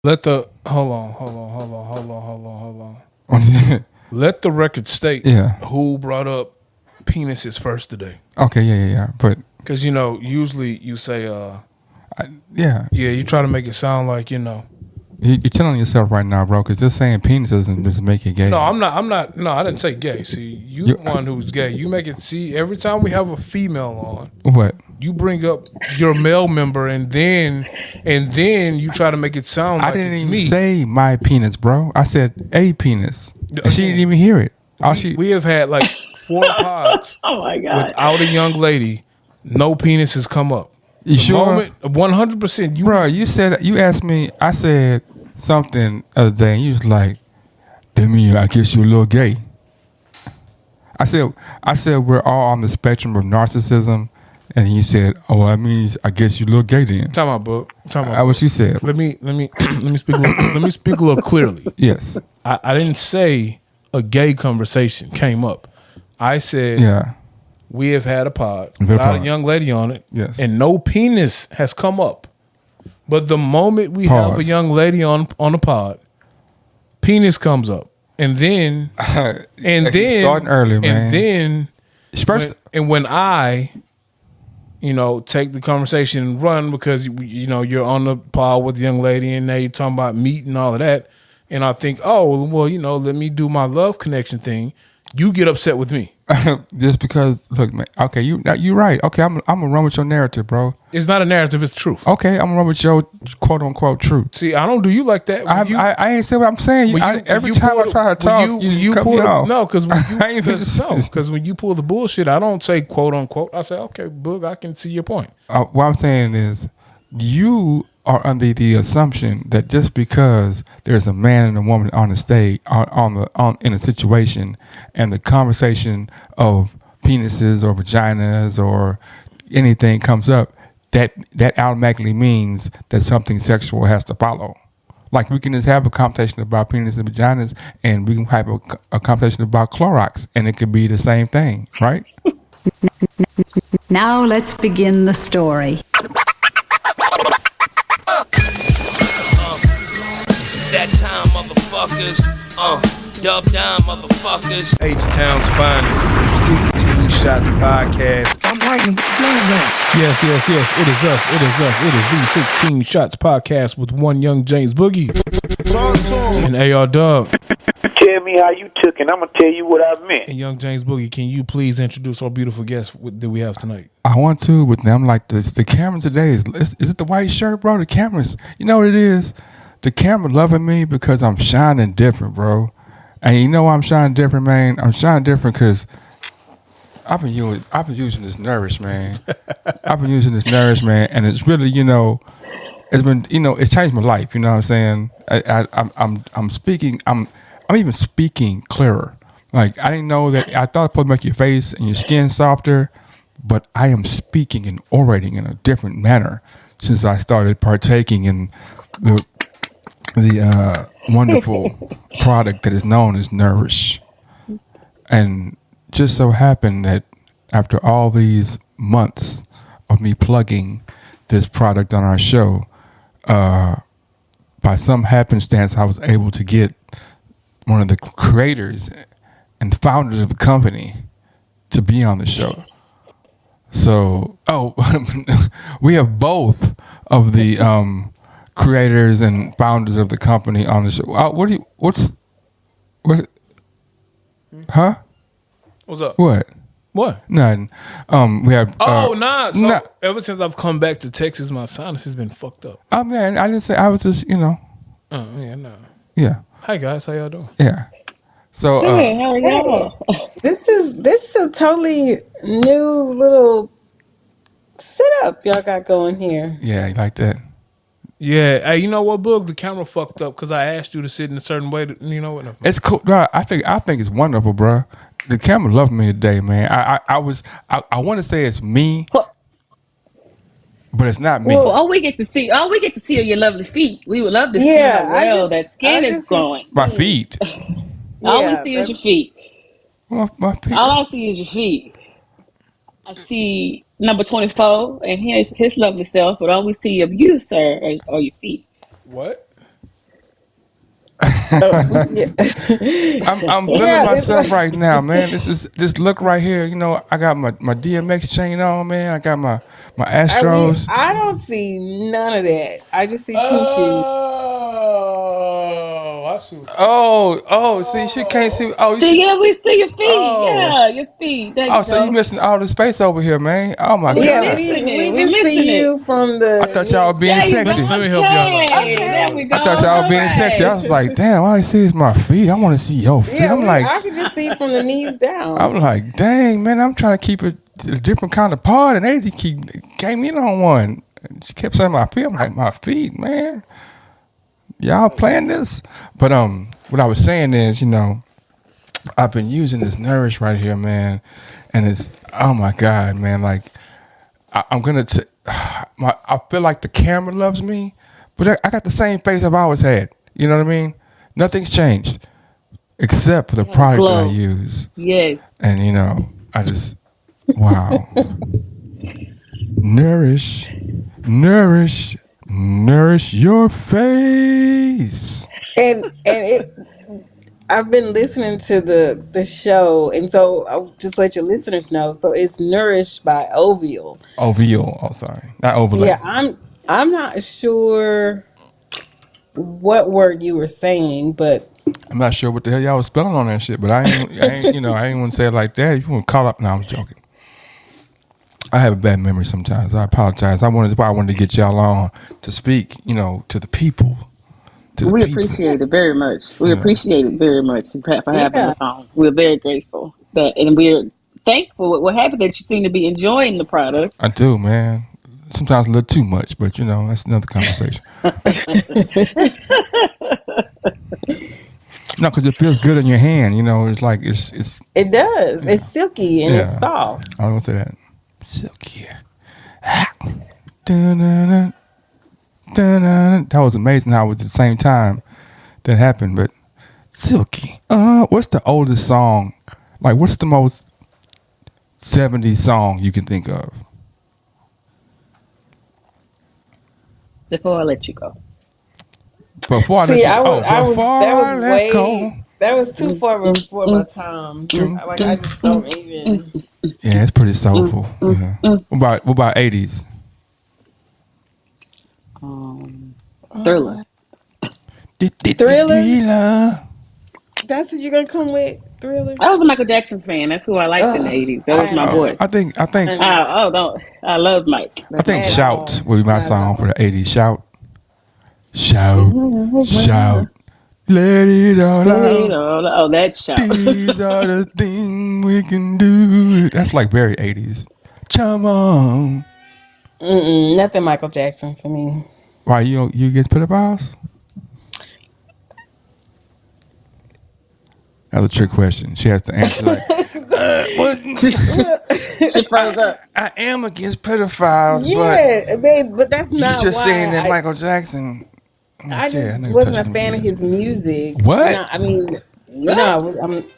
Let the hold on. Let the record state Yeah. who brought up penises first today. Okay, yeah. But Because usually you say, yeah, you try to make it sound like you're telling yourself right now, bro, because just saying penis doesn't make it gay. No, I'm not. No, I didn't say gay. See, you the one who's gay. You make it. See, every time we have a female on, What? you bring up your male member, and then you try to make it sound I like didn't it's even me. say my penis, bro. I said a penis. And she didn't even hear it. We have had like 4 pods Oh my God. without a young lady. No penis has come up. You sure? 100%. Bro, you asked me. I said something the other day, and you was like, "That mean I guess you're a little gay." I said we're all on the spectrum of narcissism, and you said, "Oh, that means I guess you're a little gay then." Time out, book. That's what you said. Let me speak. Let me speak a little clearly. Yes. I didn't say a gay conversation came up. I said Yeah. we have had a pod We've had a without a pod. young lady on it, Yes. and no penis has come up. But the moment we have a Pause. young lady on a pod, penis comes up, and then Starting early, man. and then First, when I take the conversation and run because you're on the pod with the young lady and they talking about meat and all of that, and I think, oh well, let me do my love connection thing. You get upset with me. just because, look, man. Okay, you're right. Okay, I'm gonna run with your narrative, bro. It's not a narrative; it's truth. Okay, I'm gonna run with your quote unquote truth. See, I don't do you like that. I ain't say what I'm saying. Every time I try to talk, you cut me off. No, because because when you pull the bullshit, I don't say quote unquote. I say, okay, Boog, I can see your point. What I'm saying is, you are under the assumption that just because there's a man and a woman on the stage, in a situation, and the conversation of penises or vaginas or anything comes up, that automatically means that something sexual has to follow. Like we can just have a conversation about penis and vaginas, and we can have a conversation about Clorox, and it could be the same thing, right? Now let's begin the story. That time, motherfuckers. Dub down, motherfuckers. H-Town's finest 16 Shots Podcast. I'm writing that. Yes. It is us. It is the 16 Shots Podcast with one young James Boogie and AR Dub. Tell me how you took it. I'm going to tell you what I meant. And young James Boogie, can you please introduce our beautiful guest that we have tonight? I want to, but I'm like, the camera today is it the white shirt, bro? The cameras, you know what it is? The camera loving me because I'm shining different, bro. And you know why I'm shining different, man? I'm shining different because I've been using this Nourish, man. I've been using this Nourish, man, and it's really, it's been, it's changed my life. You know what I'm saying? I'm speaking. I'm even speaking clearer. Like I didn't know that. I thought it would make your face and your skin softer, but I am speaking and orating in a different manner since I started partaking in the wonderful product that is known as Nourish. And just so happened that after all these months of me plugging this product on our show, by some happenstance, I was able to get one of the creators and founders of the company to be on the show. So, we have both of the creators and founders of the company on the show. Huh? What's up? What? What? Nothing. We have. So ever since I've come back to Texas, my sinus has been fucked up. Oh man, I didn't say. I was just, Oh yeah, no. Yeah. Hi guys, how y'all doing? Yeah. So. Hey, how are y'all? This is a totally new little setup y'all got going here. Yeah, you like that. Yeah. Hey, you know what, Boog? The camera fucked up because I asked you to sit in a certain way. You know what? No. It's cool, bro. I think it's wonderful, bro. The camera loved me today, man. I want to say it's me, but it's not me. Well, all we get to see are your lovely feet. We would love to see how well that skin is growing. My feet. All we see is your feet. My feet. All I see is your feet. I see number 24 and his lovely self, but all we see of you, sir, are your feet. What? Yeah. I'm feeling Yeah, it's myself like, right now, man. This look right here. You know, I got my DMX chain on, man. I got my Astros. I don't see none of that. I just see tennis shoes. Oh, I see what you. Oh, see, she can't see. Oh, you See, see. yeah, we see your feet. Oh, Yeah, your feet. There oh, you so you go. missing all the space over here, man. Oh my We Yeah, God. missing it. we We just missing see it. you from I the thought y'all were knees being There you down. go. sexy. Let me help y'all out. Let me Okay, help there y'all we out. go. I thought y'all were All being sexy. I right. was like, damn, all I see is my feet. I want to see your feet. Yeah, I can just see from the knees I'm down. like, dang, man, I'm trying to keep it a different kind of part, and they came in on one. And she kept saying my feet. I'm like, my feet, man. Y'all playing this? But what I was saying is, you know, I've been using this Nourish right here, man, and it's oh my God, man. Like I'm gonna, I feel like the camera loves me, but I got the same face I've always had. You know what I mean? Nothing's changed except for the You have a product that I glow. use, Yes. and you know, I just wow, nourish, nourish, nourish your face. And I've been listening to the show, and so I'll just let your listeners know. So it's Nourished by Oviel. OVO, oh sorry, not Yeah, overlay. I'm not sure what word you were saying, but I'm not sure what the hell y'all was spelling on that shit, but you know, I ain't want to say it like that. You want to call up? No, I was joking. I have a bad memory sometimes. I apologize. That's why I wanted to get y'all on to speak, you know, to the people, We appreciate it very much. We You know, appreciate it very much for having yeah, us on. We're very grateful that, and we're thankful. We're happy that you seem to be enjoying the products. I do, man. Sometimes a little too much, but you know, that's another conversation. No, because it feels good in your hand. You know, it's like it's it does. yeah, It's silky and it's yeah. soft. I don't want to say that. Silky. Dun-dun-dun, dun-dun-dun. That was amazing how it was at the same time that happened, but silky. What's the oldest song? Like, what's the most 70s song you can think of? Before I let you go. Before I let See, you, oh, before I let go. that was too Mm, far mm, before my mm, time. mm, Like I mm, just mm, don't mm, even. Yeah, it's pretty mm, soulful. mm, Yeah. mm. What about 80s? Um, Thriller. Thriller. Thriller. That's what you're gonna come with, Thriller. I was a Michael Jackson fan. That's who I liked in the Ugh, 80s. That I was my am Oh, not. boy. I'm not Don't. I love Mike. I That's my think at boy. Shout all. would be my Not at song for all. the 80s. Shout, shout, shout, let it all out. Oh, that shout. These are the things we can do. That's like very 80s. Come on. Nothing Michael Jackson for me. Why you get pedophiles? That's a trick question. She has to answer like, what? She froze up. I am against pedophiles, but Yeah, babe, but that's you not just saying why that Michael Jackson. I'm I like, yeah, just I never wasn't touched a no fan of kids. his music. What? No, I mean, no, What?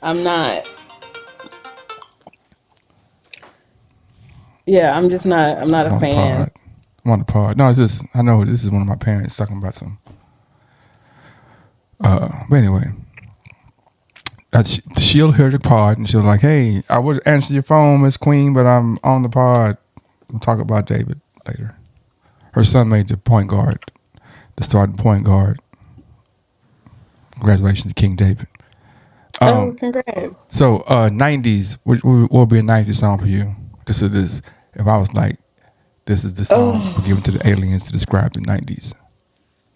I'm not. Yeah, I'm just not. I'm not a I'm on the fan. pod. I'm on the pod. No, it's just I know this is one of my parents talking about some. But anyway, she'll hear the pod and she'll like, hey, I would answer your phone, Miss Queen, but I'm on the pod. We'll talk about David later. Her son made the point guard, the starting point guard. Congratulations to King David. Oh, congrats. So 90s, what will be a 90s song for you? This. If I was like, this is the song we're giving to the aliens to describe the 90s.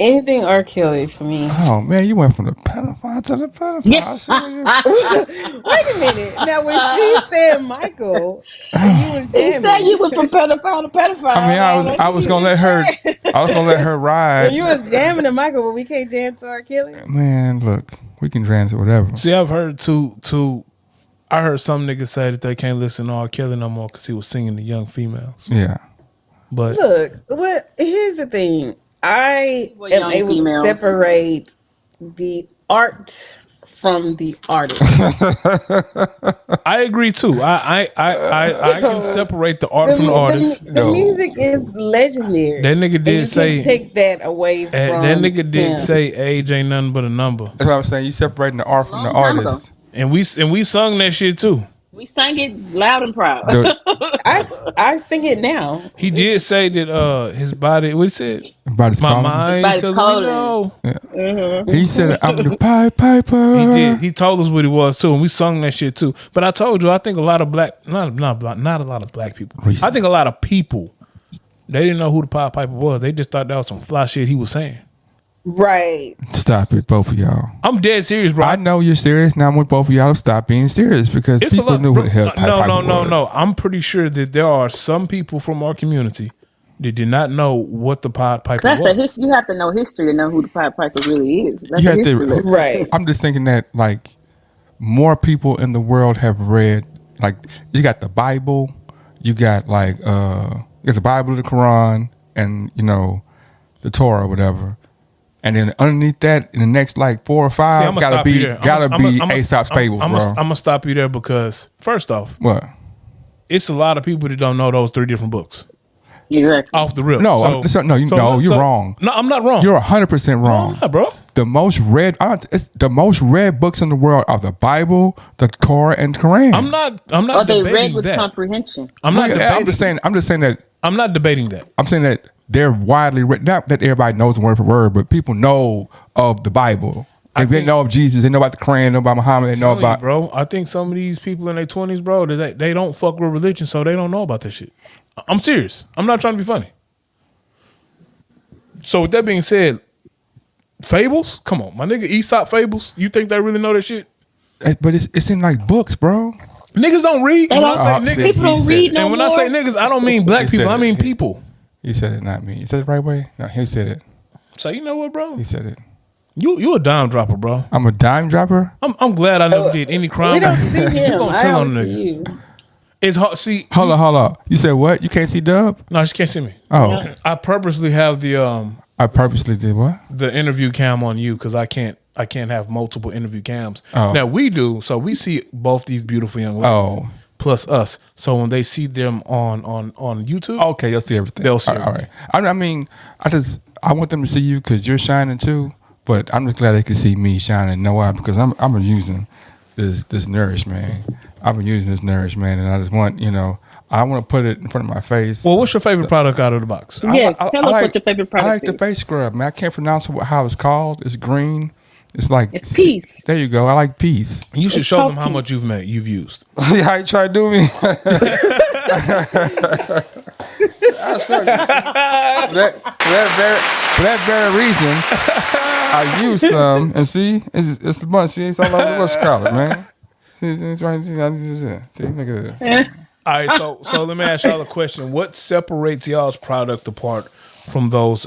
Anything R. Kelly for me. Oh man, you went from the pedophile to the Yeah. pedophile. Wait a minute. Now, when she said Michael, you was He said jamming. you went from pedophile to I mean, pedophile. I Now was that's I what was you gonna let just her. said. I was gonna let her When you ride. was jamming to Michael, but we can't jam to R. Kelly. Man, look, we can transit whatever. See, I've heard I heard some niggas say that they can't listen to R. Kelly no more because he was singing to young females. Yeah. But Look, here's the thing. I Well, am young able to females. separate the art from the artist. I agree too. I can separate the art from the artist. The music is legendary. That nigga did you say can't take that away from that nigga did him. say age ain't nothing but a number. That's what I'm saying. You separating the art from the artist. And we sung that shit too. We sang it loud and proud. I sing it now. He did say that his body. What he said? Body's My calling. mind. Body's So calling. He said, "I'm the Pied Piper." He did. He told us what he was too, and we sung that shit too. But I told you, I think a lot of not a lot of black people. I think a lot of people, they didn't know who the Pied Piper was. They just thought that was some fly shit he was saying. Right. Stop it, both of y'all. I'm dead serious, bro. I know you're serious. Now I'm with both of y'all to stop being serious because It's a people lot, knew bro. who the hell Pied Piper was. No. I'm pretty sure that there are some people from our community that did not know what the Pied Piper That's was. the history. You have to know history to know who the Pied Piper really is. That's You a have to, history lesson. Right. I'm just thinking that like more people in the world have read, like you got the Bible, you got like you got the Bible, the Quran, and you know the Torah or whatever. And then underneath that, in the next like 4 or 5, gotta be Aesop's Fables, bro. I'm gonna stop you there because first off, What? it's a lot of people that don't know those 3 different books Exactly. off the rip. No, you're wrong. No, I'm not wrong. You're 100% wrong. I'm not, bro. The most read books in the world are the Bible, the Torah, and the Quran. I'm not Or they debating read with that. comprehension. I'm not Yeah, debating. I'm just saying that. I'm not debating that. I'm saying that they're widely written. Not that everybody knows word for word, but people know of the Bible. They know of Jesus. They know about the Quran. They know about Muhammad. They know Tell you, about. bro. I think some of these people in their 20s, bro, they don't fuck with religion, so they don't know about this shit. I'm serious. I'm not trying to be funny. So with that being said, fables? Come on, my nigga Aesop fables. You think they really know that shit? But it's in like books, bro. Niggas don't read. When I say niggas, People don't read no and when I say niggas, I don't mean black He people. said I mean it. people. He said it, not me. He said it the right way. No, he said it. So you know what, bro? He said it. You a dime dropper, bro. I'm a dime dropper. I'm glad I never did any crime. We don't see You him. gonna I tell on don't the see nigga. you. It's hard. See, Hold on. You said what? You can't see Dub? no, she can't see me. Oh, I purposely have the I purposely did what? interview cam on you because I can't have multiple interview cams. Oh. Now we do, so we see both these beautiful young ladies Oh. plus us. So when they see them on YouTube, Okay, you'll see everything. They'll see All right. I mean, I want them to see you because you're shining too. But I'm just glad they can see me shining. Know why? Because I'm using this Nourish, man. I've been using this Nourish, man, and I just want I want to put it in front of my face. well, what's your favorite product out of the box? Yes, tell us what your favorite product I like is. the face scrub, man. I can't pronounce how it's called. It's green. It's like It's Peace. There you go. I like peace. You should It's show called them how much you've used. How you try to do me? For that very reason, I use some and see it's the bunch. See, it's all over what's called, man. It's right. See, look at this. All right, so let me ask y'all a question. What separates y'all's product apart from those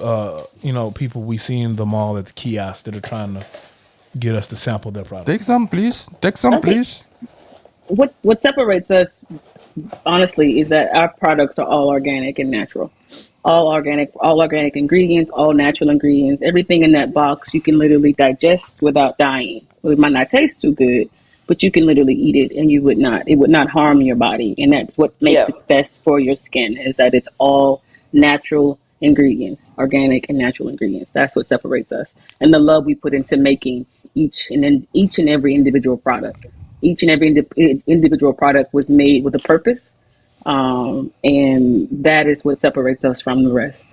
people we see in the mall at the kiosk that are trying to get us to sample their product? Take some, please. Take some, Okay. please. What separates us, honestly, is that our products are all organic and natural. All organic ingredients, all natural ingredients. Everything in that box you can literally digest without dying. It might not taste too good, but you can literally eat it and it would not harm your body. And that's what makes it best for your skin, is that it's all natural ingredients, organic and natural ingredients. That's what separates us. And the love we put into making each and every individual product. Each and every individual product was made with a purpose. And that is what separates us from the rest.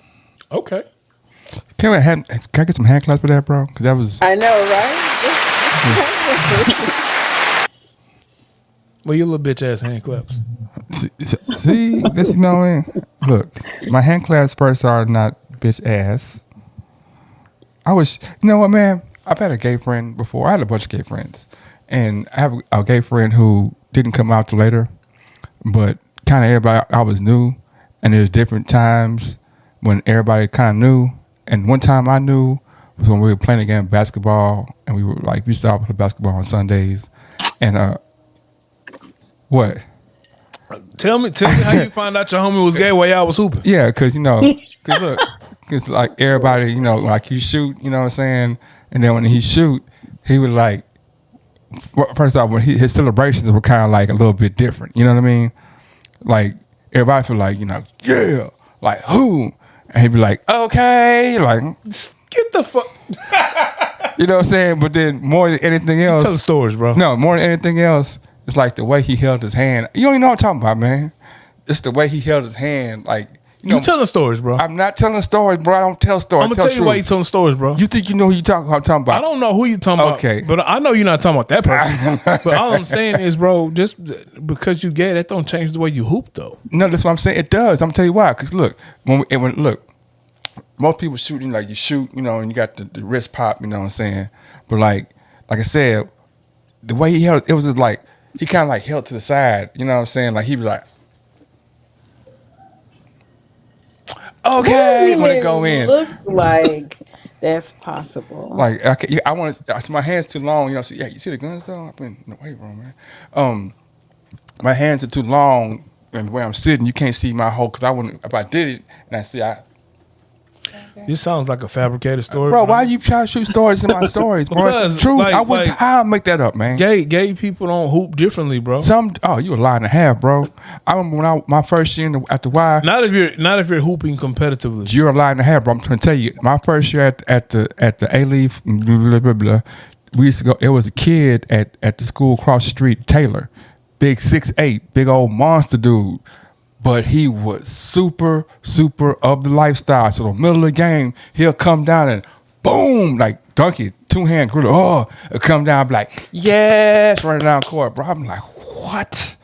Okay. Can I get some hand claps for that, bro? Because that was. I know, right? Well, you little bitch ass hand claps. See, this look, my hand clasps first are not bitch ass. I wish, you know what, man? I've had a gay friend before. I had a bunch of gay friends, and I have a gay friend who didn't come out till later, but kind of everybody always knew, and there's different times when everybody kind of knew. And one time I knew was when we were playing again basketball, and we used to play basketball on Sundays, and what? Tell me how you find out your homie was gay while y'all was hooping. Yeah, because look, because like everybody, like you shoot, you know what I'm saying, and then when he shoot, he would like first off, when his celebrations were kind of like a little bit different. You know what I mean? Like everybody feel like, yeah, like who? And he'd be like, okay, like Get the fuck. you know what I'm saying? But then more than anything else, Tell the stories, bro. no, more than anything else, it's like the way he held his hand. You don't even know what I'm talking about, man. It's the way he held his hand, like You telling stories, bro. I'm not telling stories, bro. I don't tell stories. I'm gonna tell you why you telling stories, bro. You think you know who I'm talking about? I don't know who you talking about. Okay. But I know you're not talking about that person. But all I'm saying is, bro, just because you gay, that don't change the way you hoop, though. No, that's what I'm saying. It does. I'm gonna tell you why. Because look, look, most people shooting like you shoot, and you got the wrist pop. You know what I'm saying? But like I said, the way he held it was just like he kind of like held to the side. You know what I'm saying? Like he was like, okay, when it go in. Look like that's possible. Like I want to. My hands too long. You see the guns though. I've been in the weight room, man. My hands are too long, and where I'm sitting, you can't see my whole. Because I wouldn't. If I did it, and I see, This sounds like a fabricated story, bro. Why you try to shoot stories in my stories, bro? Because, It's the truth. like- I wouldn't. like- How I make that up, man? Gay people don't hoop differently, bro. You a lie and a half, bro. I remember when my first year at the Y. Not if you're hooping competitively. You're a lie and a half, bro. I'm trying to tell you, my first year at the A-Leaf, blah, blah, blah, we used to go. It was a kid at the school across the street, Taylor, big 6'8", big old monster dude, but he was super of the lifestyle. So in the middle of the game, he'll come down and boom, like dunk it, 2-hand grill. Oh, it'll come down, be like, yes, running down court, bro. I'm like, what?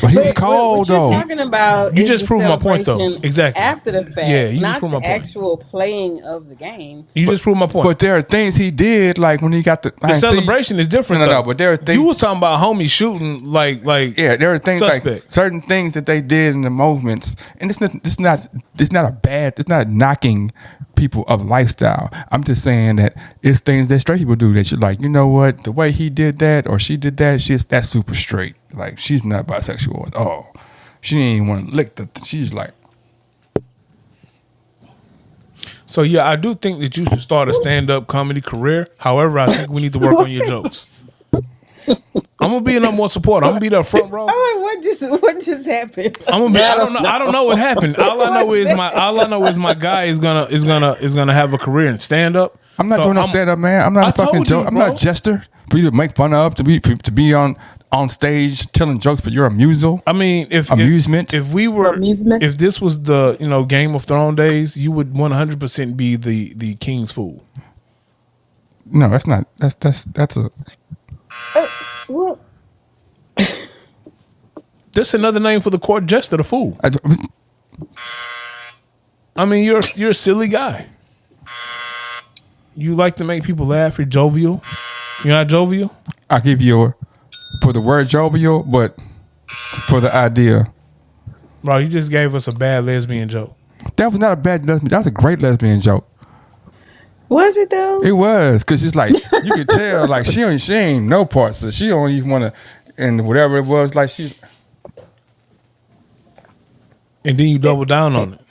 But he was cold what though. you're talking about You is just the proved my point, though. celebration Exactly. after the fact, Yeah, you just not proved the my point. actual playing of the game. You just proved my point. But there are things he did, like when he got the celebration is different. No, though. but there are things. You was talking about homies shooting like Yeah, there are things like suspect. certain things that they did in the movements, and it's not knocking people of lifestyle. I'm just saying that it's things that straight people do that you're like, you know what, the way he did that or she did that, that's super straight. Like she's not bisexual at all. She didn't even want to lick she's like, So yeah, I do think that you should start a stand-up comedy career. However, I think we need to work on your jokes. I'm gonna be enough more support. I'm gonna be there front row. Oh, what just happened? I'm gonna be. I don't know what happened. All I know is my guy is gonna have a career in stand-up. I'm not doing no stand up, man. I'm not a fucking told you, joke. I'm bro. not a jester for you to make fun of, to be on stage telling jokes for your amusal. I mean, Amusement. If we were, Amusement? if this was the Game of Thrones days, you would 100% be the king's fool. No, that's not. That's a. Well, That's another name for the court jester, the fool. I, I mean, you're a silly guy. You like to make people laugh. You're jovial. You're not jovial. I'll give you for the word jovial, but for the idea. Bro, you just gave us a bad lesbian joke. That was not a bad lesbian. That was a great lesbian joke. was it though? It was, because it's like you could tell, like she ain't no parts. So she don't even want to, and whatever it was, like she. And then you double down on it.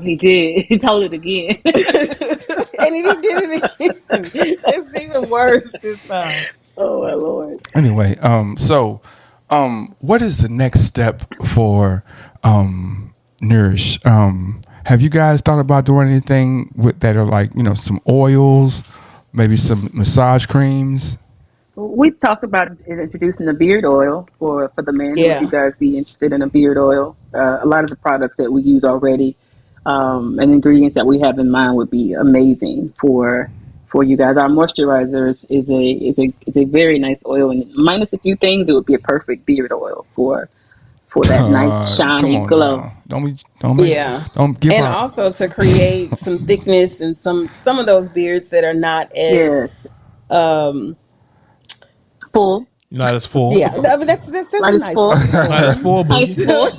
He did. He told it again. And he did it again. It's even worse this time. Oh my Lord. Anyway, what is the next step for Nourish? Have you guys thought about doing anything with that, are like some oils, maybe some massage creams? We talked about introducing the beard oil for the men. Yeah. Would you guys be interested in a beard oil? A lot of the products that we use already and ingredients that we have in mind would be amazing for you guys. Our moisturizer is a very nice oil, and minus a few things, it would be a perfect beard oil for that nice shiny come on glow. now. Don't give And up. also to create some thickness and some of those beards that are not as Yes, full. Not as full. yeah. I mean, that's Not a as nice full. one. Not as full, but Nice full.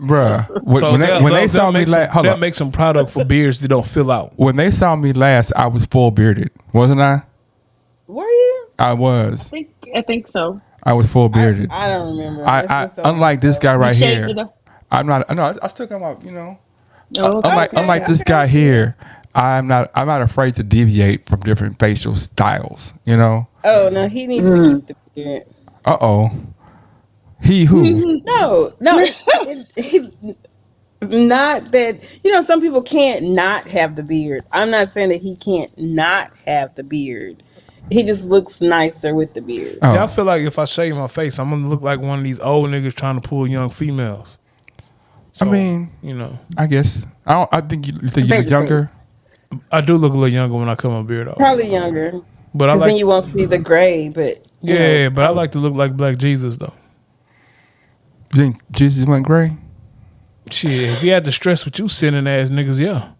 Bruh, So when they saw me last, hold they'll up. make some product for beards that don't fill out. When they saw me last, I was full bearded, wasn't I? Were you? I was. I think so. I was full bearded. I don't remember. I It's been so unlike this guy right You shaved here. it up? I'm not. No, I still got my. Oh, okay. Unlike this guy here, I'm not afraid to deviate from different facial styles. You know. Oh no, he needs to keep the beard. He who? No, not that, some people can't not have the beard. I'm not saying that he can't not have the beard. He just looks nicer with the beard. Oh. Yeah, I feel like if I shave my face, I'm gonna look like one of these old niggas trying to pull young females. So, I mean, I guess I think you think you look younger. I do look a little younger when I cut my beard off. Probably younger, But I because like, then you won't see the gray. But but I like to look like Black Jesus though. You think Jesus went gray? Shit, if he had to stress with you sinning ass niggas, yeah.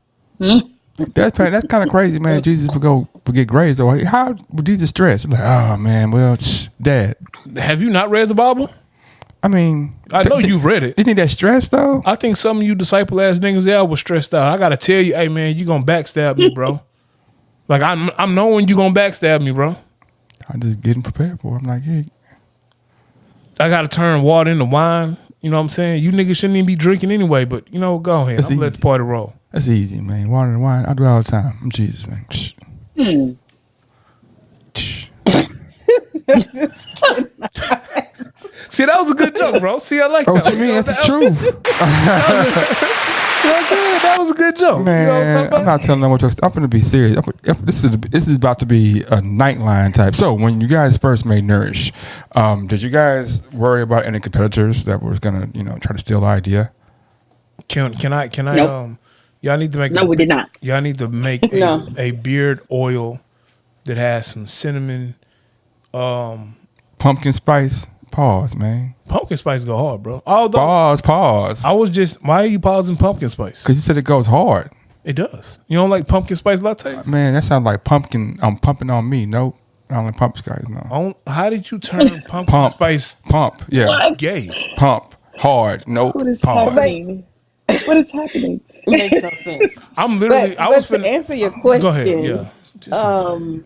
That's kind of crazy, man. Jesus would get gray. So how would Jesus stress? Like, oh man, well, Dad. Have you not read the Bible? I mean, I know you've read it. You think that stress though? I think some of you disciple ass niggas there was stressed out. I gotta tell you, hey man, you gonna backstab me, bro. Like I'm knowing you gonna backstab me, bro. I'm just getting prepared for it. I'm like, hey. I gotta turn water into wine. You know what I'm saying? You niggas shouldn't even be drinking anyway, but go ahead. I'm gonna let the party roll. That's easy, man. Water and wine. I do it all the time. I'm Jesus, man. See, that was a good joke, bro. See, I like that. What you mean? That's the truth. That was a good joke. Man, you know what I'm talking about? I'm not telling no more jokes. I'm going to be serious. This is about to be a Nightline type. So when you guys first made Nourish, did you guys worry about any competitors that were going to try to steal the idea? Can I? Nope. Y'all need to make. No, we did not. Y'all need to make a beard oil that has some cinnamon, pumpkin spice. Pause, man. Pumpkin spice go hard, bro. Pause. I was just. Why are you pausing pumpkin spice? Because you said it goes hard. It does. You don't like pumpkin spice lattes? Man, that sounds like pumpkin. I'm pumping on me. Nope. I don't like pumpkin spice. No. How did you turn pumpkin spice? Pump. Yeah. What? Gay. Pump. Hard. Nope. What is Pause. happening? What is happening? it makes no sense. I'm literally. But to answer your question, Go ahead. Yeah.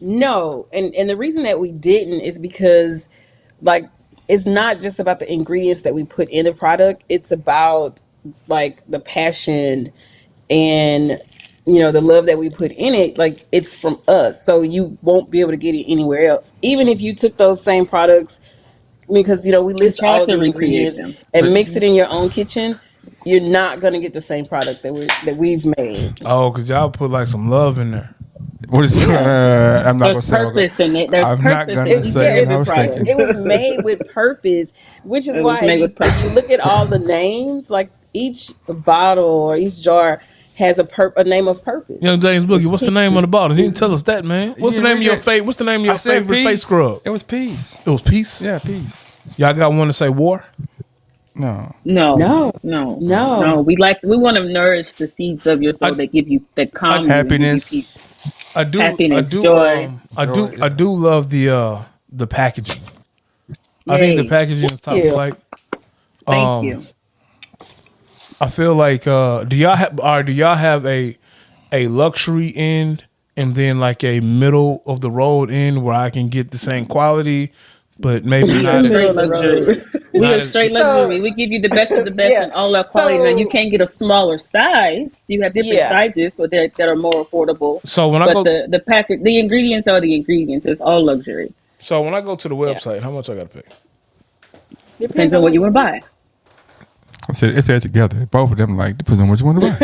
No, and the reason that we didn't is because, like, it's not just about the ingredients that we put in a product. It's about like the passion and the love that we put in it. Like, it's from us, so you won't be able to get it anywhere else. Even if you took those same products, because we list all the ingredients and mix it in your own kitchen, you're not gonna get the same product that we've made. Oh, because y'all put like some love in there. What is? I'm not There's going to purpose in it. There's I'm not purpose gonna in say each what I of was the thinking. products. It was made with purpose, which is why if you look at all the names, like each bottle or each jar has a name of purpose. Young James Boogie, what's the name of the bottle? He didn't tell us that, man. What's the name of your favorite? What's the name of your favorite face scrub? It was peace. It was Peace. Yeah, peace. Y'all got one to say war? No. We want to nourish the seeds of your soul that give you that calm happiness. You and give you peace. I do. Happiness, I do. joy. I do love the packaging. I think the packaging is top flight. Thank you. I feel like do y'all have a luxury end and then like a middle of the road end where I can get the same quality, but maybe not Straight as luxury. We are straight luxury. We give you the best of the best and all our quality. Now you can't get a smaller size. You have different sizes, so that are more affordable. So when I go, the packet, the ingredients are the ingredients. It's all luxury. So when I go to the website, how much I got to pay? Depends on what you want to buy. I said it's together. Both of them depends on what you want to buy.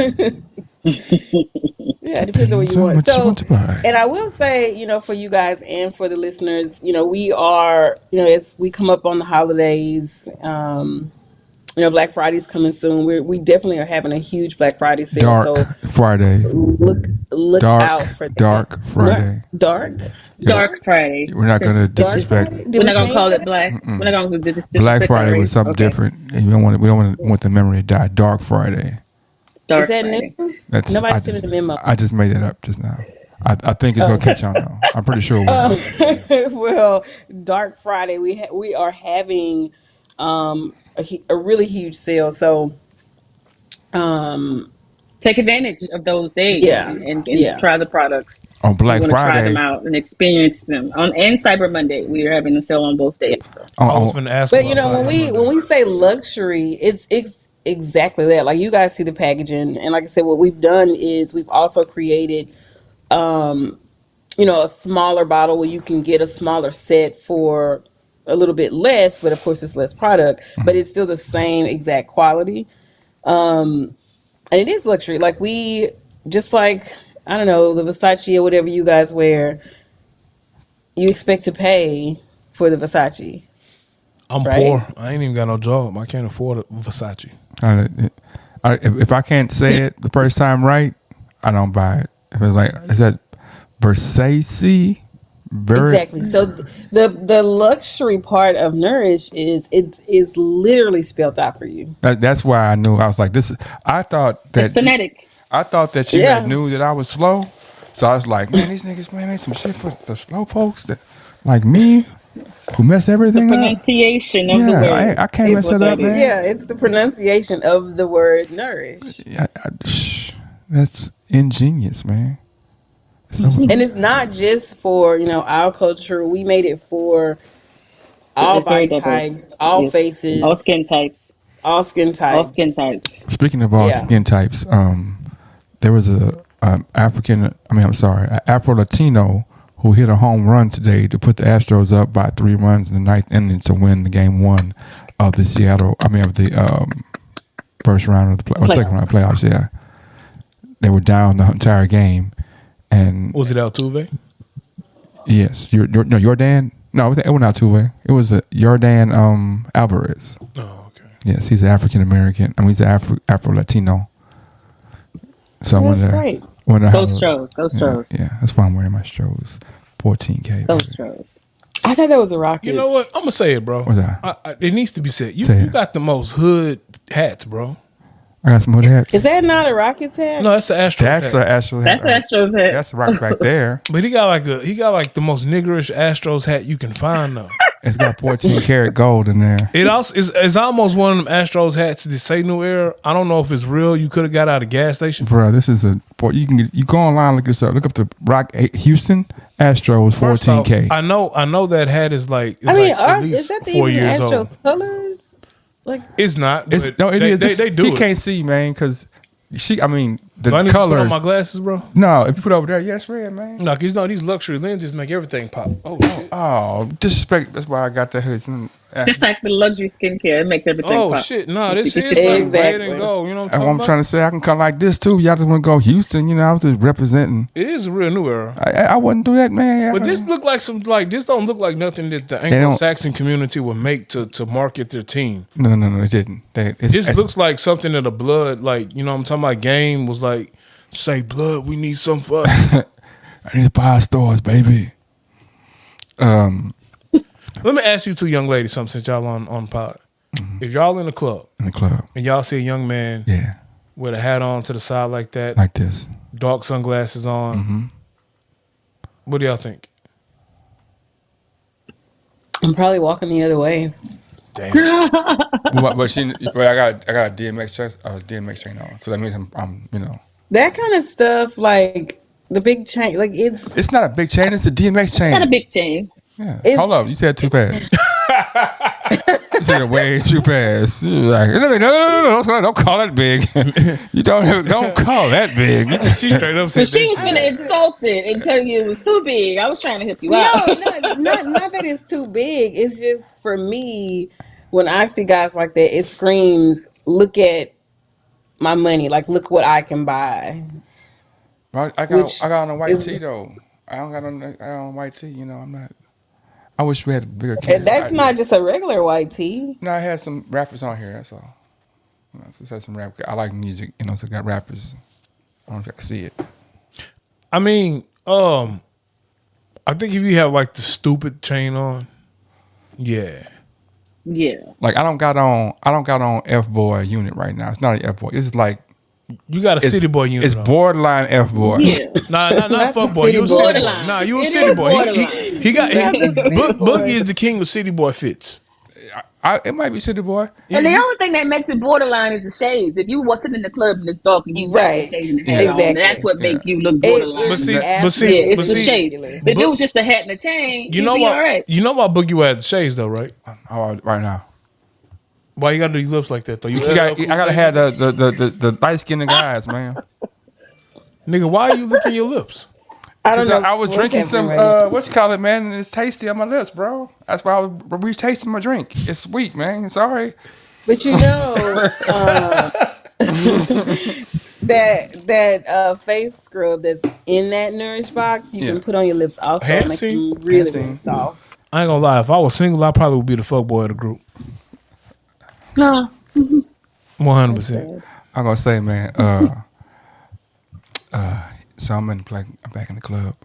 Yeah, it depends on what you want. What you want to buy. And I will say, for you guys and for the listeners, we are, as we come up on the holidays, Black Friday's coming soon. We definitely are having a huge Black Friday sale. Dark Friday. Look out for that. Dark Friday. Dark Friday. We're not going to disrespect. We're not going to call it black. We're not going to disrespect. Black Friday was something different. And we don't want the memory to die. Dark Friday. Dark Is that Friday. new? Nobody sent me the memo. I just made that up just now. I think it's going to catch on though. I'm pretty sure. Well, Dark Friday, we are having a really huge sale. So take advantage of those days and try the products. On Black Friday. Try them out and experience them. And Cyber Monday, we are having a sale on both days. So. I was going to ask. But when we say luxury, it's exactly that. Like you guys see the packaging, and like I said, what we've done is we've also created, a smaller bottle where you can get a smaller set for a little bit less, but of course it's less product, but it's still the same exact quality. And it is luxury. Like we just like I don't know the Versace or whatever you guys wear, you expect to pay for the Versace. I'm Right. poor. I ain't even got no job. I can't afford a Versace. If I can't say it the first time right, I don't buy it. If it's like, is that Versace? Exactly. So the luxury part of Nourish is literally spelled out for you. That's why I knew. I was like, this is, I thought that It's phonetic. I thought that you Yeah. knew that I was slow. So I was like, man, these niggas, man, they some shit for the slow folks that like me who mess everything up. Pronunciation of the Yeah, word. I can't mess what it that up, is. man. Yeah, it's the pronunciation of the word nourish. That's ingenious, man. So, And it's not just for, our culture. We made it for all It's very body diverse. types, all Yes. faces, All skin types. all skin types. All skin types. speaking of all Yeah. skin types, there was a Afro Latino who hit a home run today to put the Astros up by 3 runs in the ninth inning to win the game 1 of the first round of the second round of playoffs. Yeah, they were down the entire game, and Was it Altuve? yes, Jordan. No, it wasn't Altuve. It was Jordan Alvarez. Oh, okay. Yes, he's African American. He's Afro Latino. So I That's wonder, great. wonder Go how. Stros. Go Stros. Yeah, that's why I'm wearing my Stros. 14K. Go baby. Stros. I thought that was a rocket. You know what? I'm gonna say it, bro. What's that? It needs to be said. You Say it. got the most hood hats, bro. I got some hood hats. Is that not a Rockets hat? No, that's the Astros That's hat. the Astros hat. That's Astros hat. That's the rock back there. But he got like the most niggerish Astros hat you can find though. It's got 14 karat gold in there. It also is almost one of them Astros hats that say New Era. I don't know if it's real. You could have got out of a gas station. Bro, this is you go online, look this up. Look up the Houston Astros First off, 14K. I know that hat is like. I mean, at least is that the 4 even years Astros old. colors? Like, It's not. But It is. They do He it. can't see, man, because the Do I need to put colors. on my glasses, bro? No, if you put it over there, yeah, it's red, man. No, because these luxury lenses make everything pop. Oh shit. Oh, disrespect. That's why I got the hood. Just like the luxury skincare, it makes everything Oh pop. shit. No, this is like Exactly. red and gold. You know what And I'm what I'm talking trying about? to say, I can come like this too. Y'all just want to go Houston, I was just representing. It is a real New Era. I wouldn't do that, man. But this look like this don't look like nothing that the don't- Anglo-Saxon community would make to market their team. No, it didn't. This looks like something that a blood, like, I'm talking about game was like, say blood, we need some for us. I need to buy stores, baby. Let me ask you two young ladies something since y'all on pod. If y'all in the club In the club, and y'all see a young man yeah, with a hat on to the side like that, like this. dark sunglasses on, what do y'all think? I'm probably walking the other way. Damn. But I got a DMX chain on, so that means I'm That kind of stuff, like the big chain, like It's not a big chain. It's a DMX chain. Not a big chain. Yeah. It's- Hold up, you said too fast. You said it way too fast. You was like, no, don't call that big. You don't call that big. She straight up said But she that was shit. gonna insult it and tell you it was too big. I was trying to help you out. no, not that it's too big. It's just for me, when I see guys like that, it screams, "Look at my money! Like, look what I can buy." I got on a white is- tee though. I got on a white tee. I'm not. I wish we had bigger And kids. that's not just a regular white tee. No, I had some rappers on here. That's all. Just had some rap. I like music. So I got rappers. I don't know if I can see it. I mean, I think if you have like the stupid chain on, yeah. Yeah. Like I don't got on F boy unit right now. It's not an F boy. It's like You got a city boy unit. It's on. borderline F boy. Yeah. Nah, not Not fuck the boy. You a city city boy. borderline. Nah, you a It city is boy. borderline. He got Not the city boy. Boogie is the king of city boy fits. It might be city boy. And the only thing that makes it borderline is the shades. If you was sitting in the club and it's dark and you got Right. the shades and the hat on, Exactly. that's what makes you look It- borderline. But see, it's but see, yeah, it's but the see, shades. ridiculous. If it was just the hat and the chain, you you'd know be what? all right. You know why Boogie wears the shades though, right? Right now. Why you gotta do your lips like that though? You I gotta have the light skinned guys, man. nigga. Why are you licking your lips? I don't know. I was what's drinking some happening right now. what you call it, man, and it's tasty on my lips, bro. That's why I was retasting my drink. It's sweet, man. Sorry. But you know, that face scrub that's in that Nourish box, you Yeah. can put on your lips also. It makes Handsy? them really, Handsy. really soft. I ain't gonna lie. If I was single, I probably would be the fuckboy of the group. No. 100%. I'm gonna say, man. So I'm back in the club.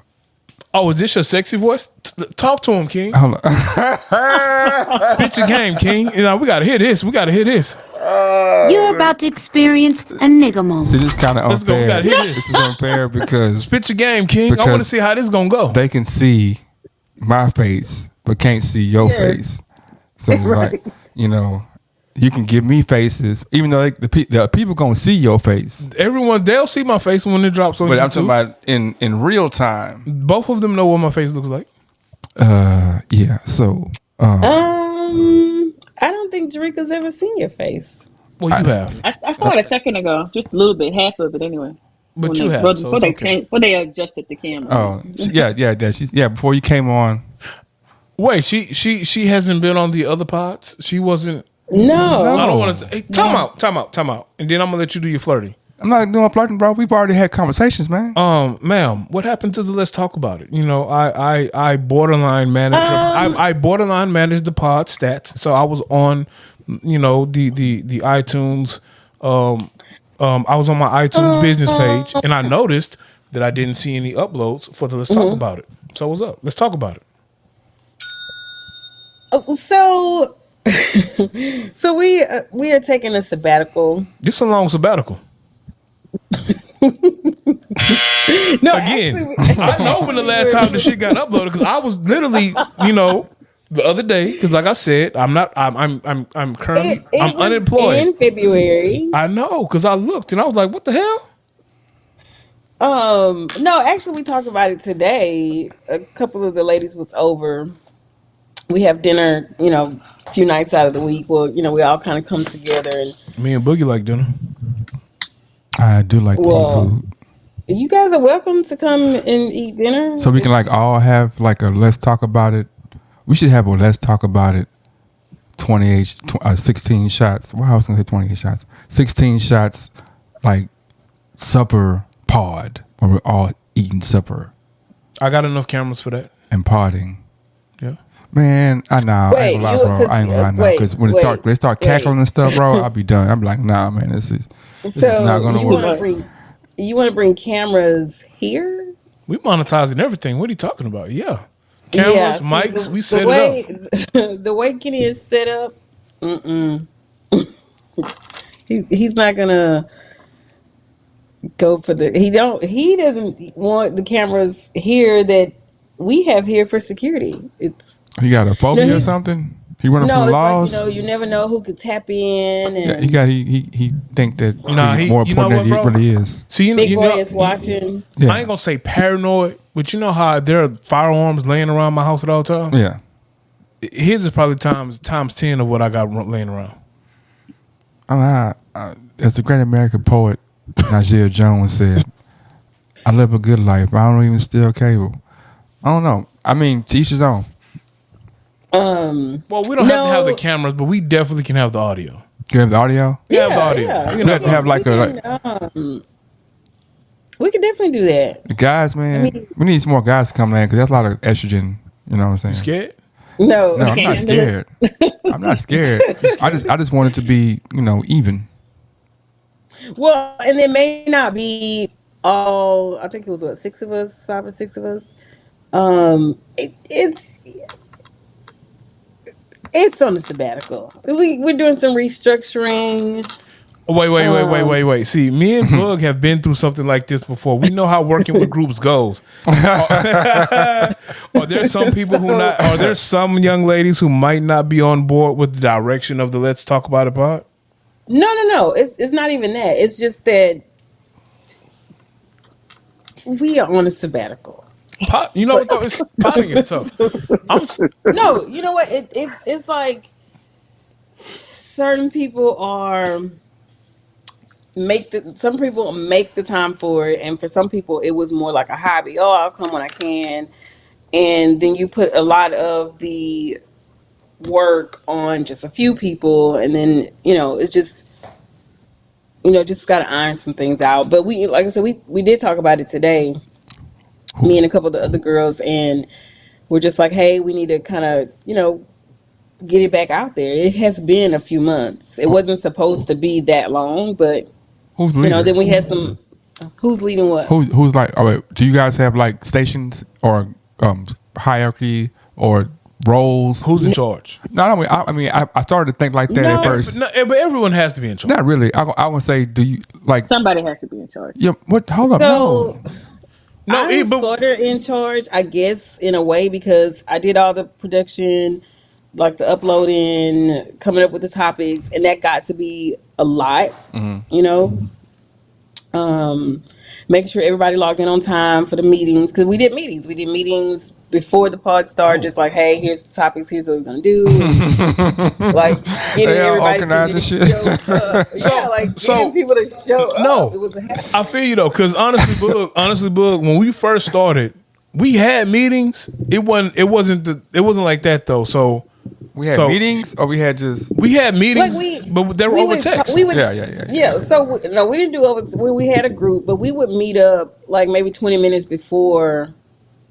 Oh, is this your sexy voice? Talk to him, King. Hold on. Spit your game, King. You know, we gotta hear this. You're about to experience a nigga See, moment. this is kind of Let's go. We unfair. gotta hear this. This is unfair because Spit your game, King. I want to Because see how this gonna go. they can see my face but can't see your face. So it's like, you know, you can give me faces, even though the people gonna see your face. Everyone, they'll see my face when it drops on But YouTube. I'm talking about in real time. Both of them know what my face looks like. Yeah. So I don't think Jerika's ever seen your face. Well, you have, I saw it a second ago, just a little bit, half of it anyway. but When you they, have. Before, So before it's they okay. changed, before they adjusted the camera. yeah. Before you came on, Wait, she hasn't been on the other pods. She wasn't. No. I don't want to. Hey, time out, and then I'm gonna let you do your flirting. I'm not doing flirting, bro. We've already had conversations, man. Ma'am, what happened to the let's talk about it? You know, I borderline manage. I borderline manage the pod stats, so I was on, you know, the iTunes. I was on my iTunes business page, and I noticed that I didn't see any uploads for the let's talk about it. So what's up? Let's talk about it. So we are taking a sabbatical. This is a long sabbatical. No, Again, actually, I know when the last time the shit got uploaded because I was literally, you know, the other day because, like I said, I'm currently I'm was unemployed. in February. I know because I looked and I was like, what the hell? No, actually, we talked about it today. A couple of the ladies was over. We have dinner, you know, a few nights out of the week. Well, you know, we all kind of come together, and Me and Boogie like dinner. I do like to Well, eat food. you guys are welcome to come and eat dinner. So we can like all have like a let's talk about it. We should have a let's talk about it 16 shots. Well, I was going to say 28 shots. 16 shots like supper pod where we're all eating supper I got enough cameras for that. and podding. Yeah. Man, I know. I Wait, ain't gonna lie, you- bro. I ain't gonna lie now. wait, Because when wait, they start cackling wait. and stuff, bro, I'll be done. I'm like, nah, man, this is not gonna you work. want to bring cameras here? We monetizing everything. What are you talking about? Yeah. Cameras, Yeah, see, mics, we set the way, it up. The way Kenny is set up, he's not gonna go for the. He doesn't want the cameras here that we have here for security. It's He got a phobia No, or he- something? He running no, from the it's laws? like, you know, you never know who could tap in, Yeah, and he think that Nah, he's more you know important than what, he bro? really is. So you, Big you Boy know, is watching. Yeah. I ain't gonna say paranoid, but you know how there are firearms laying around my house at all times? Yeah. His is probably times 10 of what I got laying around. As the great American poet Najee Jones said, I live a good life. I don't even steal cable. I don't know. I mean, to each his own. Well, we don't have to have the No. cameras, but we definitely can have the audio. You have the audio? We have the audio. yeah. We We have to have like We can definitely do that. the guys, man. We need some more guys to come in because that's a lot of estrogen. You know what I'm saying? Scared? No, No, I'm not scared. I'm not scared. I just want it to be, even. Well, and it may not be all. I think it was 5 or 6 of us. It's on the sabbatical. We're doing some restructuring. Wait. See, me and Bug have been through something like this before. We know how working with groups goes. Are there some people who not? Are there some young ladies who might not be on board with the direction of the Let's Talk About It pod? No. It's not even that. It's just that we are on a sabbatical. Pot, you know what though? Potting is tough. No, you know what? It's like certain people are some people make the time for it, and for some people it was more like a hobby. Oh, I'll come when I can, and then you put a lot of the work on just a few people, and then it's just just got to iron some things out. But we, like I said, we did talk about it today, me and a couple of the other girls, and we're just like, hey, we need to kind of get it back out there. It has been a few months. It wasn't supposed to be that long, but Who's leading? then we had some. Who's leading what? Who's like? Oh, wait, do you guys have like stations or hierarchy or roles? Who's in charge? No, I mean, I started to think like that at first. But everyone has to be in charge. Not really. I would say, do you like? Somebody has to be in charge. Yeah. What? Hold up. So, No, I'm sort of in charge, I guess, in a way, because I did all the production, like the uploading, coming up with the topics, and that got to be a lot, making sure everybody logged in on time for the meetings, because we did meetings. We did meetings before the pod started, just like, hey, here's the topics, here's what we're going to do. And, like, getting everybody organized the shit. getting people to show up. It was a I feel you though, because honestly, Boog, when we first started, we had meetings. It wasn't like that though. So we had meetings, or we had meetings, but they were over text. Yeah. So we didn't do over. We had a group, but we would meet up like maybe 20 minutes before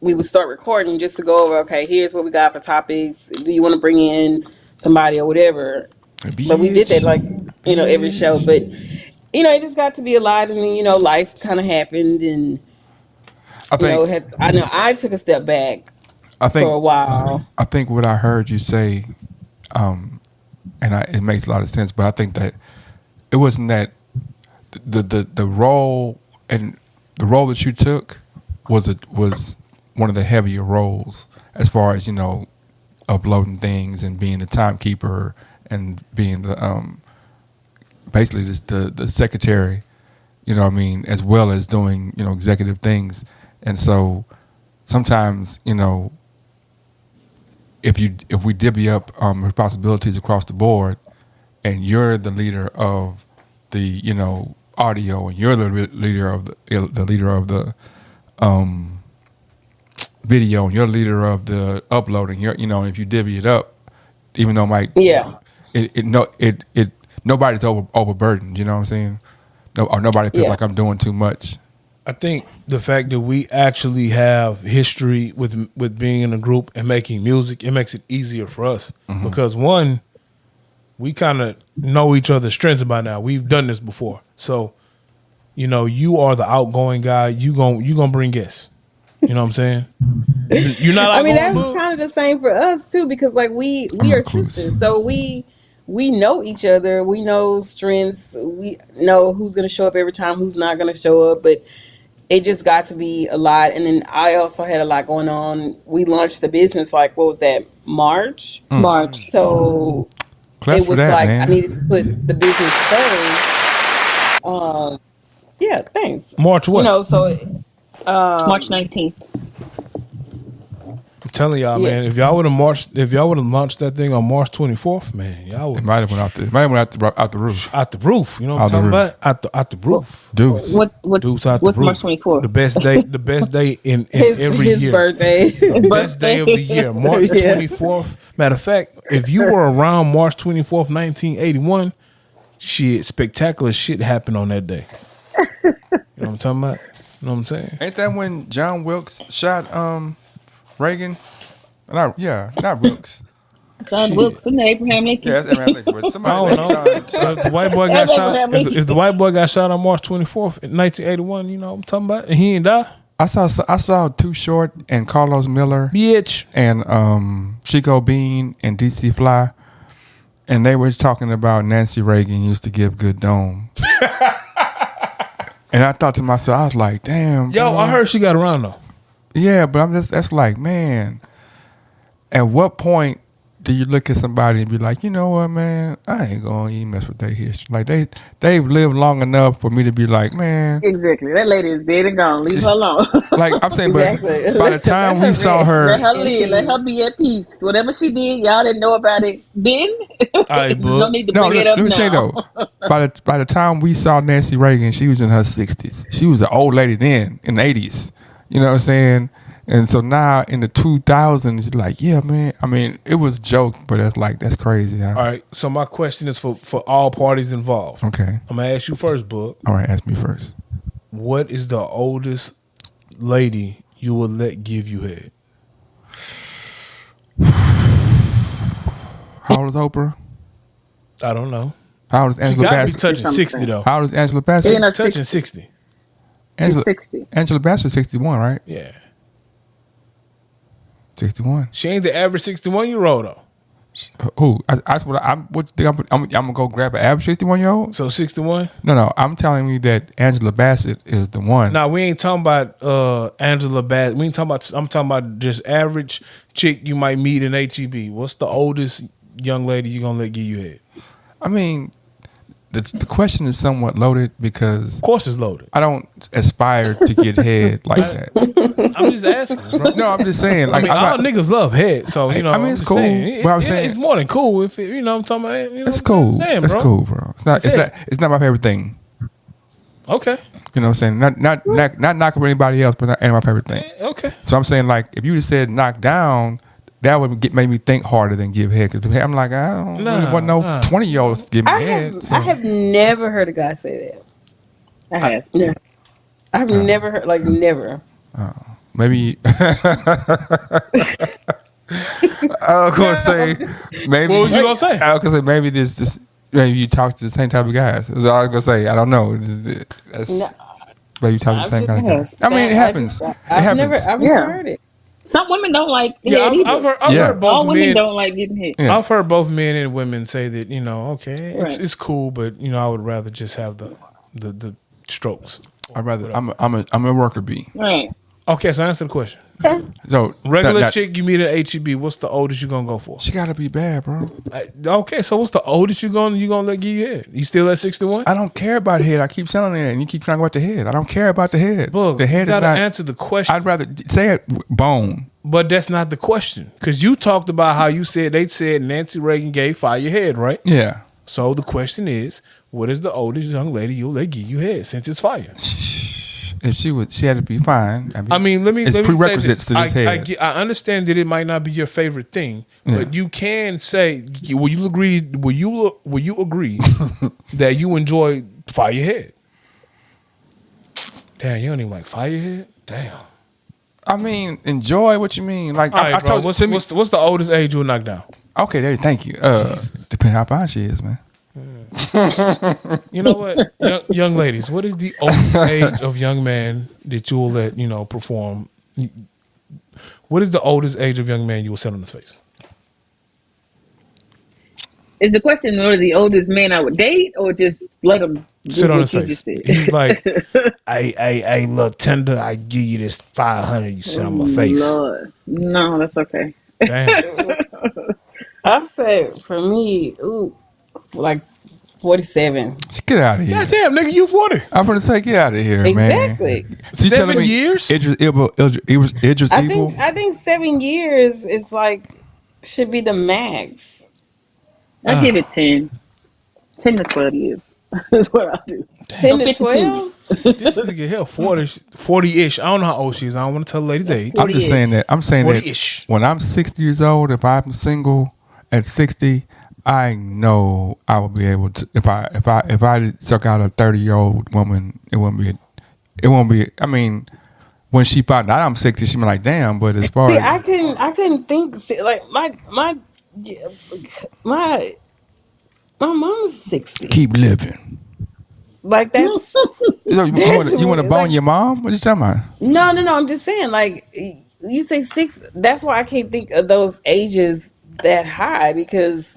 we would start recording, just to go over. Okay, here's what we got for topics. Do you want to bring in somebody or whatever? But we did that like every show. But it just got to be a lot, and then life kind of happened, and I took a step back. For a while. I think what I heard you say, it makes a lot of sense. But I think that it wasn't that the role that you took was one of the heavier roles as far as uploading things and being the timekeeper and being the basically just the secretary, as well as doing executive things. And so sometimes if we divvy up responsibilities across the board, and you're the leader of the audio, and you're the leader of the video, and you're the leader of the uploading, if you divvy it up, even though nobody's overburdened, you know what I'm saying? Or nobody feels like I'm doing too much. I think the fact that we actually have history with being in a group and making music, it makes it easier for us. Because one, we kind of know each other's strengths by now. We've done this before. So, you are the outgoing guy. You gonna bring guests. You know what I'm saying? You're not. I mean, that was kind of the same for us too, because like we are sisters, so we know each other. We know strengths. We know who's gonna show up every time, who's not gonna show up. But it just got to be a lot. And then I also had a lot going on. We launched the business, like, what was that, March? March. So it was like, man, I needed to put the business first. Yeah, thanks. March what? So March 19th. I'm telling y'all, man, if y'all would have launched that thing on March 24th, man, y'all would. It might have went out the roof. Out the roof, you know what I'm talking about? Out the roof. Deuce. Deuce out the what's roof. March 24th? The best day in every year. His birthday. Best day of the year, March 24th. Matter of fact, if you were around March 24th, 1981, spectacular shit happened on that day. You know what I'm talking about? You know what I'm saying? Ain't that when John Wilkes shot Reagan? Not Wilkes. John Wilkes and Abraham Lincoln. Yeah, that's Abraham Lincoln. But somebody I don't know. So if the white boy got shot, if the white boy got shot on March 24th in 1981, you know what I'm talking about? And he ain't die. I saw Too Short and Carlos Miller, bitch, and Chico Bean and DC Fly, and they were talking about Nancy Reagan used to give good dome. And I thought to myself, I was like, damn. Yo, boy. I heard she got around though. Yeah, but that's like, man, at what point do you look at somebody and be like, you know what, man, I ain't gonna even mess with their history. Like they've lived long enough for me to be like, man, Exactly. That lady is dead and gone. Leave her alone. like I'm saying, Exactly. but by the time Let we her saw rest. her, Let her In live. Let peace. her be at peace. Whatever she did, y'all didn't know about it then. right, No but need to no, bring it let up me say now. though, by the time we saw Nancy Reagan, she was in her 60s. She was an old lady then in the 80s. You know what I'm saying? And so now in the 2000s, like, yeah, man. I mean, it was a joke, but that's crazy. Huh? all right. So my question is for all parties involved. Okay. I'm gonna ask you first, Book. All right, ask me first. What is the oldest lady you will let give you head? How old is Oprah? I don't know. How old is She Angela gotta be Bassett? touching Something. 60 though. How old is Angela She Bassett? in her Touching 60. 60. Angela, 60. Angela Bassett, 61, right? Yeah. 61. She ain't the average 61-year-old though. Who? That's what I'm. What you think I'm gonna go grab an average 61-year-old? So 61? No. I'm telling you that Angela Bassett is the one. Nah, we ain't talking about Angela Bassett. We ain't talking about. I'm talking about just average chick you might meet in HEB. What's the oldest young lady you gonna let give you head? I mean, the question is somewhat loaded because Of course, it's loaded. I don't aspire to get head like that. I'm just asking, bro. No, I'm just saying. I Like, mean, I'm all not, niggas love head, so you know. I mean, I'm it's just cool, saying, but I'm saying- it's more than cool. If you know, what I'm talking about. You know it's what I'm cool. saying, It's bro. cool, bro. It's not. That's It's not my favorite thing. Okay, You know what I'm saying? Not knocking anybody else, but not ain't my favorite thing. okay. So I'm saying, like, if you just said knock down, that would make me think harder than give head. Because I'm like, I don't Nah, really want no nah. 20-year-olds to give me head. I So. have never heard a guy say that. I have. Yeah. I've never heard, like, never. Maybe I was gonna say maybe. What was you gonna say? I was gonna say maybe this maybe you talk to the same type of guys. That's all I was gonna say. I don't know. That's, No, maybe you talk to the same I've kind of just- guy. I mean, it happens. I've It happens. never Yeah. heard it. Some women don't like Yeah, head either. I've Yeah. heard both All women men. don't like getting hit. Yeah. I've heard both men and women say that okay, Right. it's cool, but I would rather just have the strokes. I'd rather. I'm a worker bee. Right. Okay, so answer the question. So Regular that- chick you meet at HEB, what's the oldest you gonna go for? She gotta be bad, bro. Okay, so what's the oldest you gonna let give you head? You still at 61? I don't care about head. I keep telling it, and you keep talking about the head. I don't care about the head. Look, the head you is gotta not. answer the question. I'd rather say it bone. But that's not the question. Because you talked about how you said they said Nancy Reagan gave fire your head, right? Yeah. So the question is, what is the oldest young lady you'll let give you head since it's fire? If she had to be fine. I mean, let me. It's let me prerequisites say to this. this head. I understand that it might not be your favorite thing, but you can say, will you agree? Will you agree that you enjoy Firehead? Damn, you don't even like Firehead? Damn. I mean, enjoy what you mean. Like All right, I bro. told What's, you. what's the oldest age you'll knock down? Okay, there. Thank you. Depending how fine she is, man. You know what, young ladies, what is the oldest age of young man that you will let perform? What is the oldest age of young man you will set on his face? Is the question what is the oldest man I would date or just let him Sit on his what you face. just said? He's like, hey, look, tender, I give you this 500. You sit on my face. Lord. No, that's okay. Damn. I've said for me, like 47. Get out of here. God damn, nigga, you 40. I'm gonna say, get out of here, man. Exactly. So you 7 telling me years? Idris Evil. I think 7 years is should be the max. I give it 10. 10 to 12 years. That's what I'll do. 10 to 52. 12? This nigga here 40-ish. I don't know how old she is. I don't want to tell the lady's age. I'm just saying that. I'm saying that 40-ish. when I'm 60 years old, if I'm single at 60, I know I will be able to. If I took out a 30-year-old woman, it won't be. I mean, when she found out I'm 60, she be like, damn. But as far See, as I couldn't think like my mom's 60. keep living. Like that's You want to bone like- your mom? What you talking about? no. I'm just saying, like you say 6. That's why I can't think of those ages that high because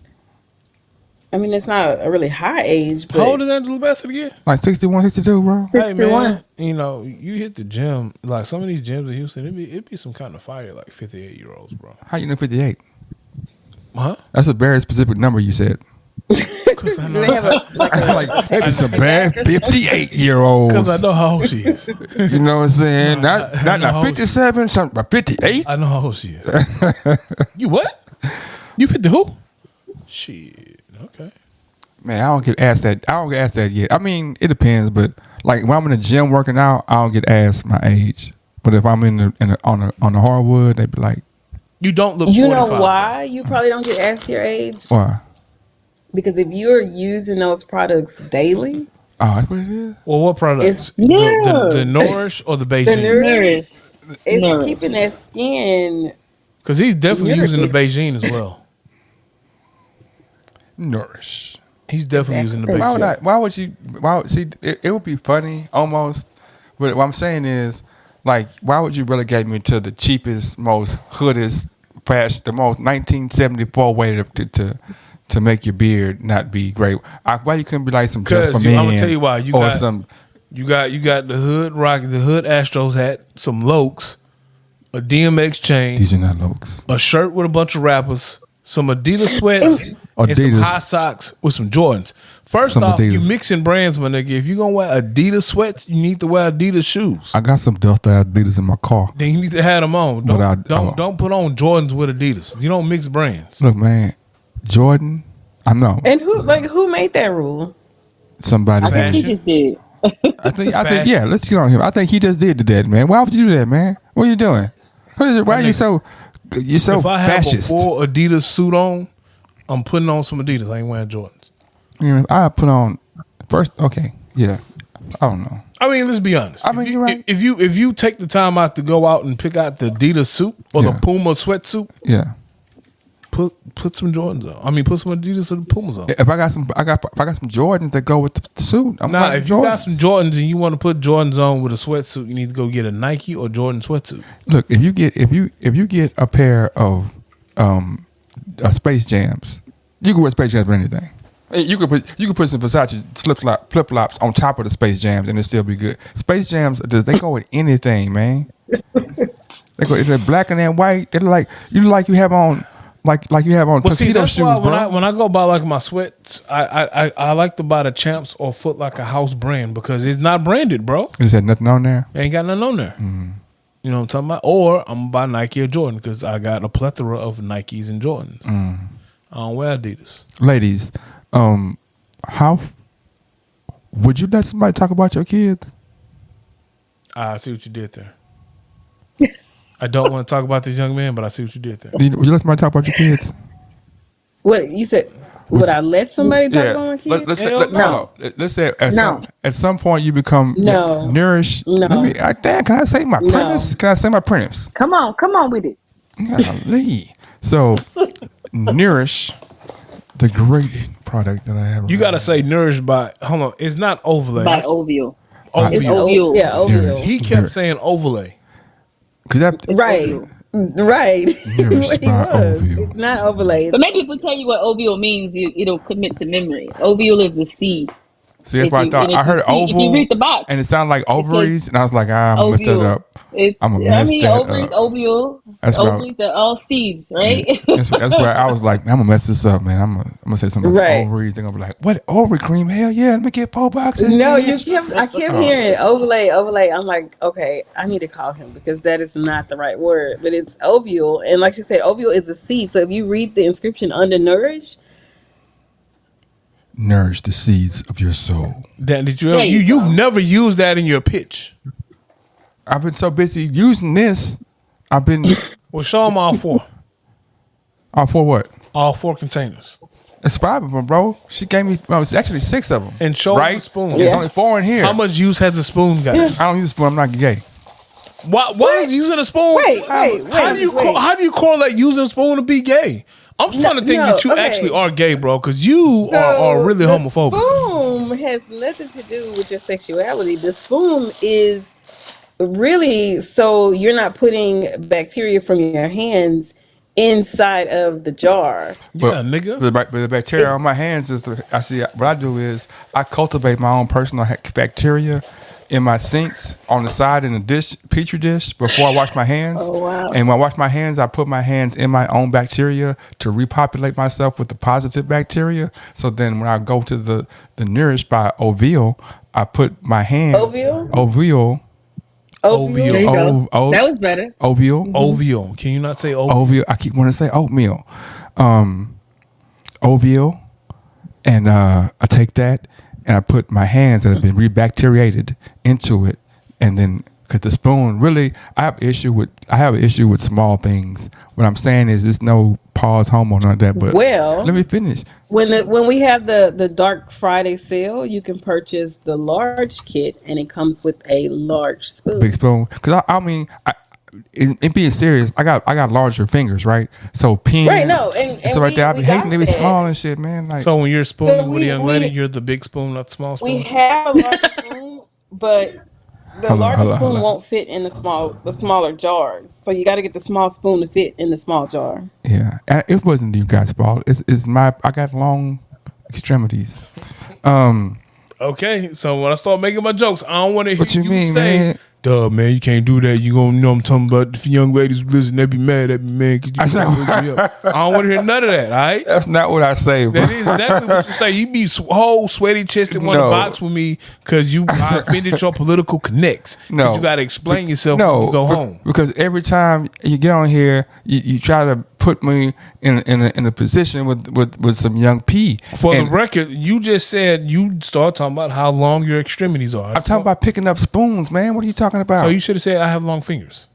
I mean it's not a really high age. But How old is Angela Bassett again? Like 61, 62, bro. Hey 61. man, you hit the gym. Like some of these gyms in Houston, it'd be some kind of fire like 58-year-olds, bro. How you know 58? Huh? That's a very specific number you said. Because I Do they have a Like maybe some bad 58-year-olds. Because I know how old she is. You know what I'm saying? I know Not how- 57, something about 58. I know how old she is. You what? You 50 who? Shit. Okay. Man, I don't get asked that. I don't get asked that yet. I mean, it depends, but like when I'm in the gym working out, I don't get asked my age. But if I'm on the hardwood, they be like, You don't look. You 45. know why you probably don't get asked your age? "Why? Because if you're using those products daily, Oh, that's what it is." Well, what products? It's- The Nourish or the the Beijing? nourish is Nourish. keeping that skin. Because he's definitely Nourish using the is- Beijing as well. Nourish. He's definitely using the Why would Beijing. I? Why would you? Why would see? It would be funny almost, but what I'm saying is, like, why would you relegate me to the cheapest, most hoodest, fashion, the most 1974 way to make your beard not be great? Why you couldn't be like some just for Because men? I'm gonna tell you why. You or got some. You got the hood Astros hat, some Lokes, a DMX chain, These are not looks. a shirt with a bunch of rappers, some Adidas sweats, and some Adidas. high socks with some Jordans. First Some off, you Adidas. mixing brands, my nigga. If you're gonna wear Adidas sweats, you need to wear Adidas shoes. I got some dust Adidas in my car. Then you need to have them on. But Don't put on Jordans with Adidas. You don't mix brands. Look, man, Jordan. I know And who made that rule? somebody. I think he Fashion. just did. I think Fashion. yeah. Let's get on him. I think he just did that, man. Why would you do that, man? What are you doing? What is it? Why are you so? You're so If I have fascist. a full Adidas suit on, I'm putting on some Adidas. I ain't wearing Jordans. You know, I put on first. Okay, yeah. I don't know. I mean, let's be honest. I mean, you're right. If you take the time out to go out and pick out the Adidas suit or Yeah. the Puma sweatsuit, Yeah. put some Jordans on. I mean, put some Adidas or the Pumas on. If I got some Jordans that go with the suit, I'm Now, buying if you got Jordans. some Jordans and you want to put Jordans on with a sweatsuit, you need to go get a Nike or Jordan sweatsuit. Look, if you get a pair of Space Jams, you can wear Space Jams for anything. You could put some Versace flip flops on top of the Space Jams and it still be good. Space Jams, they go with anything, man. They're black and then white. They're like you have on like you have on Well, see, tuxedo that's shoes, why bro. when I go buy like my sweats, I like to buy the Champs or Foot Locker house brand because it's not branded, bro. It had nothing on there. Ain't got nothing on there. Mm-hmm. You know what I'm talking about? Or I'm gonna buy Nike or Jordan because I got a plethora of Nikes and Jordans. Mm. I don't wear Adidas. Ladies, how would you let somebody talk about your kids? I see what you did there. I don't want to talk about this young man, but I see what you did there. Would you let somebody talk about your kids? What you said? Would I let somebody talk about my kids? Let's say No. at some point you become No. nourished. No. Damn, can I say my No. premise? Can I say my premise? Come on with it. Golly. So, Nourish, the great product that I have. You got to say nourished by, hold on, it's not overlay. By Ovio. Overlay. It's Ovio. Yeah, Ovio. He kept saying overlay. Because that Right. Ovio. Right. Nourished He by was. Ovio. It's not overlaid. But maybe if we tell you what Ovio means, it'll commit to memory. Ovio is the seed. See, that's If what I you- thought. and if I heard you see- if you oval, read the box, and it sounded like ovaries, and I was like, I'm gonna mess that Ovule. up. It's, I'm gonna mess that ovaries, up. ovule, That's what I- ovaries, they're all seeds, right? That's where I was like, I'm gonna mess this up, man. I'm gonna say something about Right. ovaries. They're gonna be like, what ovary cream? Hell yeah, let me get 4 boxes. No, bitch. I kept hearing overlay. I'm like, okay, I need to call him because that is not the right word. But it's ovule, and like she said, ovule is a seed. So if you read the inscription under nourish, Nourish the seeds of your soul. That, did you There ever, you you've go. never used that in your pitch. I've been so busy using this. I've been Well, show them all four. for what? All 4 containers. It's 5 of them, bro. She gave me. Well, it's actually 6 of them. And show right? the spoon. There's only 4 in here. How much use has the spoon got? I don't use a spoon. I'm not gay. Why is using a spoon? Wait, How do you correlate using a spoon to be gay? I'm starting to think no, that you okay. actually are gay, bro, because you are really the homophobic. Spoon has nothing to do with your sexuality. The spoon is really so you're not putting bacteria from your hands inside of the jar. Yeah, nigga. The bacteria on my hands is. I see. What I do is I cultivate my own personal bacteria, in my sinks on the side in a dish, petri dish, before I wash my hands. Oh, wow. And when I wash my hands, I put my hands in my own bacteria to repopulate myself with the positive bacteria. So then when I go to the Nourish by Ovil, I put my hands. Ovil? Ovil. Ovil. There you go. That was better. Ovil. Ovil. Can you not say Ovil? Ovil. I keep wanting to say oatmeal. Ovil. And I take that and I put my hands that have been rebacteriated into it. And then, because the spoon, really, I have an issue with small things. What I'm saying is there's no pause, homo, none of that. But Well, let me finish. When we have the Dark Friday sale, you can purchase the large kit, and it comes with a large spoon. Big spoon. Because I mean, in being serious, I got larger fingers, right? So pins, Right, no, and stuff like that. I be we hating got they be that. small and shit, man. Like, So when you're spooning So with a young we- lady, you're the big spoon, not the small spoon. We have a large spoon, but the Hold on, larger hold on, spoon hold on. won't fit in the smaller jars. So you got to get the small spoon to fit in the small jar. yeah, it wasn't you guys' fault. It's my. I got long extremities. Okay, so when I start making my jokes, I don't want to hear What you mean, say, man? "Duh, man, you can't do that. You gonna know I'm talking about if young ladies listen, they be mad at me, man. 'Cause you can't wake me up." I don't want to hear none of that. All right. That's not what I say, bro. That is exactly what you say. You be whole sweaty chested, want to No. box with me because I offended your political connects. 'Cause No. you got to explain yourself when you go home. Because every time you get on here, you try to put me in a position with some young P. For And the record, you just said you start talking about how long your extremities are. I'm talking about picking up spoons, man. What are you talking about? So you should have said I have long fingers.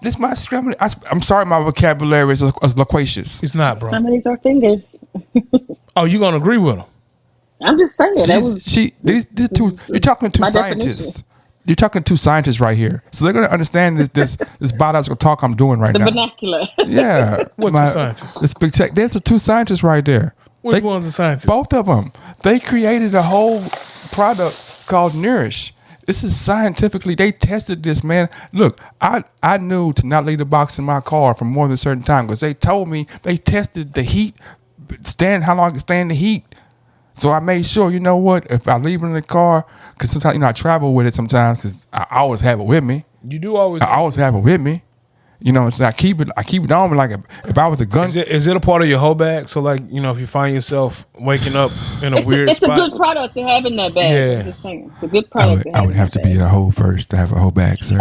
This my extremity. I'm sorry, my vocabulary is loquacious. It's not, bro. Some of these are fingers. Oh, you gonna agree with him? I'm just saying. That was These two. You're talking to two my scientists. definition. You're talking to two scientists right here, so they're gonna understand this biological talk I'm doing right the now. vernacular. Yeah, What's the scientists? It's big tech. There's the two scientists right there. Which one's the scientist? Both of them. They created a whole product called Nourish. This is scientifically. They tested this, man. Look, I knew to not leave the box in my car for more than a certain time because they told me they tested the heat, how long it can stand the heat. So I made sure, you know what, if I leave it in the car, because sometimes, I travel with it sometimes because I always have it with me. You do always. I always have it with me. You know, so I keep it on me like if I was a gun. Is it a part of your whole bag? So like, if you find yourself waking up in a weird It's spot. a good product to have in that bag. Yeah. I'm just saying. It's a good product. I would have to be a hoe first to have a hoe bag, sir.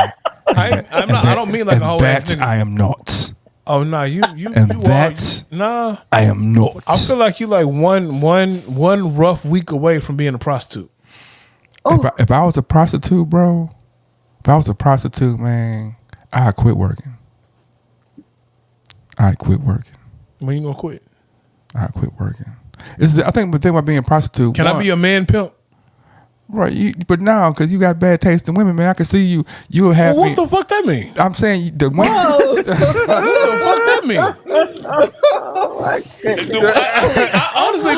I'm not, I don't mean like and a whole ass that nigga. I am not. Oh no, you And you that- are. Nah, I am not. I feel like you like one rough week away from being a prostitute. If I was a prostitute, bro, man, I'd quit working. When you gonna quit? I'd quit working. I think the thing about being a prostitute. Can I be a man pimp? Right, but now because you got bad taste in women, man, I can see you. You'll have Well, me. what the fuck that mean? I'm saying the women. What the fuck that mean? I honestly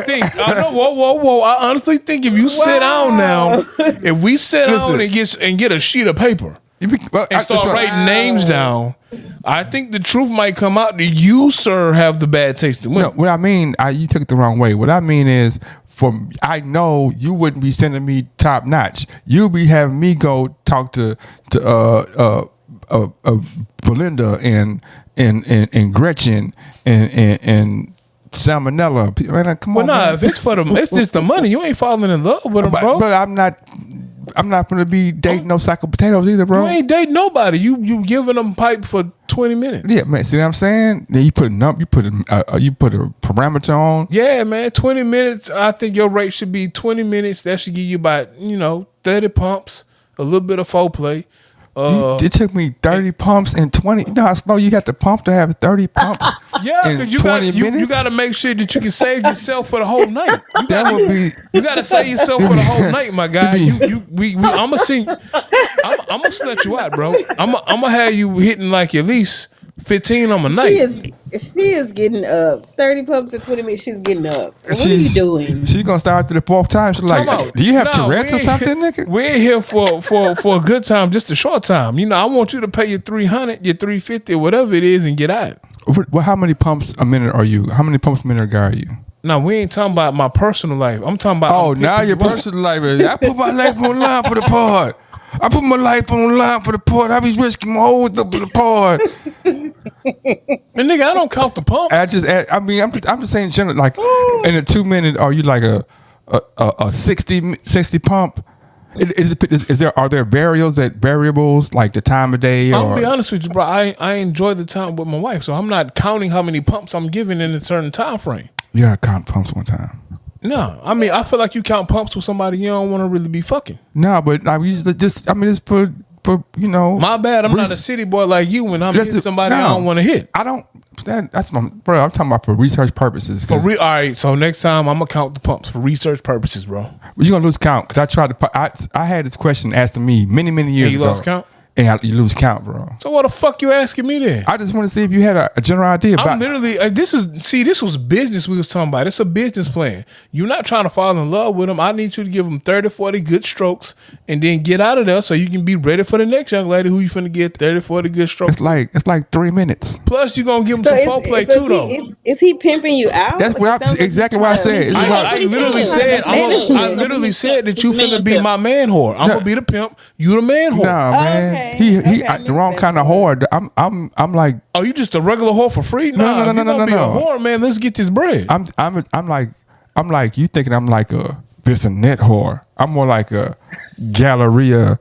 think. Whoa. I honestly think if you sit down now, if we sit down and get a sheet of paper and start writing names down, I think the truth might come out that you, sir, have the bad taste in No, women. what I mean, you took it the wrong way. What I mean is, I know you wouldn't be sending me top notch. You'll be having me go talk to Belinda and Gretchen and Salmonella. Man, come Well, on, nah, man. if it's just the money, you ain't falling in love with them, bro. But I'm not going to be dating no sack of potatoes either, bro. You ain't dating nobody. You giving them pipe for 20 minutes. Yeah, man. See what I'm saying? Then you put a parameter on. Yeah, man. 20 minutes. I think your rate should be 20 minutes. That should give you about 30 pumps, a little bit of foreplay. It took me 30 pumps and 20. You know how slow you got to pump to have 30 pumps? Yeah, in because you 20 got minutes? to make sure that you can save yourself for the whole night. That would be. You got to save yourself for the whole night, my guy. I'm gonna see. I'm gonna slut you out, bro. I'm gonna have you hitting like at least 15 on a night. She is getting up. 30 pumps in 20 minutes. She's getting up. What are you doing? She's gonna start after the fourth time. She's like, Come on. "Do you have No, Tourette's or we ain't- something, nigga?" We're here for a good time, just a short time. I want you to pay your 300, your 350, whatever it is, and get out. Well, how many pumps a minute are you? How many pumps a minute guy are you? No, we ain't talking about my personal life. I'm talking about. Oh, I'm now pimping your you up. personal life. I put my life on line for the pod. I put my life on line for the pod. I be risking my whole up for the pod. And nigga, I don't count the pump. I'm just saying general. Like in a 2 minute, are you like a 60 pump? Are there variables like the time of day? I'll be honest with you, bro. I enjoy the time with my wife, so I'm not counting how many pumps I'm giving in a certain time frame. You gotta count pumps one time. No, I mean I feel like you count pumps with somebody you don't want to really be fucking. No, but I usually just. I mean, it's for My bad. I'm not a city boy like you when I'm hitting somebody I don't want to hit. I don't. That's my bro. I'm talking about for research purposes. All right. So next time I'm gonna count the pumps for research purposes, bro. You're gonna lose count because I tried to. I had this question asked to me many years And you ago. lost count? And you lose count, bro. So what the fuck you asking me then? I just want to see if you had a general idea about. I'm literally. This was business we was talking about. It's a business plan. You're not trying to fall in love with them. I need you to give them 30, 40 good strokes and then get out of there so you can be ready for the next young lady who you finna get 30, 40 good strokes. It's like 3 minutes. Plus you gonna give them some foreplay too, though. Is he pimping you out? That's what exactly what I said. I literally said. I literally said that you finna be my man whore. I'm gonna be the pimp. You the man whore. Nah, man. He the wrong kind of whore. I'm like. Oh, you just a regular whore for free? No. If you gonna be a whore, man. Let's get this bread. I'm like you thinking I'm like a this and net whore. I'm more like a Galleria,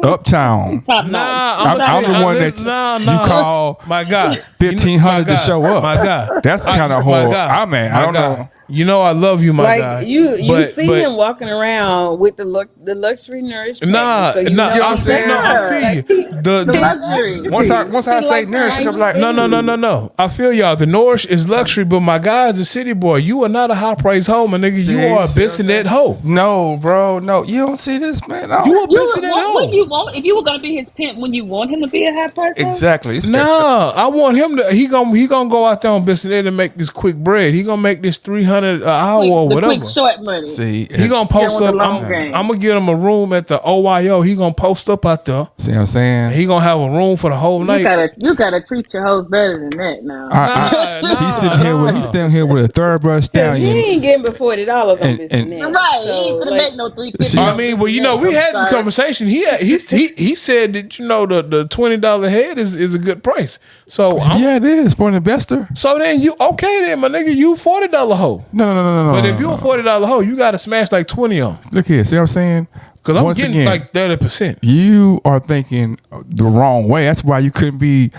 uptown. I'm the one that you call my God 1,500 to show up. My God, that's the kind of whore I'm at. I don't know. You know I love you, my guy. You see him walking around with the luxury nourishment. I feel you. The luxury. Once I say nourish, I'm like, no. I feel y'all. The nourish is luxury, but my guy is a city boy. You are not a high price hoe, my nigga. You are a Bissonette hoe. No, bro. No, you don't see this, man. No. You a Bissonette hoe. If you were gonna be his pimp, when you want him to be a high price hoe? Exactly. I want him to. He gonna go out there on Bissonette and make this quick bread. He gonna make this 300 an hour or whatever. Quick short money. See, he gonna post up. I'm gonna get him a room at the OYO. He gonna post up out there. See what I'm saying? He gonna have a room for the whole night. You gotta treat your hoes better than that now. He's sitting here with a thoroughbred stallion. He ain't getting but $40 on this net. Right, he ain't gonna make no $350. I mean, well, we had this conversation. He said that the $20 head is a good price. So it is for an investor. So then then my nigga, you $40 hoe. No. But if you a $40 hoe, you got to smash like 20 on. Look here, see what I'm saying? Because I'm getting like 30%. You are thinking the wrong way. That's why you couldn't be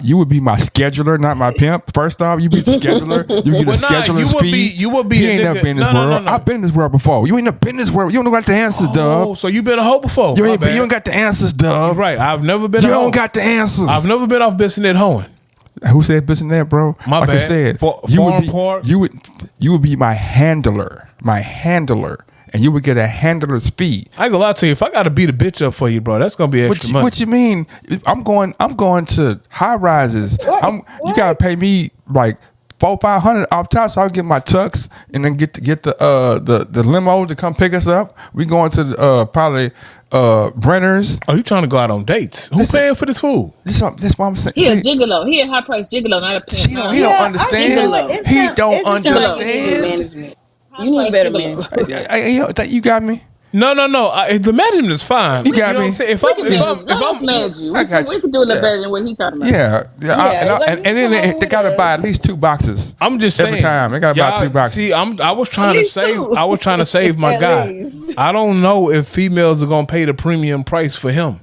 you would be my scheduler, not my pimp. First off, you be the scheduler. You get the scheduler's fee. You would be. You ain't never been in this world. No. I've been in this world before. You ain't never been in this world. You don't got the answers, Dub. So you been a hoe before. You ain't got the answers, Dub. You're right. I've never been You don't got the answers. I've never been off Bissonette hoeing. Who said Bissonette, bro? My like bad. I said, you would be my handler. And you would get a handler's fee. I ain't gonna lie to you. If I gotta beat a bitch up for you, bro, that's gonna be extra money. What you mean? I'm going to high rises. You gotta pay me like $400-500 off top, so I'll get my tux and then get the limo to come pick us up. We going to probably Brenner's. Oh, you trying to go out on dates? Who's paying for this food? This what I'm saying. He a gigolo. He a high price gigolo, not a pimp. He don't understand. He don't understand. You need better man. You got me. No. The management is fine. You got me. If I'm mad you, I got you. We can do a little better than what he talking about. And then they gotta buy at least 2 boxes. I'm just saying every time they gotta buy 2 boxes. See, I was trying to save my guy. I don't know if females are gonna pay the premium price for him.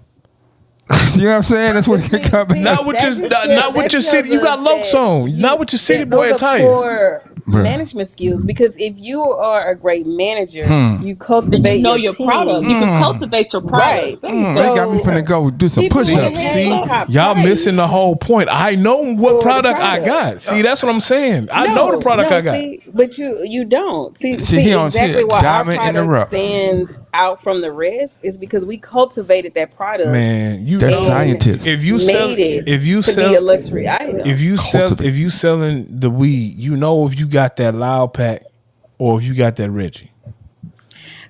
You know what I'm saying? That's what he coming. Not with your city. You got Lokes on. Not with your city boy attire. Management skills, because if you are a great manager, you cultivate your team. product. You can cultivate your product. Right. They got me finna go do some push-ups. See, y'all missing the whole point. I know what product I got. See, that's what I'm saying. I know the product I got. See, but you don't. See he don't exactly see it. why Diamond our in the rough. product stands out from the rest is because we cultivated that product. Man, they're scientists. If you made it to be a luxury item. If you selling the weed, you know if you got that loud pack or if you got that Reggie.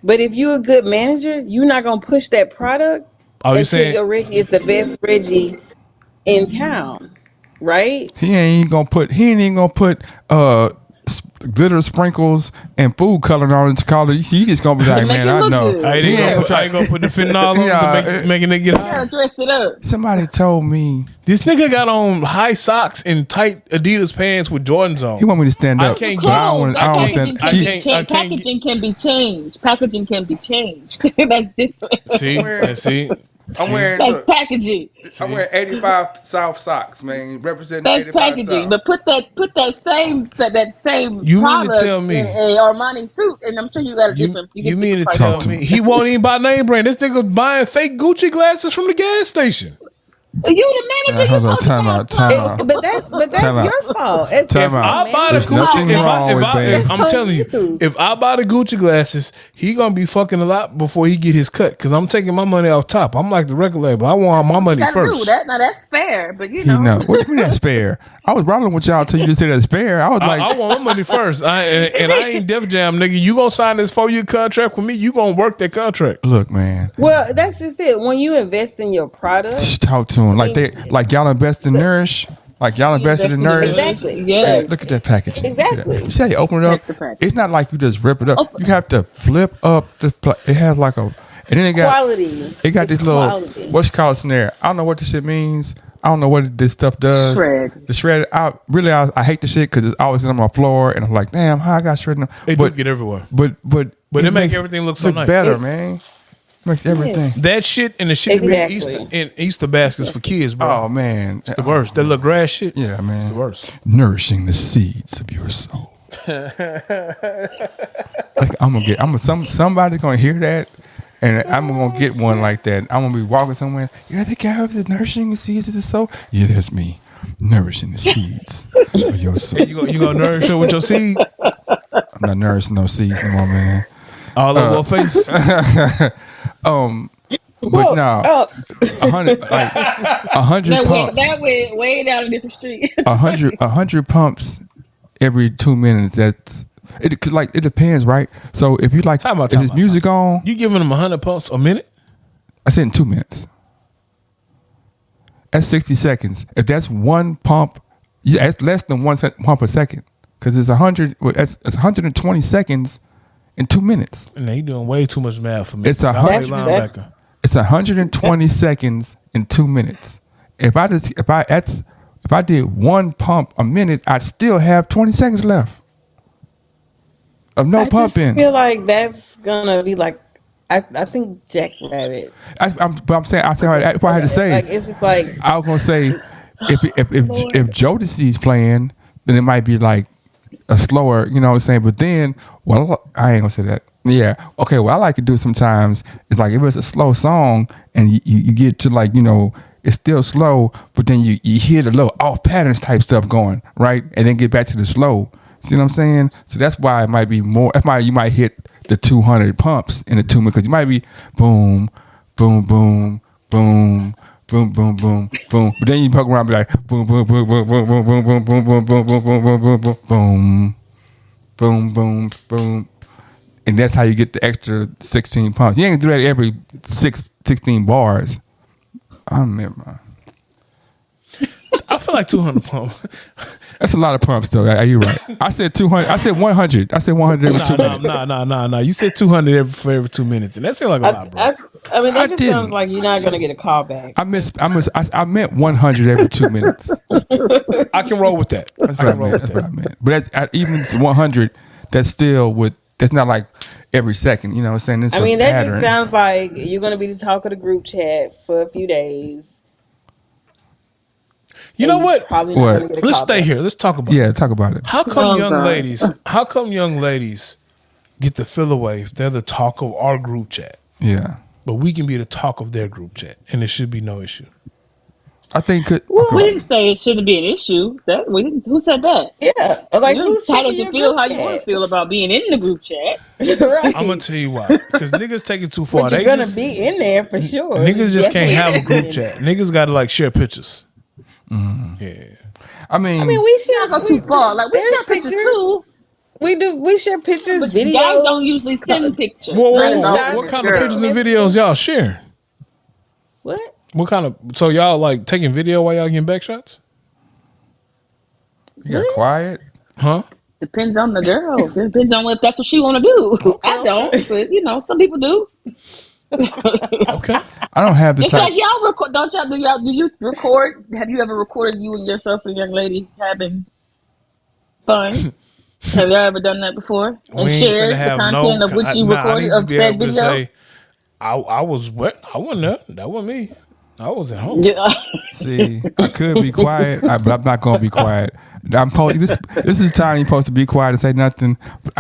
But if you're a good manager, you're not gonna push that product until your Reggie is the best Reggie in town, right? He ain't even gonna put glitter sprinkles and food coloring on it to call it. You just gonna be like, Make man, it I look know. good. I ain't gonna put the fentanyl on to making it get You high. gotta dress it up. Somebody told me This nigga got on high socks and tight Adidas pants with Jordans on. he want me to stand I up. can't but I don't Cool. want. I don't Packaging stand. can he- be changed. Packaging can be changed. Packaging can be changed. That's different. See, I'm wearing. That's Look, packaging. I'm wearing 85 South socks, man. Representing That's 85 packaging. South. But put that same You mean to product tell me- in a Armani suit, and I'm sure you got a different. You get mean to different tell price. me he won't even buy name brand? This nigga buying fake Gucci glasses from the gas station. You the manager. Hold You on, supposed to time have out, time some. out. But that's Time out. your fault. It's Time if out. I buy the There's nothing Gucci. wrong with Bam. I'm telling you, if I buy the Gucci glasses, he gonna be fucking a lot before he get his cut. Cause I'm taking my money off top. I'm like the record label. I want my money Gotta first. do that. Now that's fair, but you He know. know. What do you mean that's fair? I was rolling with y'all till you just said that's fair. I was like, I want my money first. And I ain't Def Jam, nigga. You gonna sign this 4-year contract with me? You gonna work that contract? look, man. Well, that's just it. When you invest in your product, Shh, talk to him like y'all invest in Nourish, like y'all invested in Nourish. Exactly. Yeah. Hey, look at that packaging. Exactly. You see how you open it up? Check the package. It's not like you just rip it up. You have to flip up the. It has like a, and then it got quality. It got It's this little quality. what's it called in there. I don't know what this shit means. I don't know what this stuff does. Shred. The shred. I hate the shit because it's always on my floor, and I'm like, damn, how I got shredded. It do get everywhere. But it make everything look so nice. better, man. Makes everything. That shit and the shit Exactly. in Easter baskets for kids, bro. Oh man, It's the worst. That little grass shit. yeah, man. The worst. Nourishing the seeds of your soul. Like somebody's gonna hear that, and I'm gonna get one like that. I'm gonna be walking somewhere. You're the guy with the nourishing the seeds of the soul. Yeah, that's me, nourishing the seeds of your soul. You gonna nourish her with your seed? I'm not nourishing no seeds no more, man. All over her face. But no, 100 pumps. That went way down a different street. 100 pumps every 2 minutes. That's it. Cause like it depends, right? So if you like, Time out, if time there's out, music on, You giving them 100 pumps a minute? I said in 2 minutes. That's 60 seconds. If that's one pump, yeah, it's less than pump a second because it's 100. Well, it's 120 seconds in 2 minutes. And you doing way too much math for me. It's a I'm hundred- a linebacker. It's 120 seconds in 2 minutes. If I did one pump a minute, I'd still have 20 seconds left of no I just pumping. feel like that's gonna be like. I think Jackrabbit. I'm saying if I had to say, Like it's just like I was gonna say if Jodeci's playing, then it might be like a slower, you know what I'm saying? But then, well, I ain't gonna say that. Yeah, okay. What I like to do sometimes is like if it's a slow song and you get to like, you know, it's still slow, but then you hear the little off patterns type stuff going, right? And then get back to the slow. See what I'm saying? So that's why it might be more. That's why you might hit the 200 pumps in the 2 minutes because you might be boom, boom, boom, boom. Boom, boom, boom, boom. But then you poke around and be like boom, boom, boom, boom, boom, boom, boom, boom, boom, boom, boom, boom, boom, boom, boom, boom, boom, boom, boom. And that's how you get the extra 16 pumps. You ain't gonna do that every 16 bars. I remember. I feel like 200 pumps. That's a lot of pumps, though. You're right. I said 200. I said 100. I said 100 every 2 minutes. Nah. You said 200 for every 2 minutes, and that seems like a lot, bro. I mean, that I just didn't. sounds like you're not gonna get a call back. I meant 100 every 2 minutes. I can roll with that. That's what I meant. But even 100, that's still that's not like every second. You know what I'm saying? It's I mean, that pattern. just sounds like you're gonna be the talk of the group chat for a few days. You know what? Probably not What? gonna get a Let's call stay back. here. Let's talk about it. Yeah, talk about it. How come Oh, young God. ladies? How come young ladies get the feel away if they're the talk of our group chat, Yeah. but we can be the talk of their group chat, and it should be no issue. I think We didn't say it shouldn't be an issue. That we didn't. Who said that? Yeah, like You're who's entitled checking to your feel how group you want to chat? feel about being in the group chat. Right. I'm gonna tell you why. Because niggas take it too far. But you're They gonna just- be in there for sure. Niggas just can't Definitely have a in group there. chat. Niggas got to like share pictures. Yeah. I mean, I mean, we share. Don't go too far. Like we there's share pictures too. We do. We share pictures, But videos. guys don't usually send pictures. Whoa, Not at all. what kind of Girls. pictures and videos y'all sharing? What? What kind of? So y'all like taking video while y'all getting back shots? you got quiet. Huh? Depends on the girl. Depends on if that's what she want to do. I don't, but some people do. Okay. I don't have this It's like y'all record. Don't y'all do? You record? Have you ever recorded you and yourself and a young lady having fun? Have y'all ever done that before? And We ain't shared finna the have content of which you I recorded need to of be said able to video? say I was what? I wasn't there. That wasn't me. I was at home. Yeah. See, I could be quiet, but I'm not gonna be quiet. This is the time you're supposed to be quiet and say nothing. But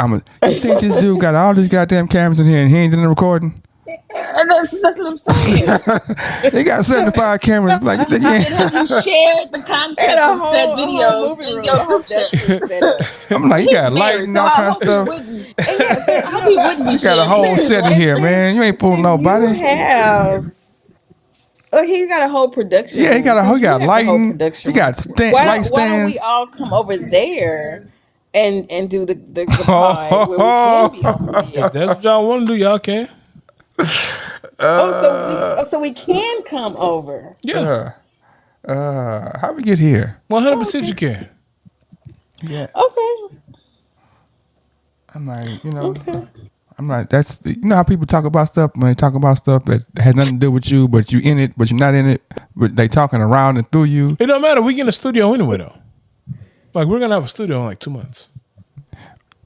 you think this dude got all these goddamn cameras in here and he ain't in the recording? That's what I'm saying. They got 75 cameras. Like, Have you shared the content And a of said whole videos movie in room. your I group hope that's chat? just set up. I'm like, you He's got light married, and so all I kind of hope he stuff. wouldn't. And yes, I hope he wouldn't be You got a sharing whole videos. set in here, man. You ain't fooling nobody. You have. Oh, he's got a whole production. Yeah, he got room. he got You have the whole lighting. production. He got room. light Why don't we stands. all come over there and do the pod where we can be on video? If that's what y'all want to do, y'all can. So we can come over. Yeah. How we get here? 100% you can. Yeah, Okay. I'm like, I'm like, that's how people talk about stuff when they talk about stuff that has nothing to do with you, but you in it, but you're not in it, but they talking around and through you. It don't matter. We get in the studio anyway, though. Like, we're going to have a studio in like 2 months.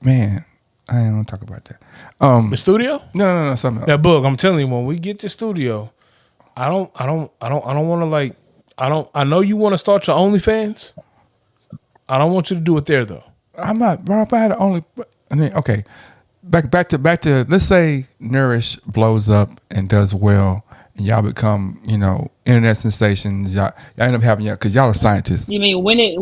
Man, I ain't gonna talk about that. The studio? No, something else. That book, I'm telling you, when we get to studio, I don't want to like, I know you want to start your OnlyFans. I don't want you to do it there though. I'm not, bro. If I had okay. Back to let's say Nourish blows up and does well, and y'all become internet sensations. Y'all end up having because y'all are scientists. You mean when it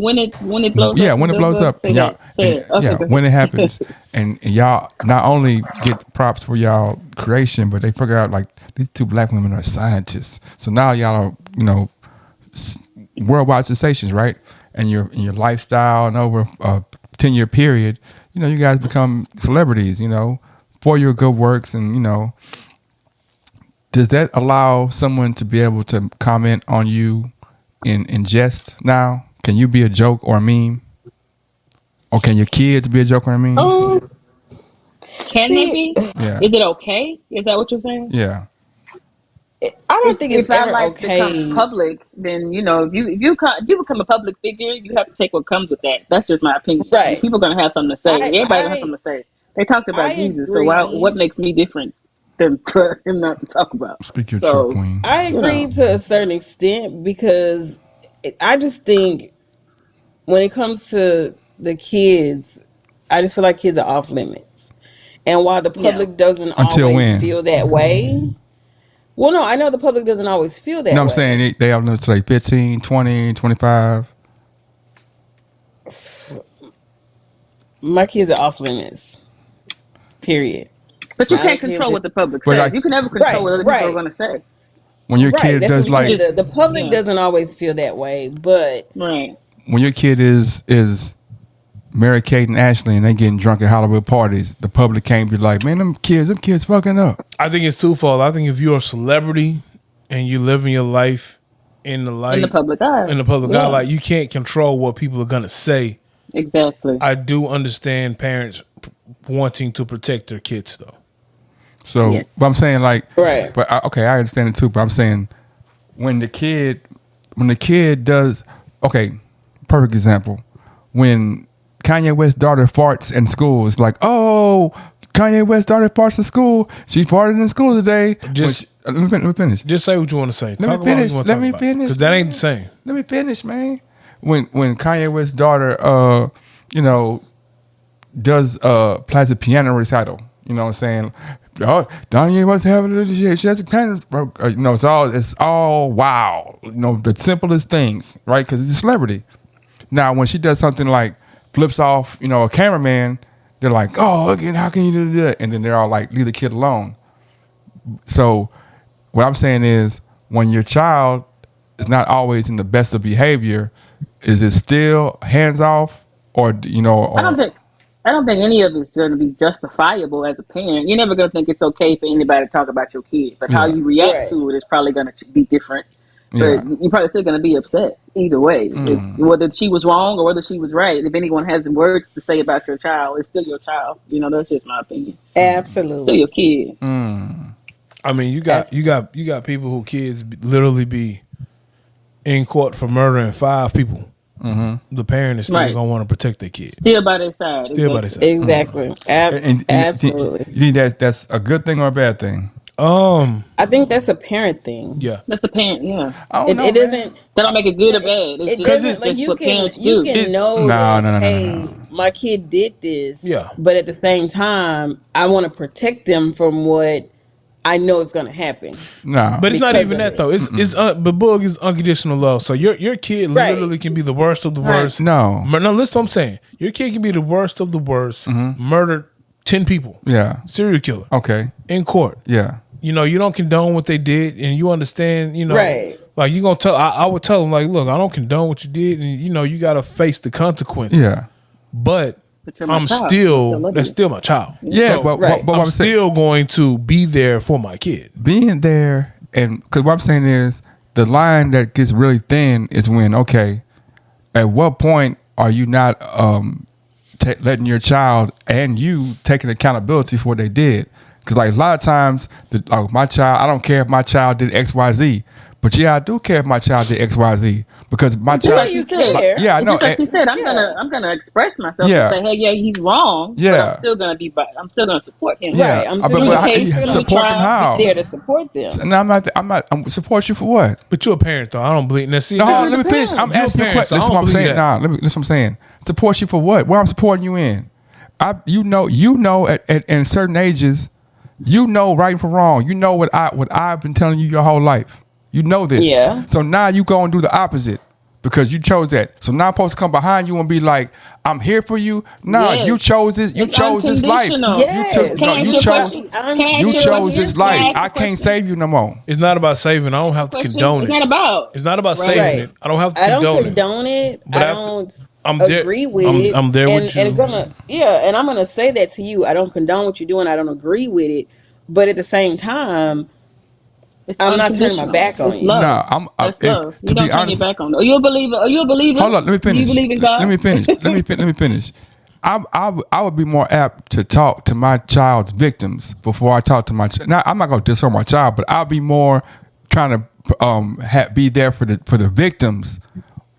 blows up? Yeah, when it blows up, Say and y'all, that. Say it. Okay, yeah, go when it ahead. happens, and y'all not only get props for y'all creation, but they figure out like these two black women are scientists. So now y'all are worldwide sensations, right? And your lifestyle and over a 10-year period, you guys become celebrities, for your good works. And, does that allow someone to be able to comment on you in jest now? Can you be a joke or a meme? Or can your kids be a joke or a meme? Can they be? Yeah. Is it okay? Is that what you're saying? Yeah. I don't think it's if our ever life okay. becomes public, then if you become a public figure, you have to take what comes with that. That's just my opinion. Right. People gonna have something to say. Everybody gonna have I something to say. They talked about Jesus, so agree. what makes me different than for him not to talk about? Speak your So, truth, queen. I agree to a certain extent because I just think when it comes to the kids, I just feel like kids are off limits. And while the public doesn't Until always when? feel that way, well, no, I know the public doesn't always feel that way. No, I'm saying they have to like 15, 20, 25. My kids are off limits. Period. but you can't control what the public But says. like- You can never control what other people are gonna say. When your kid That's does what I'm like saying. The public Yeah. doesn't always feel that way, but Right. when your kid is Mary Kate and Ashley and they getting drunk at Hollywood parties, the public can't be like, man, them kids fucking up. I think it's twofold. I think if you're a celebrity and you living your life in the light, In the public eye. eye, like you can't control what people are gonna say. Exactly. I do understand parents wanting to protect their kids, though. So, Yes. but I'm saying like, Right. But I understand it too. But I'm saying when the kid does, perfect example, when Kanye West's daughter farts in school, it's like, oh, Kanye West's daughter farts in school. She farted in school today. Let me finish. Just say what you want to say. Let me finish. Let me finish. Because that ain't the same. Let me finish, man. When Kanye West's daughter, does plays a piano recital, you know what I'm saying? Oh, Kanye West having she has a piano, it's all wow, the simplest things, right? Because it's a celebrity. Now, when she does something like flips off, a cameraman, they're like, oh, look, how can you do that? And then they're all like, leave the kid alone. So what I'm saying is when your child is not always in the best of behavior, is it still hands off or? I don't think any of it's going to be justifiable as a parent. You're never going to think it's okay for anybody to talk about your kid, but how you react to it is probably going to be different. Yeah. But you're probably still going to be upset either way. Whether she was wrong or whether she was right. If anyone has words to say about your child, it's still your child. You know, that's just my opinion. Absolutely. Still your kid. I mean, you got people who kids literally be in court for murdering 5 people. The parent is still Right. gonna want to protect their kid. Still by their side. Still by their side. Exactly. And Absolutely. You think that's a good thing or a bad thing? I think that's a parent thing. Yeah. That's a parent, yeah. I don't know, It man. isn't. That don't make it good or bad. It's It just, doesn't it's like just you what can parents you do. can know No, that, no, no, no, hey, no. my kid did this. Yeah. But at the same time, I want to protect them from what I know is going to happen. No. But it's not Because even of that though. But Boog is unconditional love. So your kid Right. literally can be the worst of the Right. worst. No. No, listen to what I'm saying. Your kid can be the worst of the worst. Murdered 10 people. Yeah. Serial killer Okay. in court. Yeah. You know, you don't condone what they did, and you understand. You know, Right. like you gonna tell. I would tell them like, look, I don't condone what you did, and you know, you got to face the consequences. Yeah. But But you're my I'm child. I still still love that's you. still my child. Yeah, So, but right. what I'm I'm saying, still going to be there for my kid. being there, and because what I'm saying is the line that gets really thin is when, okay, at what point are you not letting your child and you taking accountability for what they did? Because like a lot of times, my child, I don't care if my child did X, Y, Z, but yeah, I do care if my child did X, Y, Z because my Just child. like you said. Yeah, I know. Just like you and- said, Yeah. I'm gonna express myself Yeah. and say, hey, yeah, he's wrong. But Yeah. I'm still gonna support him. Yeah, Right. I'm but still how- case, gonna support them try, how? there to support them. No, I'm support you for what? But you're a parent though. I don't believe. Now, see, No, this- let me finish. I'm You're a asking you a parent, question. so I Listen don't what I'm believe saying. that. Listen what I'm saying. Support you for what? What I'm supporting you in? You know at certain ages, you know right from wrong. You know what I've been telling you your whole life. You know this. Yeah. So now you go and do the opposite because you chose that. So now I'm supposed to come behind you and be like, I'm here for you. No, Yes. you chose this. You It's chose this life. unconditional. Yes. You took. Can I No, ask you you a chose. question? I'm Can I ask You you a chose question? this Can I life. ask you a I can't question? save you no more. it's not about saving. I don't have to Question? condone It's it. not about. It's not about Right. saving Right. it. I don't have to I don't condone it. condone it. But I I have to- don't I'm there- agree with I'm- it. I'm there with you. And I'm gonna say that to you. I don't condone what you're doing. I don't agree with it. But at the same time, It's I'm not turning my unconditional. back on It's you. love. No, That's love. to You don't be turn honest, your back on. Are you a believer? Are you a believer? hold on, let me finish. Do you believe in God? Let me finish. Let me finish. I would be more apt to talk to my child's victims before I talk to my. Now I'm not gonna disown my child, but I'll be more trying to be there for the victims.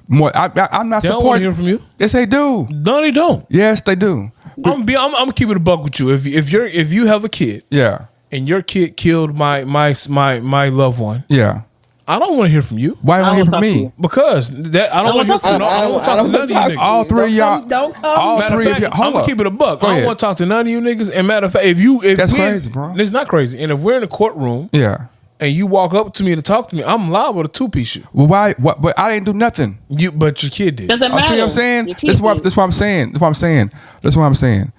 More, I'm not They don't want to supporting. hear from you. Yes, they do. No, they don't. Yes, they do. I'm gonna keep it a buck with you. If you have a kid Yeah, and your kid killed my loved one, yeah. I don't want to hear from you Why don't I you hear don't from talk to me? you. because that I don't want to hear from. I don't want to talk to none of you niggas. All three of y'all. Don't come. All Matter three of of fact, you. Hold I'm gonna up. keep it a buck. Go I don't ahead. want to talk to none of you niggas. And matter of fact, if That's we're- crazy, bro. It's not crazy. And if we're in a courtroom Yeah. and you walk up to me to talk to me, I'm liable to two-piece you. Well, why? What? But I didn't do nothing. But your kid did. Doesn't I matter. see what I'm saying. Your kid That's what did. I'm saying. That's what I'm saying. That's what I'm saying.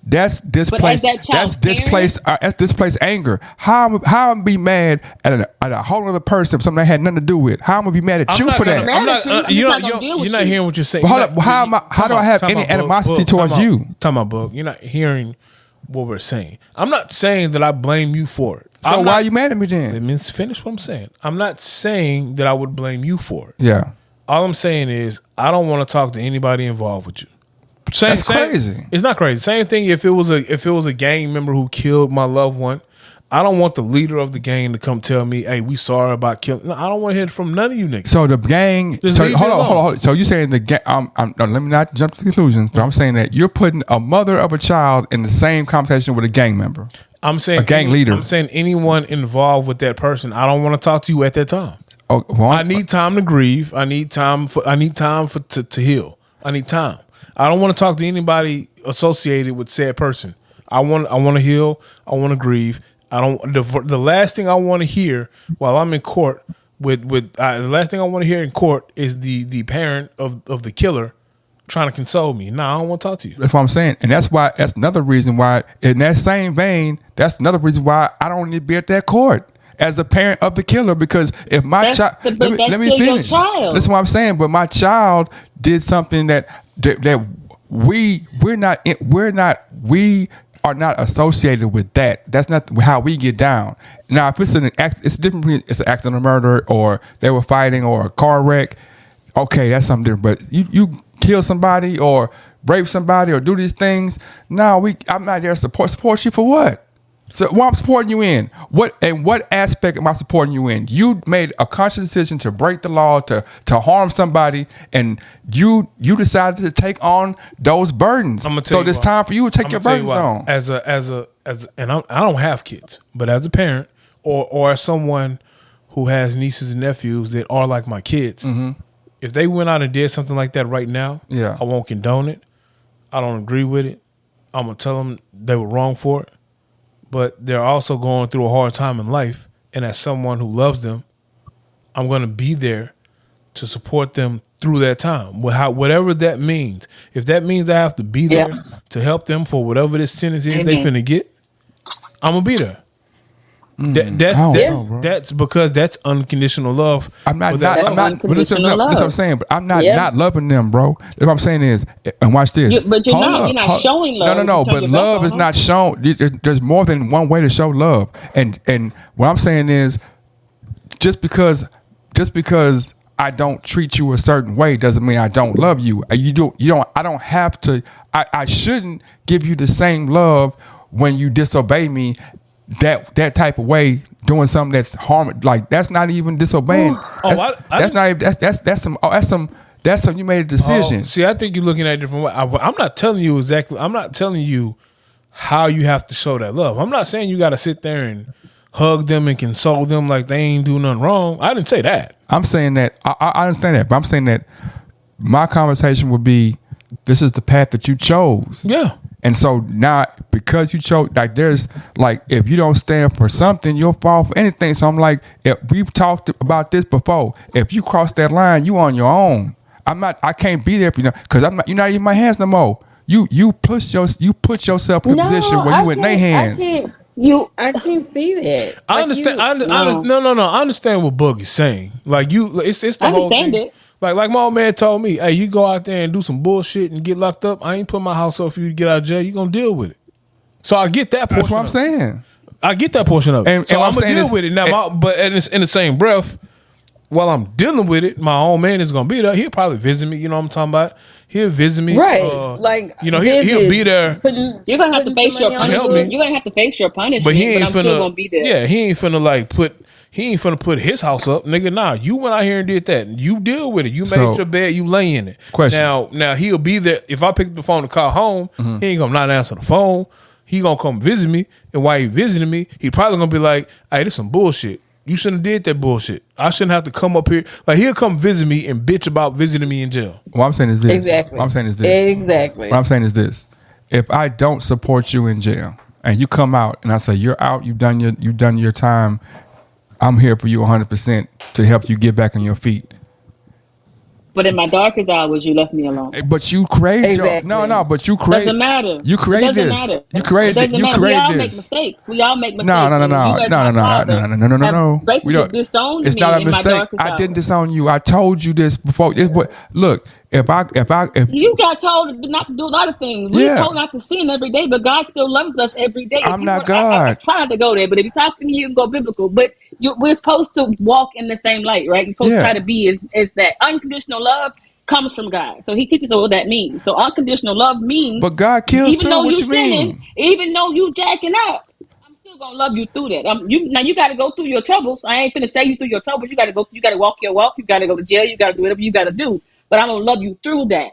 That's displaced. that child's That's displaced. That's displaced anger. How I'm be mad at a whole other person, something I had nothing to do with. How I'm gonna be mad at you for that? gonna- I'm not. I'm just You're not not. gonna deal with You're not you. hearing what you're saying. Well, hold You're up. not- How am I- how do I have any animosity towards you? Talking about book. You're not hearing what we're saying. I'm not saying that I blame you for it. So why are you mad at me Let then? me finish what I'm saying. I'm not saying that I would blame you for it. Yeah. All I'm saying is I don't want to talk to anybody involved with you. That's crazy. It's not crazy. Same thing if it was a gang member who killed my loved one. I don't want the leader of the gang to come tell me, "Hey, we sorry about killing." No, I don't want to hear from none of you niggas. So the gang. Just So leave hold me on, alone. hold on. So you saying the gang? No, let me not jump to conclusions. But I'm saying that you're putting a mother of a child in the same conversation with a gang member. I'm saying A gang leader. I'm saying anyone involved with that person. I don't want to talk to you at that time. Oh, well, I need time to grieve. I need time to heal. I need time. I don't want to talk to anybody associated with said person. I want to heal. I want to grieve. I don't. The last thing I want to hear while I'm in court the last thing I want to hear in court is the parent of the killer trying to console me. No, I don't want to talk to you. That's what I'm saying, and that's another reason why. In that same vein, that's another reason why I don't need to be at that court as the parent of the killer. Because if my child, But let that's me still your finish. child. Listen, what I'm saying. But my child did something that are not associated with that. That's not how we get down. Now, if it's it's different. It's an accident of murder, or they were fighting, or a car wreck. Okay, that's something different. But you kill somebody, or rape somebody, or do these things. No, I'm not there to support you for what? So what I'm supporting you in? What aspect am I supporting you in? You made a conscious decision to break the law, to harm somebody, and you decided to take on those burdens. So it's time for you to take your burdens on. And I don't have kids, but as a parent or as someone who has nieces and nephews that are like my kids, if they went out and did something like that right now, I won't condone it. I don't agree with it. I'm gonna tell them they were wrong for it. But they're also going through a hard time in life. And as someone who loves them, I'm going to be there to support them through that time. Whatever that means. If that means I have to be there to help them for whatever this sentence is they finna get, I'm going to be there. That's because that's unconditional love. I'm not. But listen, that's what I'm saying. But I'm not loving them, bro. What I'm saying is, and watch this. But you're not showing love. No. But love is not shown. There's more than one way to show love. And what I'm saying is, just because I don't treat you a certain way doesn't mean I don't love you. You don't. I don't have to. I shouldn't give you the same love when you disobey me. That type of way, doing something that's harming, like that's not even disobeying. That's some you made a decision. See, I think you're looking at it different way. I'm not telling you exactly. I'm not telling you how you have to show that love. I'm not saying you got to sit there and hug them and console them like they ain't do nothing wrong. I didn't say that. I'm saying that I understand that, but I'm saying that my conversation would be, this is the path that you chose. Yeah. And so now, because you chose, like, there's like, if you don't stand for something, you'll fall for anything. So I'm like, if we've talked about this before, if you cross that line, you on your own. I can't be there for you, because you're not even in my hands no more. You put yourself in a position where you in their hands. I can't see that. I understand. I understand what Bug is saying. Like it's the whole thing. It. Like my old man told me, hey, you go out there and do some bullshit and get locked up. I ain't put my house up for you to get out of jail. You gonna deal with it. So I get that portion. That's what I'm saying. I get that portion of it. And so I'm gonna deal with it now. But in the same breath, while I'm dealing with it, my old man is gonna be there. He'll probably visit me. You know what I'm talking about? He'll visit me. Right. He'll be there. You're gonna have to face your punishment. You're gonna have to face your punishment. But I'm still gonna be there. Yeah, he ain't finna put his house up, nigga. Nah, you went out here and did that. You deal with it. You made your bed. You lay in it. Question. Now he'll be there. If I pick up the phone to call home, he ain't gonna not answer the phone. He gonna come visit me, and while he visiting me, he probably gonna be like, "Hey, this some bullshit. You shouldn't have did that bullshit. I shouldn't have to come up here." Like, he'll come visit me and bitch about visiting me in jail. What I'm saying is this. Exactly. What I'm saying is this. Exactly. What I'm saying is this. If I don't support you in jail, and you come out, and I say you're out, you've done your time, I'm here for you 100% to help you get back on your feet. But in my darkest hours, you left me alone. But you created but you created. Doesn't matter. You created this. Matter. You created this. You created this. We all make mistakes. No. We don't disown it's me not a in my mistake. darkest I hours. didn't disown you. I told you this before. Look, if you got told not to do a lot of things. We told not to sin every day, but God still loves us every day. I'm not God. I try not to go there, but if you talk to me, you can go biblical. But we're supposed to walk in the same light, right? You're supposed to try to be is that unconditional love comes from God. So he teaches us what that means. So unconditional love means, but God kills even too. though What you you sinning, mean? even though you jacking up, I'm still gonna love you through that. Now you got to go through your troubles. I ain't finna save you through your troubles. You got to go. You got to walk your walk. You got to go to jail. You got to do whatever you got to do. But I'm gonna love you through that.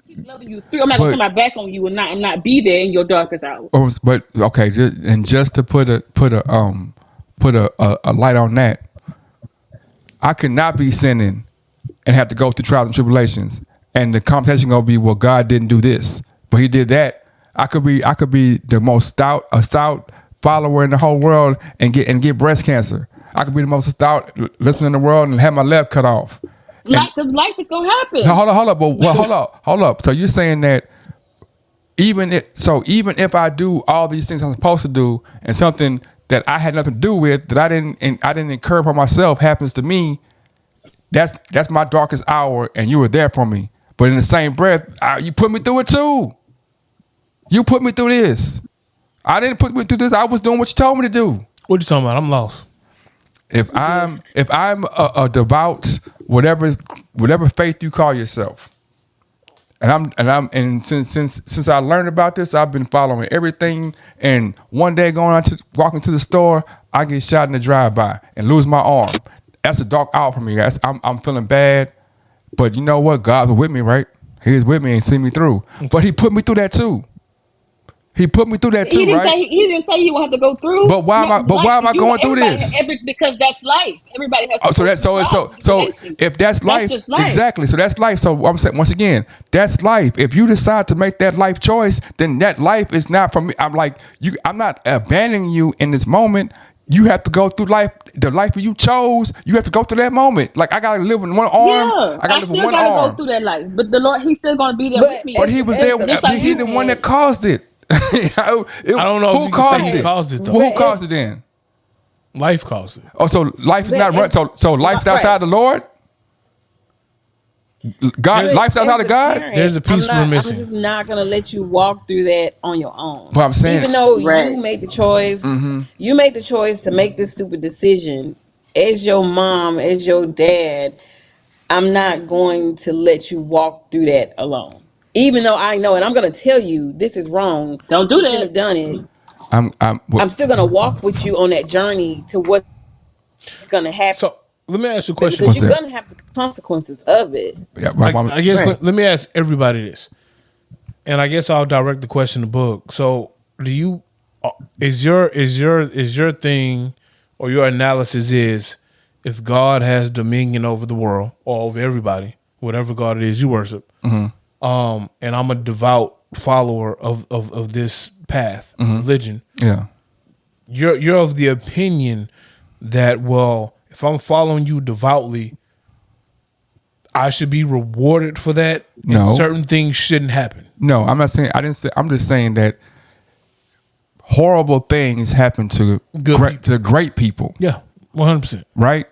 Keep loving you through. I'm not gonna turn my back on you and not be there in your darkest hour. But okay, just to put a light on that, I could not be sinning and have to go through trials and tribulations, and the conversation gonna be, well, God didn't do this, but He did that. I could be the most stout follower in the whole world and get breast cancer. I could be the most stout listener in the world and have my leg cut off. Life is gonna happen. No, hold up. So you're saying that even if I do all these things I'm supposed to do, and something that I had nothing to do with, that I didn't incur for myself, happens to me, that's my darkest hour, and you were there for me. But in the same breath, you put me through it too. You put me through this. I didn't put me through this. I was doing what you told me to do. What you talking about? I'm lost. If I'm a devout, whatever faith you call yourself, and since I learned about this, I've been following everything. And one day walking to the store, I get shot in the drive-by and lose my arm. That's a dark hour for me. I'm feeling bad, but you know what? God's with me, right? He's with me and see me through. But He put me through that too. He put me through that too, right? He didn't say you won't have to go through. But why am I going through this? Because that's life. Everybody has. So if that's life, that's just life. Exactly. So that's life. So I'm saying once again, that's life. If you decide to make that life choice, then that life is not for me. I'm like you. I'm not abandoning you in this moment. You have to go through life. The life you chose, you have to go through that moment. Like I gotta live with one arm. Yeah, I gotta live with one gotta arm. go through that life. But the Lord, He's still gonna be there with me. But He was there. He's the one that caused it. I don't know who caused it. Caused it though. Who caused it then? Life caused it. Oh, so life is not run. So life's outside the Lord. God, life's outside of God. There's a piece we're missing. I'm just not gonna let you walk through that on your own. But I'm saying, even though you made the choice, you made the choice to make this stupid decision. As your mom, as your dad, I'm not going to let you walk through that alone. Even though I know, and I'm going to tell you, this is wrong. Don't do you that. Shouldn't have done it. I'm still going to walk with you on that journey to what's going to happen. So let me ask you a question. Because you're going to have the consequences of it. Yeah, I guess let me ask everybody this, and I guess I'll direct the question to Book. So, do you is your thing or your analysis is if God has dominion over the world or over everybody, whatever God it is you worship, and I'm a devout follower of this path, religion. Yeah, you're of the opinion that, well, if I'm following you devoutly, I should be rewarded for that. No, and certain things shouldn't happen. No, I'm not saying. I didn't say. I'm just saying that horrible things happen to great people. Yeah, 100%. Right,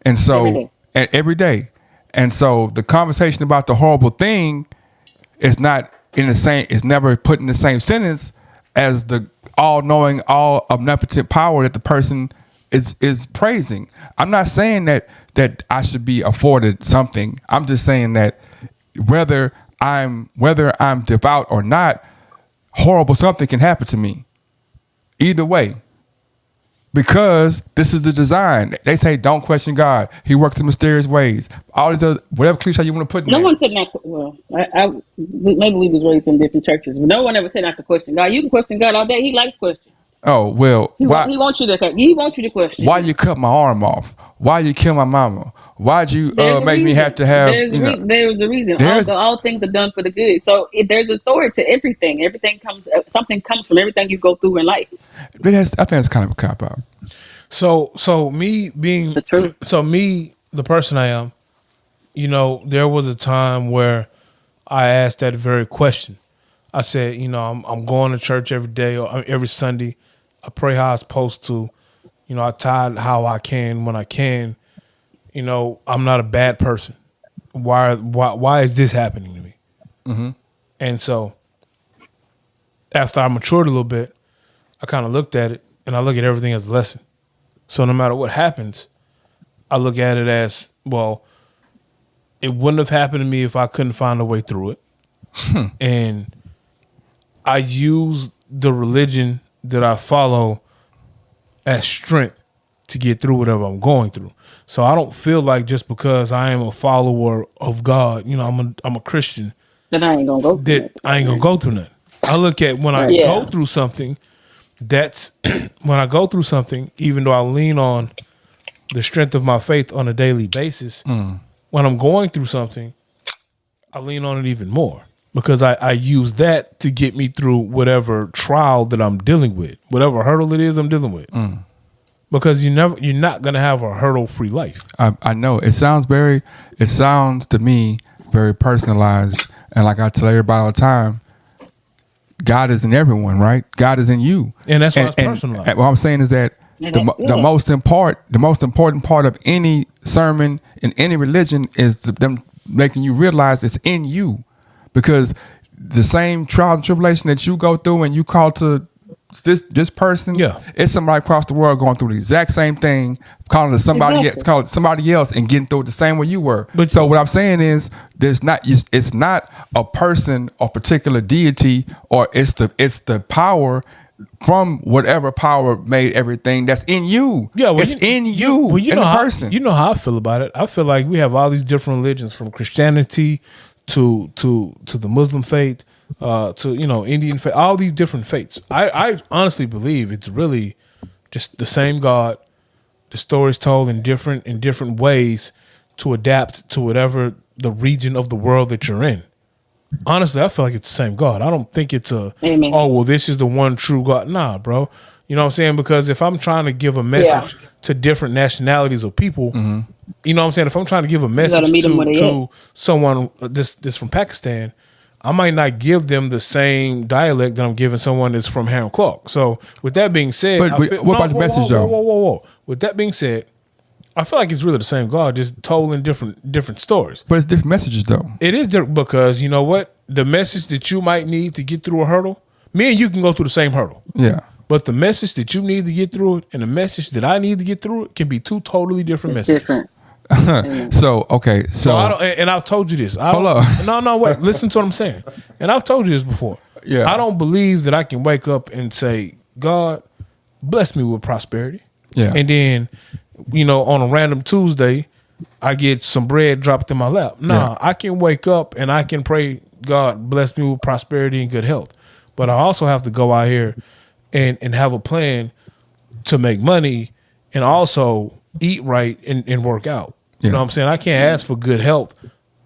and so every day, and so the conversation about the horrible thing is not in the same. It's never put in the same sentence as the all-knowing, all omnipotent power that the person is praising. I'm not saying that I should be afforded something. I'm just saying that whether I'm devout or not, horrible something can happen to me. Either way. Because this is the design. They say don't question God. He works in mysterious ways. All these other, whatever cliche you want to put in No there. one said not. Well, maybe we was raised in different churches, but no one ever said not to question God. You can question God all day. He likes questions. Oh well, He wants you to question. Why you cut my arm off? Why you kill my mama? Why'd you make me have to have? There's a reason. All things are done for the good. So there's a sword to everything. Something comes from everything you go through in life. I think it's kind of a cop out. So me being the truth. So me, the person I am, there was a time where I asked that very question. I said, I'm going to church every day or every Sunday. I pray how I'm supposed to. I tithe how I can when I can. I'm not a bad person. Why is this happening to me? Mm-hmm. And so after I matured a little bit, I kind of looked at it and I look at everything as a lesson. So no matter what happens, I look at it as, well, it wouldn't have happened to me if I couldn't find a way through it. And I use the religion that I follow as strength to get through whatever I'm going through. So I don't feel like just because I am a follower of God, I'm a Christian, that I ain't gonna go through nothing. I ain't gonna go through nothing. I look at when I go through something, that's when I go through something, even though I lean on the strength of my faith on a daily basis, when I'm going through something, I lean on it even more. Because I use that to get me through whatever trial that I'm dealing with, whatever hurdle it is I'm dealing with. Because you're not gonna have a hurdle-free life. I know it sounds to me very personalized, and like I tell everybody all the time, God is in everyone, right? God is in you, and that's why it's personalized. And what I'm saying is that the most important part of any sermon in any religion is them making you realize it's in you. Because the same trials and tribulation that you go through and you call to this person, it's somebody across the world going through the exact same thing, calling somebody else and getting through it the same way you were. But so what I'm saying is, it's not a person or particular deity, or it's the power from whatever power made everything that's in you. Yeah, well, it's in you. Well, you in know the how, person. You know how I feel about it. I feel like we have all these different religions, from Christianity to the Muslim faith, to Indian faith, all these different faiths. I honestly believe it's really just the same God. The stories told in different ways to adapt to whatever the region of the world that you're in. Honestly, I feel like it's the same God. I don't think it's Amen. Oh, well, this is the one true God. Nah, bro. You know what I'm saying? Because if I'm trying to give a message to different nationalities of people, you know what I'm saying? If I'm trying to give a message to someone this from Pakistan, I might not give them the same dialect that I'm giving someone that's from Harold Clark. So with that being said, what about the message though? Whoa. With that being said, I feel like it's really the same God, just told in different stories. But it's different messages though. It is different because you know what? The message that you might need to get through a hurdle, me and you can go through the same hurdle. Yeah. But the message that you need to get through it and the message that I need to get through it can be two totally different messages. Different. So and I've told you this. Hold on. No, wait. Listen to what I'm saying. And I've told you this before. Yeah. I don't believe that I can wake up and say, God, bless me with prosperity. Yeah. And then, on a random Tuesday, I get some bread dropped in my lap. Nah, I can wake up and I can pray, God, bless me with prosperity and good health. But I also have to go out here and have a plan to make money and also eat right and work out. You know what I'm saying? I can't ask for good health,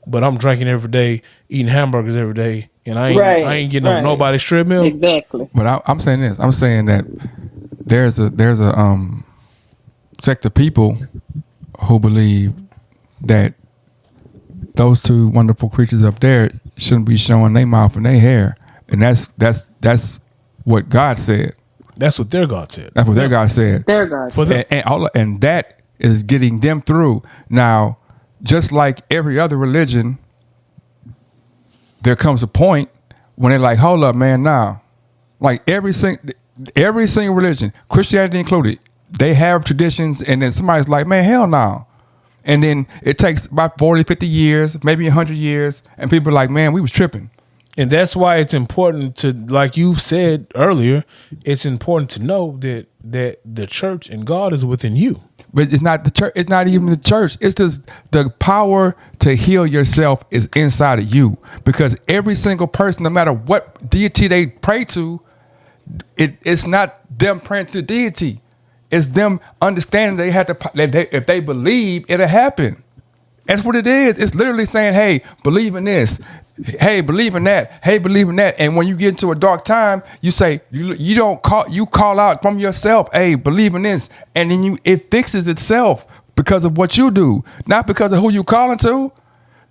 but I'm drinking every day, eating hamburgers every day, and I ain't getting on nobody's treadmill. Exactly. But I'm saying this. I'm saying that there's a sect of people who believe that those two wonderful creatures up there shouldn't be showing their mouth and their hair, and that's what God said. That's what their God said. That's what their God said. Their God. And that is getting them through. Now, just like every other religion, there comes a point when they're like, hold up, man, now. Like every single religion, Christianity included, they have traditions, and then somebody's like, man, hell no. And then it takes about 40, 50 years, maybe 100 years, and people are like, man, we was tripping. And that's why it's important to, like you said earlier, it's important to know that the church and God is within you. But it's not the church. It's not even the church. It's just the power to heal yourself is inside of you. Because every single person, no matter what deity they pray to, it's not them praying to deity. It's them understanding they have to. If they believe, it'll happen. That's what it is. It's literally saying, "Hey, believe in this. Hey, believe in that. Hey, believe in that." And when you get into a dark time, you say you call out from yourself, "Hey, believe in this," and then it fixes itself because of what you do, not because of who you calling to.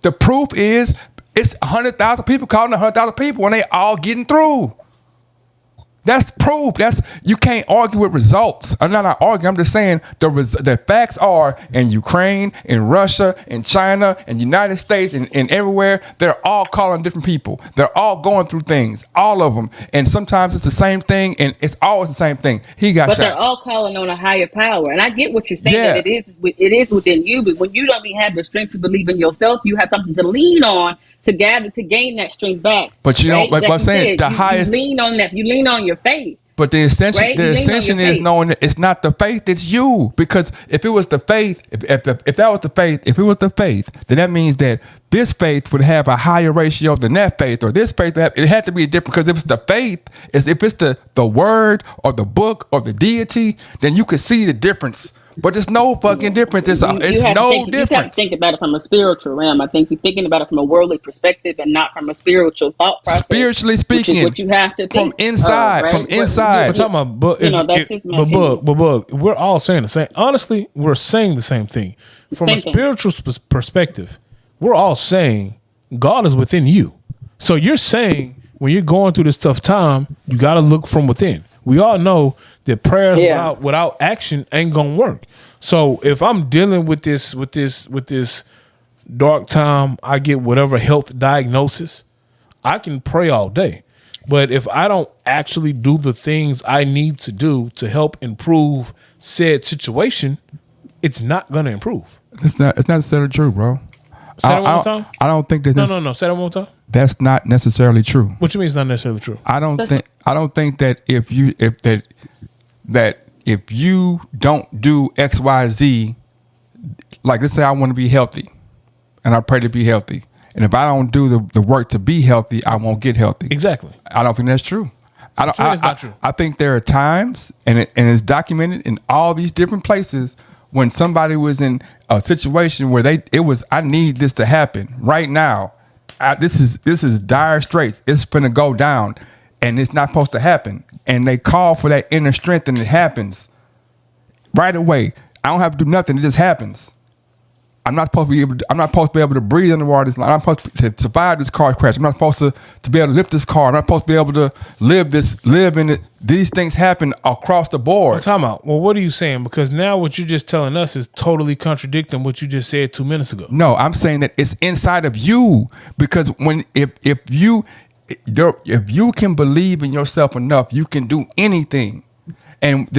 The proof is it's 100,000 people calling 100,000 people, and they all getting through. That's proof. You can't argue with results. I'm not arguing. I'm just saying the facts are in Ukraine, in Russia, in China, in the United States, and everywhere. They're all calling different people. They're all going through things, all of them. And sometimes it's the same thing, and it's always the same thing. He got shot. But they're all calling on a higher power. And I get what you're saying, that it is within you. But when you don't even have the strength to believe in yourself, you have something to lean on to gain that strength back. But you know, like I'm saying, the highest. You lean on that. You lean on your faith. But the ascension is knowing that it's not the faith, it's you. Because if it was the faith, if that was the faith, if it was the faith, then that means that this faith would have a higher ratio than that faith, or this faith, it had to be different. Because if it's the faith, if it's the word or the book or the deity, then you could see the difference. But there's no fucking difference. It's no difference. You have to think about it from a spiritual realm. I think you're thinking about it from a worldly perspective and not from a spiritual thought process. Spiritually speaking, which is what you have to think from inside. right? From inside. We're talking about book. That's just my opinion. But we're all saying the same. Honestly, we're saying the same thing. From a spiritual perspective, we're all saying God is within you. So you're saying when you're going through this tough time, you got to look from within. We all know that prayers without action ain't gonna work. So if I'm dealing with this dark time, I get whatever health diagnosis, I can pray all day. But if I don't actually do the things I need to do to help improve said situation, it's not going to improve. It's not necessarily true, bro. Say that one more time. I don't think that. No. Say that one more time. That's not necessarily true. What you mean it's not necessarily true? I don't think that if you don't do X, Y, Z, like let's say I want to be healthy, and I pray to be healthy, and if I don't do the work to be healthy, I won't get healthy. Exactly. I don't think that's true. It's not true. I think there are times, and it's documented in all these different places, when somebody was in a situation where I need this to happen right now. This is dire straits. It's gonna go down, and it's not supposed to happen. And they call for that inner strength, and it happens right away. I don't have to do nothing; it just happens. I'm not supposed to be able to breathe underwater. I'm not supposed to survive this car crash. I'm not supposed to be able to lift this car. I'm not supposed to be able to live in it. These things happen across the board. Well, time out. Well, what are you saying? Because now what you're just telling us is totally contradicting what you just said 2 minutes ago. No, I'm saying that it's inside of you, because if you can believe in yourself enough, you can do anything. And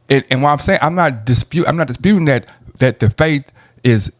and what I'm saying, I'm not disputing that the faith is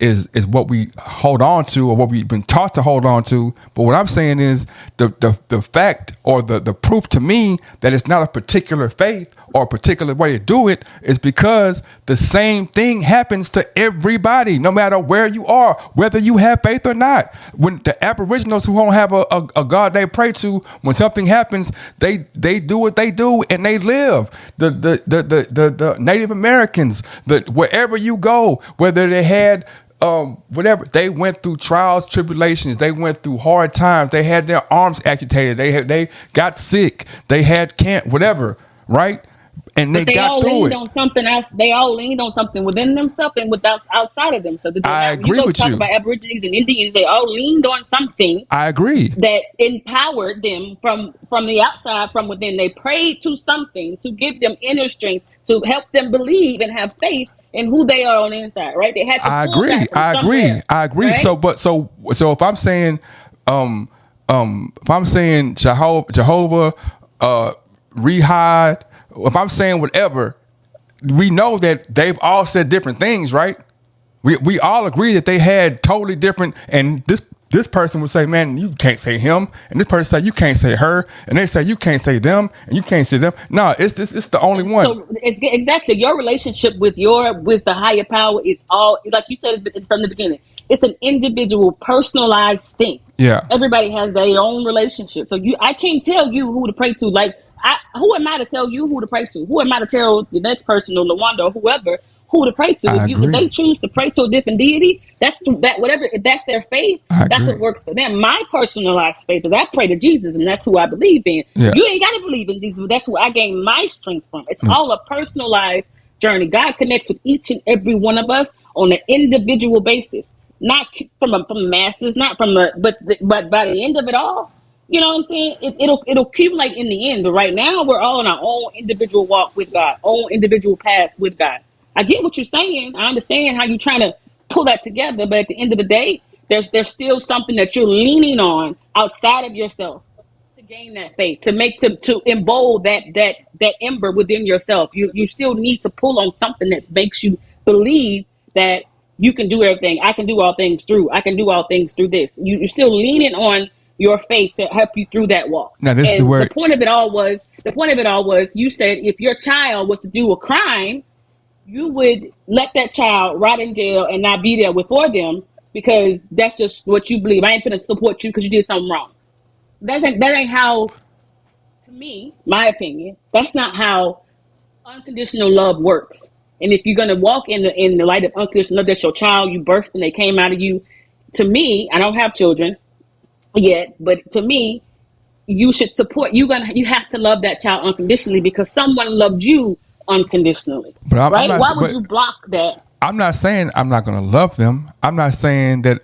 what we hold on to, or what we've been taught to hold on to. But what I'm saying is the fact, or the proof to me that it's not a particular faith or a particular way to do it, is because the same thing happens to everybody, no matter where you are, whether you have faith or not. When the Aboriginals, who don't have a God they pray to, when something happens, they do what they do and they live. The Native Americans, wherever you go, whether they had whatever, they went through trials, tribulations, they went through hard times, they had their arms amputated, they got sick, they had whatever, right? And they got through it. They all leaned on something else. They all leaned on something within themselves and outside of themselves. I agree with you. Talk about Aborigines and Indians, they all leaned on something. I agree. That empowered them from the outside, from within. They prayed to something to give them inner strength, to help them believe and have faith in who they are on the inside, right? They had to I agree. Right? So if I'm saying Jehovah, Rehad, if I'm saying whatever, we know that they've all said different things, right? We all agree that they had totally different, and this person would say, man, you can't say him, and this person say you can't say her, and they say you can't say them, and you can't say them. No, it's the only one. So it's exactly your relationship with the higher power is all, like you said from the beginning. It's an individual, personalized thing. Yeah. Everybody has their own relationship. So I can't tell you who to pray to. Like, who am I to tell you who to pray to? Who am I to tell the next person, or Lawanda, or whoever, who to pray to? If they choose to pray to a different deity, if that's their faith, that's what works for them. My personalized faith is I pray to Jesus, and that's who I believe in. Yeah. You ain't got to believe in Jesus, but that's where I gain my strength from. It's all a personalized journey. God connects with each and every one of us on an individual basis, not from the masses, not from but by the end of it all. You know what I'm saying? It'll accumulate in the end. But right now, we're all on our own individual walk with God, own individual path with God. I get what you're saying. I understand how you're trying to pull that together. But at the end of the day, there's still something that you're leaning on outside of yourself to gain that faith, to embolden that ember within yourself. You still need to pull on something that makes you believe that you can do everything. I can do all things through. I can do all things through this. You're still leaning on your faith to help you through that walk. Now, this is where the point of it all was, you said if your child was to do a crime, you would let that child rot in jail and not be there for them, because that's just what you believe. I ain't gonna support you because you did something wrong. That ain't how, to me, my opinion, that's not how unconditional love works. And if you're gonna walk in the light of unconditional love, that's your child you birthed and they came out of you. To me, I don't have children yet, but to me, you should support. You have to love that child unconditionally because someone loved you unconditionally. But right? Why would you block that? I'm not saying I'm not going to love them. I'm not saying that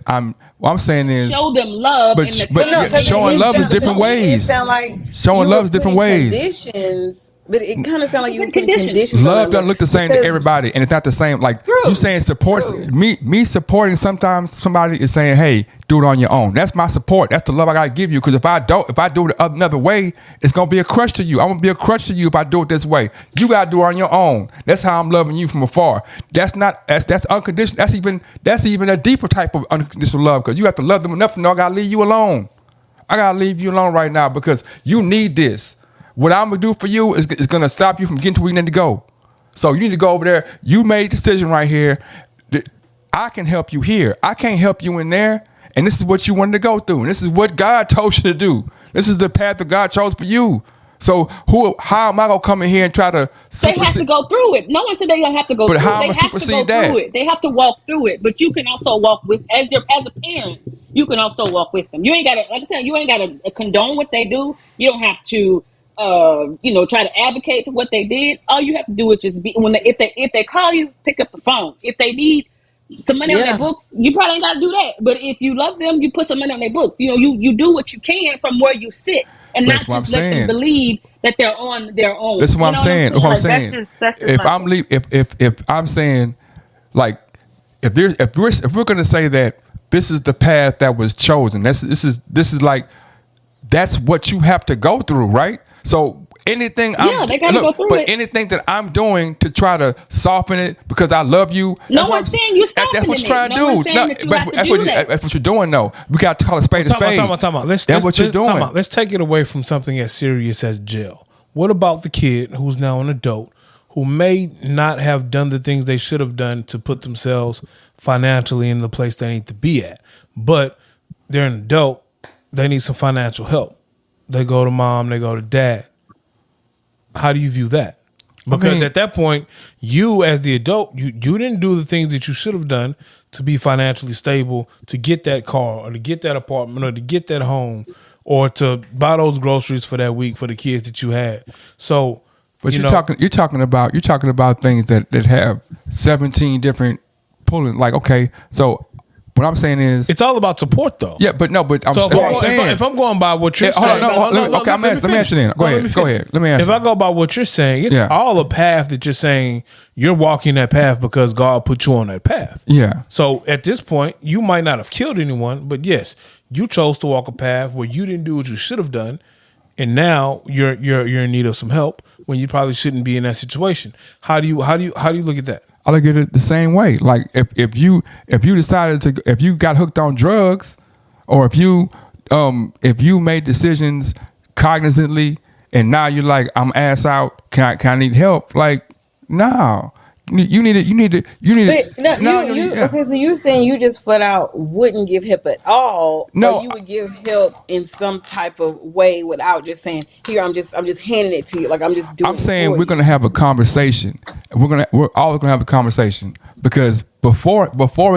what I'm saying is show them love. But showing love is different ways. It sound like showing love is different ways. Conditions But it kind of sounds like you put Conditions. conditions. Love on doesn't look the same to because- everybody, and it's not the same. Like True. you saying support me supporting. Sometimes somebody is saying, "Hey, do it on your own." That's my support. That's the love I gotta give you. Because if I do it another way, it's gonna be a crush to you. I'm gonna be a crush to you if I do it this way. You gotta do it on your own. That's how I'm loving you from afar. That's unconditional. That's even a deeper type of unconditional love, because you have to love them enough to know I gotta leave you alone. I gotta leave you alone right now because you need this. What I'm gonna do for you is gonna stop you from getting to where you need to go. So you need to go over there. You made a decision right here. I can help you here. I can't help you in there. And this is what you wanted to go through. And this is what God told you to do. This is the path that God chose for you. So how am I gonna come in here and try to? They have to go through it. No one said they don't have to go But through how it. am I They have to go supersede that? through it. They have to walk through it. But you can also walk with as a parent. You can also walk with them. You ain't gotta, like I said, you ain't gotta condone what they do. You don't have to try to advocate for what they did. All you have to do is just be if they call you, pick up the phone. If they need some money on their books, you probably ain't gotta do that. But if you love them, you put some money on their books. You do what you can from where you sit, and That's not what just I'm let saying. them believe that they're on their own. That's what I'm saying. What I'm saying. That's just if my I'm thing. if I'm saying, like, if we're gonna say that this is the path that was chosen, this is like, that's what you have to go through, right? So anything they gotta go through it. anything that I'm doing to try to soften it because I love you. No one's saying you That's softening what I'm trying it. to No do. one's saying that you have to that's do that. That's what you're doing, though. We got to call a spade a spade. Time out. That's what you're doing. Let's take it away from something as serious as jail. What about the kid who's now an adult who may not have done the things they should have done to put themselves financially in the place they need to be at, but they're an adult, they need some financial help. They go to mom, they go to dad. How do you view that? Because at that point, you as the adult, you didn't do the things that you should have done to be financially stable, to get that car or to get that apartment or to get that home or to buy those groceries for that week for the kids that you had. So, but you're talking about things that have 17 different pulling. Like, okay, so what I'm saying is, it's all about support, though. Yeah, but no, but so if I'm going by what you're saying, let me answer then. Go ahead. Let me answer. If I go by what you're saying, it's all a path that you're saying you're walking that path because God put you on that path. Yeah. So at this point, you might not have killed anyone, but yes, you chose to walk a path where you didn't do what you should have done, and now you're in need of some help when you probably shouldn't be in that situation. How do you look at that? I look at it the same way. Like if you decided if you got hooked on drugs, or if you made decisions cognizantly and now you're like, I'm ass out, can I need help? Like, no. You need it. Okay, so you're saying you just flat out wouldn't give help at all, no, or you would give help in some type of way without just saying, "Here, I'm just handing it to you." Like I'm just doing. I'm saying we're gonna have a conversation. We're always gonna have a conversation, because before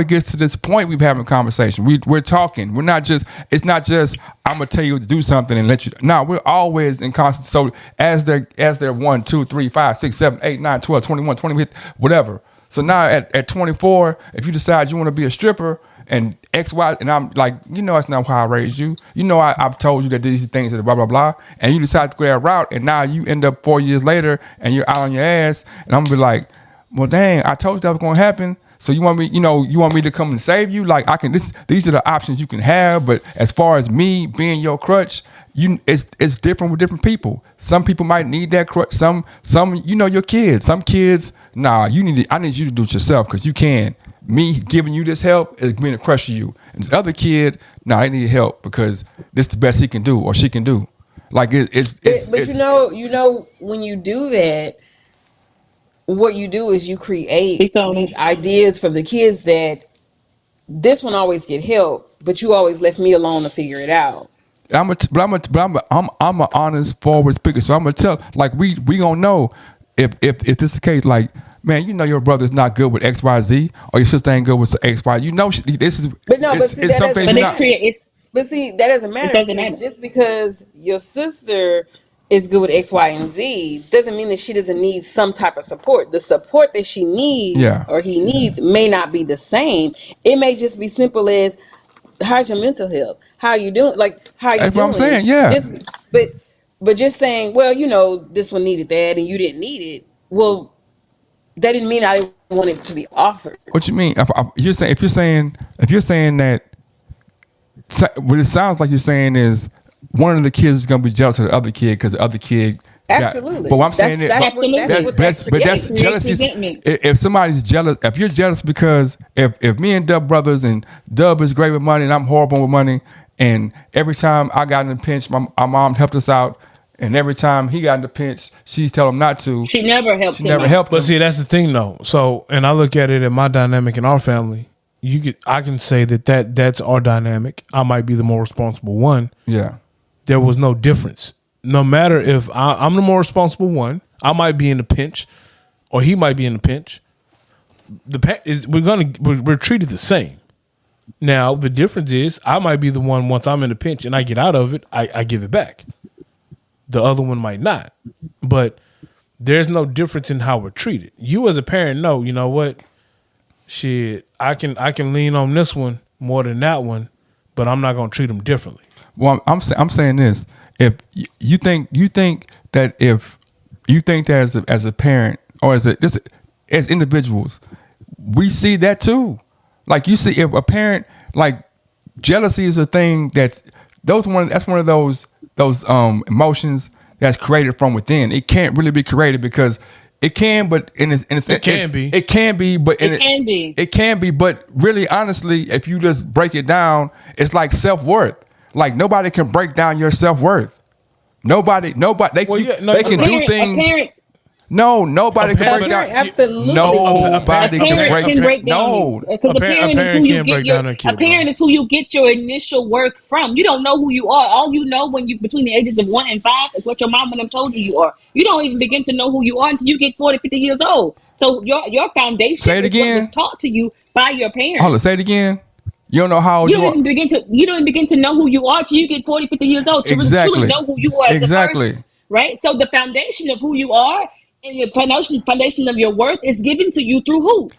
it gets to this point, we've having a conversation. We're talking. We're not just. It's not just I'm gonna tell you to do something and let you. No, we're always in constant. So as they're 1, 2, 3, 5, 6, 7, 8, 9, 12, 21, 20, whatever. So now at 24, if you decide you want to be a stripper and X, Y, and I'm like, that's not how I raised you. I've told you that these things are blah, blah, blah. And you decide to go that route, and now you end up 4 years later and you're out on your ass. And I'm gonna be like, well, dang, I told you that was gonna happen. So you want me to come and save you? Like these are the options you can have. But as far as me being your crutch, it's different with different people. Some people might need that crutch. Some your kids. Some kids, I need you to do it yourself because you can. Me giving you this help is being a crutch to you. And this other kid, I need help because this is the best he can do or she can do. Like but when you do that, what you do is you create these ideas for the kids that this one always get help, but you always left me alone to figure it out. I'm an honest, forward speaker, so I'm gonna tell. Like we gonna know if this is the case. Like, man, your brother's not good with X, Y, Z, or your sister ain't good with X, Y. This is. But see, that doesn't matter. Just because your sister is good with X, Y, and Z doesn't mean that she doesn't need some type of support. The support that she needs or he needs may not be the same. It may just be simple as, how's your mental health? How you doing? Like, how you doing? That's what I'm saying, yeah. But But just saying, well, this one needed that and you didn't need it. Well, that didn't mean I didn't want it to be offered. What you mean? If you're saying that, what it sounds like you're saying is one of the kids is gonna be jealous of the other kid because the other kid. Absolutely. But what I'm saying is, that's jealousy. If somebody's jealous, if you're jealous because if me and Dub brothers and Dub is great with money and I'm horrible with money, and every time I got in a pinch, my mom helped us out. And every time he got in the pinch, she's telling him not to. She never helped him. But see, that's the thing, though. So, and I look at it in my dynamic in our family. I can say that's our dynamic. I might be the more responsible one. Yeah. There was no difference. No matter if I'm the more responsible one, I might be in the pinch, or he might be in the pinch. We're treated the same. Now the difference is I might be the one once I'm in the pinch and I get out of it, I give it back. The other one might not, but there's no difference in how we're treated. You as a parent know, you know what? Shit, I can lean on this one more than that one, but I'm not gonna treat them differently. Well, I'm saying this: if you think that as a parent or as individuals, we see that too. Like you see, if a parent, like, jealousy is a thing that's one of those emotions that's created from within. It can't really be created because it can, but it can be. But really, honestly, if you just break it down, it's like self-worth. Like nobody can break down your self-worth. Nobody. They can do things. Nobody can break down. Absolutely. Nobody can break down. No, because a parent is who you get your initial worth from. You don't know who you are. All you know between the ages of 1 and 5 is what your mom and them told you are. You don't even begin to know who you are until you get 40, 50 years old. So your foundation say it again. Is what was taught to you by your parents. Hold on, say it again. You don't know how old you are. You don't begin to know who you are till you get 40, 50 years old. To truly know who you are as a person. Right? So the foundation of who you are and your foundation of your worth is given to you through who?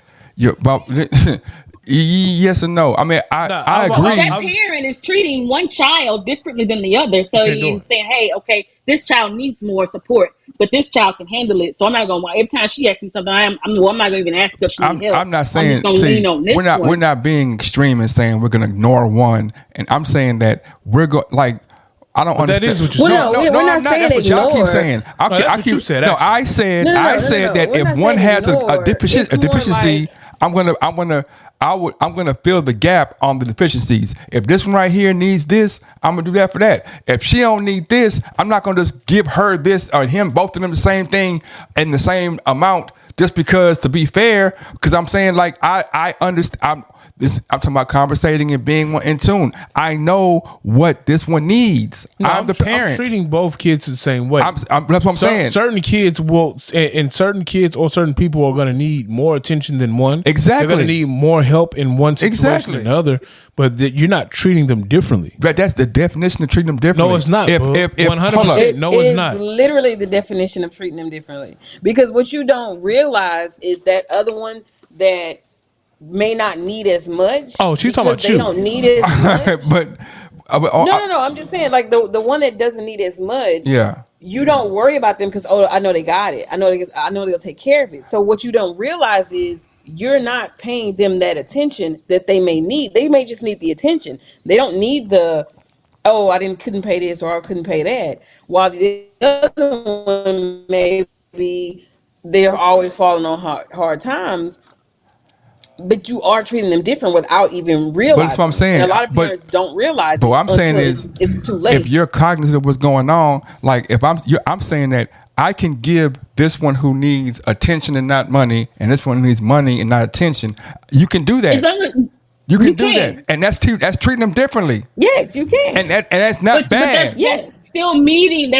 Yes and no. I mean, I agree. That parent is treating one child differently than the other. So you're saying, hey, okay, this child needs more support, but this child can handle it. So I'm not going to, every time she asks me something, I'm not going to even ask because she needs help. I'm not saying, I'm just going to lean on this we're not being extreme and saying we're going to ignore one. And I'm saying that we're going, like, I don't understand. That is what you're saying. We're not saying that's what y'all keep saying. You said. I said that if one has a deficiency, I'm gonna fill the gap on the deficiencies. If this one right here needs this, I'm gonna do that for that. If she don't need this, I'm not gonna just give her this or him, both of them, the same thing in the same amount just because, to be fair. Because I'm saying, like, I understand. I'm talking about conversating and being in tune. I know what this one needs. I'm the parent. I'm treating both kids the same way. That's what I'm saying. Certain kids will, and certain kids or certain people are going to need more attention than one. Exactly. They're going to need more help in one situation than the other. But you're not treating them differently. But that's the definition of treating them differently. No, it's not. If 100%, no, it's not. It's literally the definition of treating them differently. Because what you don't realize is that other one that may not need as much. Oh, she's talking about you. They don't need as much. but no. I'm just saying, like, the one that doesn't need as much. Yeah. You don't worry about them because I know they got it. I know they'll take care of it. So what you don't realize is you're not paying them that attention that they may need. They may just need the attention. They don't need the couldn't pay this or I couldn't pay that. While the other one maybe they're always falling on hard times. But you are treating them different without even realizing. But that's what I'm saying. And a lot of parents don't realize. But what I'm saying is, it's too late. If you're cognizant of what's going on, like if I'm saying that I can give this one who needs attention and not money, and this one who needs money and not attention. You can do that. You can do that, and that's treating them differently. Yes, you can, and that's not bad. That's still meeting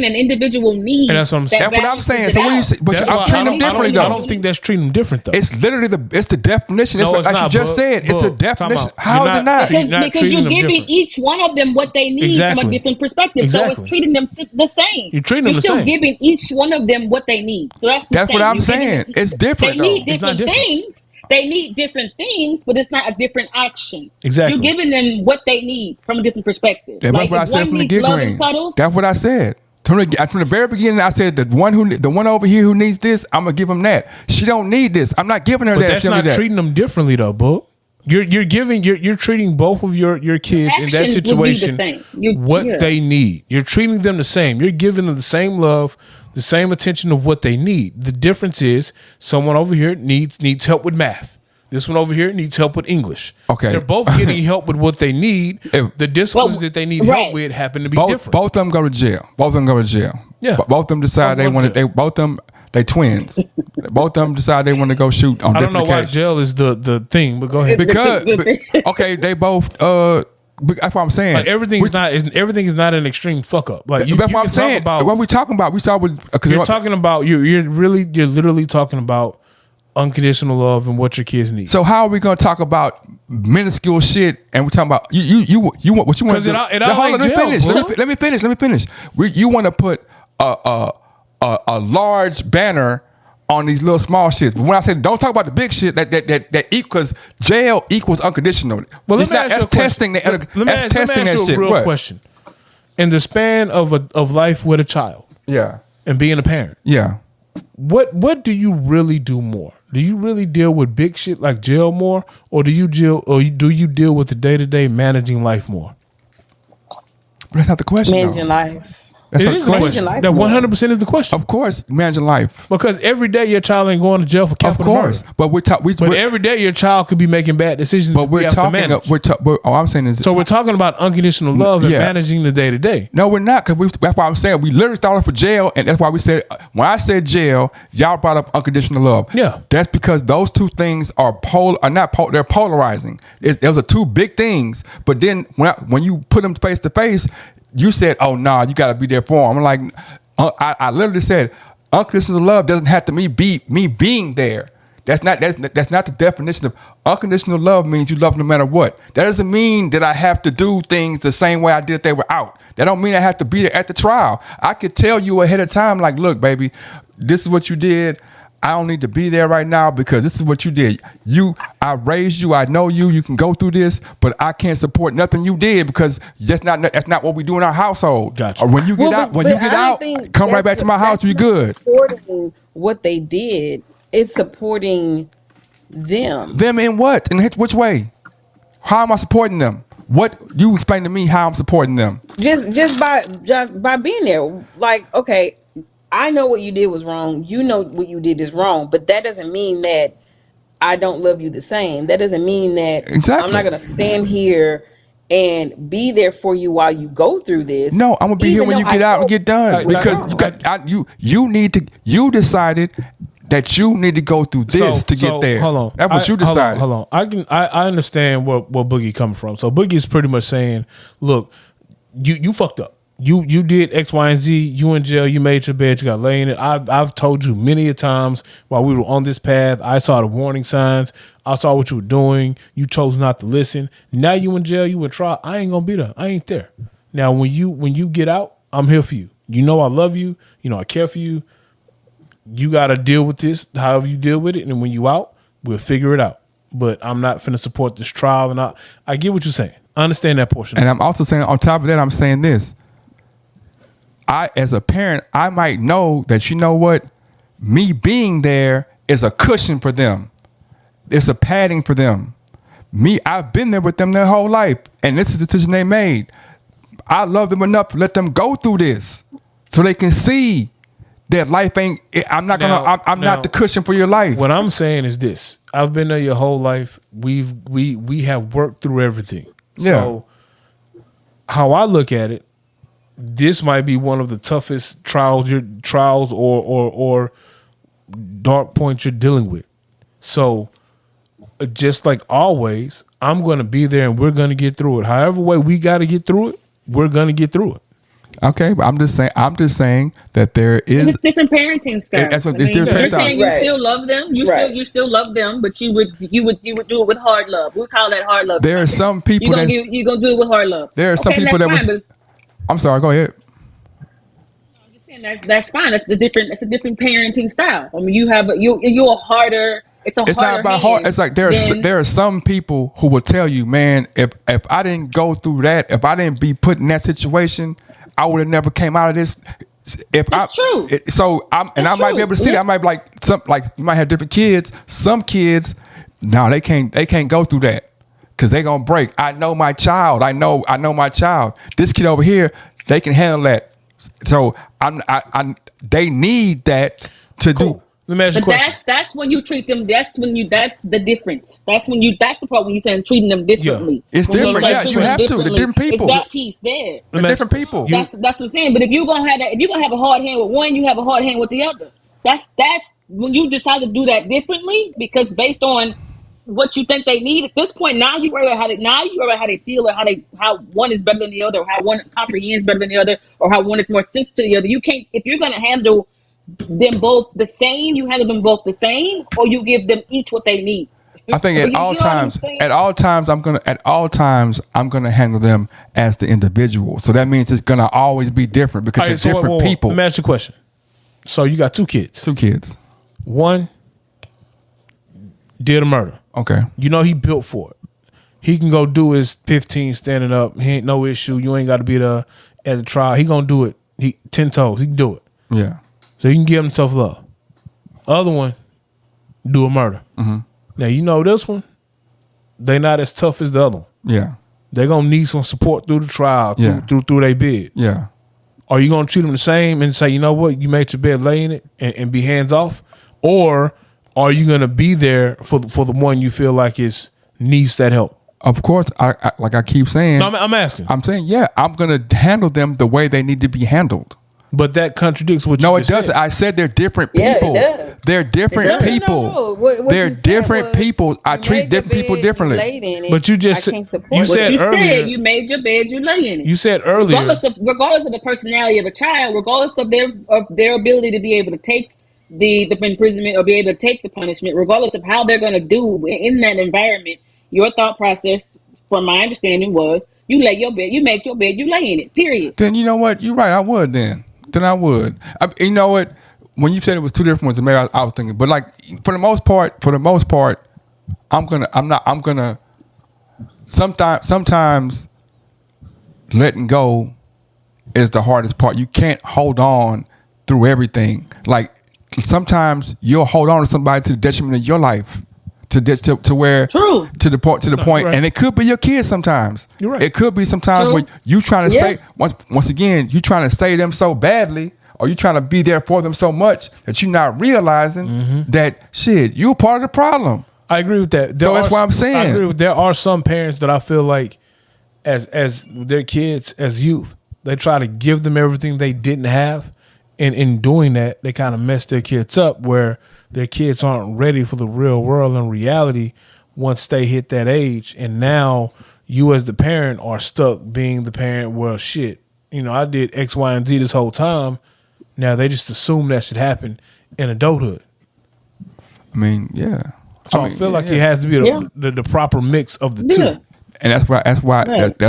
an individual need. And that's what I'm saying. That's what I'm saying. So what do you say? But I'm treating them differently, though. I don't think that's treating them different, though. It's literally the definition. No, it's like you just said. It's the definition. How is it not? Because you're giving each one of them what they need from a different perspective. Exactly. So it's treating them the same. You're treating them the same. You're still giving each one of them what they need. So that's what I'm saying. It's different. They need different things. They need different things, but it's not a different action. Exactly. You're giving them what they need from a different perspective. That's what I said from the get green. That's what I said. From the very beginning, I said the one over here who needs this, I'm gonna give him that. She don't need this. I'm not giving her But that. that's She don't not need that. treating them differently though, Book. You're treating both of your kids in that Actions would be the situation same. what they need. You're treating them the same. You're giving them the same love, the same attention of what they need. The difference is someone over here needs help with math. This one over here needs help with English. Okay. They're both getting help with what they need. The disciplines that they need help with happen to be different. Both of them go to jail. Yeah. Both of them decide they want to. Both of them. They twins. Both of them decide they want to go shoot on I don't different know why occasions. jail is the thing, but go ahead. Because okay, they both. That's what I'm saying. Like everything is not an extreme fuck up. Like that's what I'm saying. When we talking about, we start with. You're talking about you're literally talking about unconditional love and what your kids need. So how are we going to talk about minuscule shit and we're talking about you what you want to do? It all ain't jail, Let me finish. You want to put a large banner on these little small shits. But when I say don't talk about the big shit, that because jail equals unconditional. Well, it's not that's testing that. Let me ask you shit. a real question. In the span of life with a child, yeah, and being a parent, yeah. What do you really do more? Do you really deal with big shit like jail more, or do you deal with the day-to-day managing life more? But that's not the question. Managing life. That's It not is the the question. question. That 100% is the question. Of course, managing life. Because every day your child ain't going to jail for capital Of course, murder. but But every day your child could be making bad decisions. But we're talking. I'm saying is. So we're talking about unconditional love and managing the day to day. No, we're not, because that's why I'm saying we literally started off with jail, and that's why we said when I said jail, y'all brought up unconditional love. Yeah, that's because those two things are they're polarizing. Those are two big things. But then when you put them face to face, you said, "Oh no, you got to be there for them." I'm like, I literally said, unconditional love doesn't have to me being there. That's not the definition of unconditional love. Means you love no matter what. That doesn't mean that I have to do things the same way I did if they were out. That don't mean I have to be there at the trial. I could tell you ahead of time, like, look, baby, this is what you did. I don't need to be there right now because this is what you did. I raised you. I know you. You can go through this, but I can't support nothing you did because that's not what we do in our household. Gotcha. Or when you get out, come right back to my house. You good. Supporting what they did is supporting them. Them in what? In which way? How am I supporting them? What you explain to me how I'm supporting them? Just by being there. Like, okay, I know what you did was wrong. You know what you did is wrong, but that doesn't mean that I don't love you the same. That doesn't mean that I'm not going to stand here and be there for you while you go through this. No, I'm gonna be here when you get out and get done because you decided that you need to go through this to get there. Hold on, that's what you decided. Hold on. I understand where Boogie coming from. So Boogie's pretty much saying, look, you fucked up. You did X, Y, and Z. You in jail. You made your bed. You got laid in it. I've told you many a times while we were on this path. I saw the warning signs. I saw what you were doing. You chose not to listen. Now you in jail. You in trial. I ain't gonna be there. I ain't there. Now when you get out, I'm here for you. You know I love you. You know I care for you. You got to deal with this however you deal with it, and when you out, we'll figure it out. But I'm not finna support this trial, and I get what you're saying. I understand that portion. And I'm also saying on top of that, I'm saying this. I, as a parent, I might know that, you know what, me being there is a cushion for them. It's a padding for them. I've been there with them their whole life, and this is the decision they made. I love them enough to let them go through this so they can see that life ain't. I'm not not the cushion for your life. What I'm saying is this: I've been there your whole life. We have worked through everything. Yeah. So how I look at it, this might be one of the toughest trials or dark points you're dealing with. So just like always, I'm going to be there and we're going to get through it. However way we got to get through it, we're going to get through it. Okay, but I'm just saying that there is. It's different parenting styles. That's what it's different You're parenting saying you still love them. You still love them, but you would do it with hard love. We call that hard love. There are some people you're gonna do it with hard love. There are some people that was. I'm sorry. Go ahead. I'm just saying that's fine. That's a different parenting style. I mean, you're a harder. It's not about hard. It's like there are some people who will tell you, man, if I didn't go through that, if I didn't be put in that situation, I would have never came out of this. true. I might be able to see that. I might be like you might have different kids. Some kids, no, they can't go through that because they gonna break. I know my child. I know my child. This kid over here, they can handle that. So they need that to do. Let me ask you a But question. that's when you treat them. That's the difference. That's the part when you're saying treating them differently. Yeah. It's When you different. say Yeah, treating you them have to. They're differently, different people. It's that piece there. They're different people. That's what I'm saying. But if you're gonna have that, if you're gonna have a hard hand with one, you have a hard hand with the other. That's when you decide to do that differently because based on what you think they need at this point. Now you worry about how they feel or how one is better than the other, or how one comprehends better than the other, or how one is more sensitive to the other. You can't if you're gonna handle them both the same, you handle them both the same, or you give them each what they need. I think at all times I'm gonna handle them as the individual. So that means it's gonna always be different because they're different people. Let me ask you a question. So you got 2 kids. 2 kids. One did a murder. Okay. You know he built for it. He can go do his 15 standing up. He ain't no issue. You ain't got to be there at the trial. He gonna do it. He 10 toes. He can do it. Yeah. So you can give him tough love. Other one, do a murder. Mm-hmm. Now you know this one, they not as tough as the other one. Yeah. They're gonna need some support through the trial, through their bid. Yeah. Are you gonna treat them the same and say, you know what, you made your bed, lay in it, and be hands off, or are you gonna be there for the one you feel like needs that help? Of course, I keep saying. No, I'm asking. I'm saying, yeah, I'm gonna handle them the way they need to be handled. But that contradicts what you No, it just doesn't. said. I said they're different people. Yeah, it does. They're different people. No. What they're you said different was, people. I you treat made different the people bed, differently. you laid in it. But you just I can't support you it. said You earlier. said you made your bed, you lay in it. You said earlier. Regardless of the personality of a child, regardless of their ability to be able to take the imprisonment or be able to take the punishment, regardless of how they're going to do in that environment, your thought process, from my understanding, was you lay your bed, you make your bed, you lay in it. Period. Then you know what? You're right. I would then. I would. You know what? When you said it was 2 different ones, maybe I was thinking, but like for the most part, sometimes letting go is the hardest part. You can't hold on through everything. Like sometimes you'll hold on to somebody to the detriment of your life. To where True. to the point, right. and it could be your kids sometimes. You're right. It could be sometimes True. where you trying to say once again you trying to say them so badly, or you trying to be there for them so much that you're not realizing that shit you're part of the problem. I agree with that. That's what I'm saying. I agree with. There are some parents that I feel like, as their kids as youth, they try to give them everything they didn't have, and in doing that, they kind of mess their kids up where their kids aren't ready for the real world and reality once they hit that age. And now you as the parent are stuck being the parent. Well, shit, I did X, Y, and Z this whole time. Now they just assume that should happen in adulthood. I mean, yeah. So I feel like it has to be the proper mix of the two. And that's